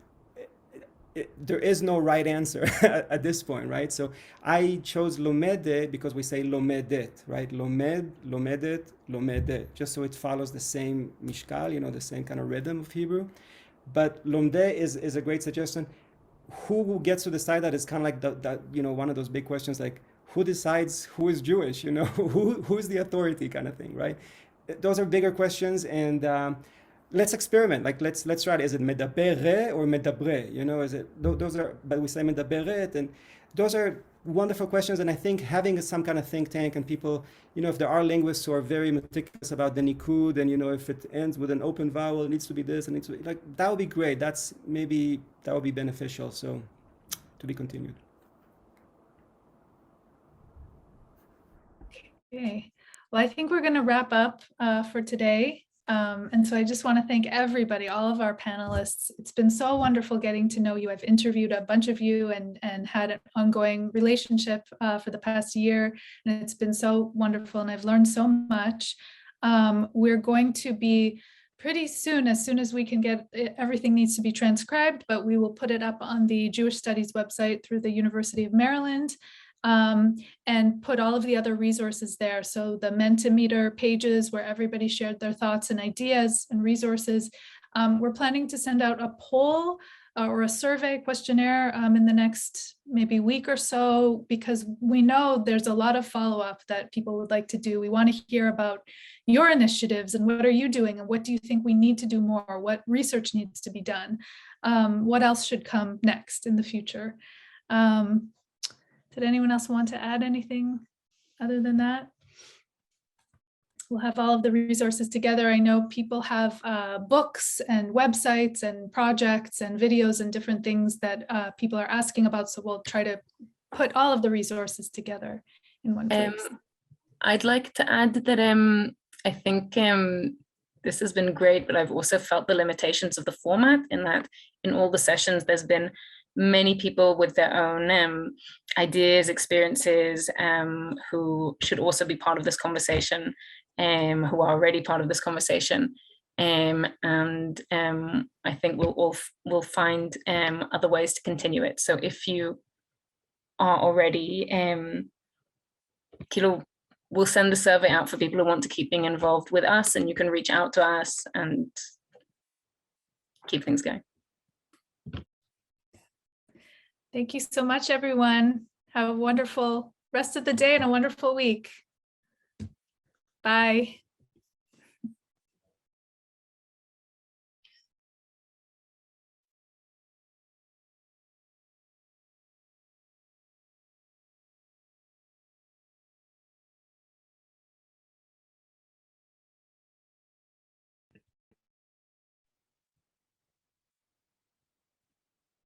There is no right answer at this point, right? So I chose lomede because we say lomedet, right? Lomed, lomedet, lomedet, just so it follows the same mishkal, the same kind of rhythm of Hebrew. But lomde is a great suggestion. Who gets to decide that is kind of like that one of those big questions, like who decides who is Jewish, who's the authority kind of thing, right? Those are bigger questions, and let's experiment. Like let's try it. Is it medabere or medabre? Is it those are? But we say medaberet, and those are wonderful questions. And I think having some kind of think tank and people, if there are linguists who are very meticulous about the nikud, and if it ends with an open vowel, it needs to be this, and it needs to be like that would be great. That would be beneficial. So, to be continued. Okay. Well, I think we're going to wrap up for today. And so I just want to thank everybody, all of our panelists. It's been so wonderful getting to know you. I've interviewed a bunch of you and had an ongoing relationship for the past year. And it's been so wonderful and I've learned so much. We're going to be pretty soon as we can get everything needs to be transcribed, but we will put it up on the Jewish Studies website through the University of Maryland. And put all of the other resources there. So the Mentimeter pages where everybody shared their thoughts and ideas and resources. We're planning to send out a poll or a survey questionnaire in the next maybe week or so, because we know there's a lot of follow-up that people would like to do. We want to hear about your initiatives and what are you doing and what do you think we need to do more? What research needs to be done? What else should come next in the future? Did anyone else want to add anything other than that? We'll have all of the resources together. I know people have books and websites and projects and videos and different things that people are asking about. So we'll try to put all of the resources together in one place. I'd like to add that I think this has been great, but I've also felt the limitations of the format in that in all the sessions, there's been many people with their own ideas, experiences, who should also be part of this conversation, who are already part of this conversation. And I think we'll find other ways to continue it. So if you are already, we'll send the survey out for people who want to keep being involved with us, and you can reach out to us and keep things going. Thank you so much, everyone. Have a wonderful rest of the day and a wonderful week. Bye.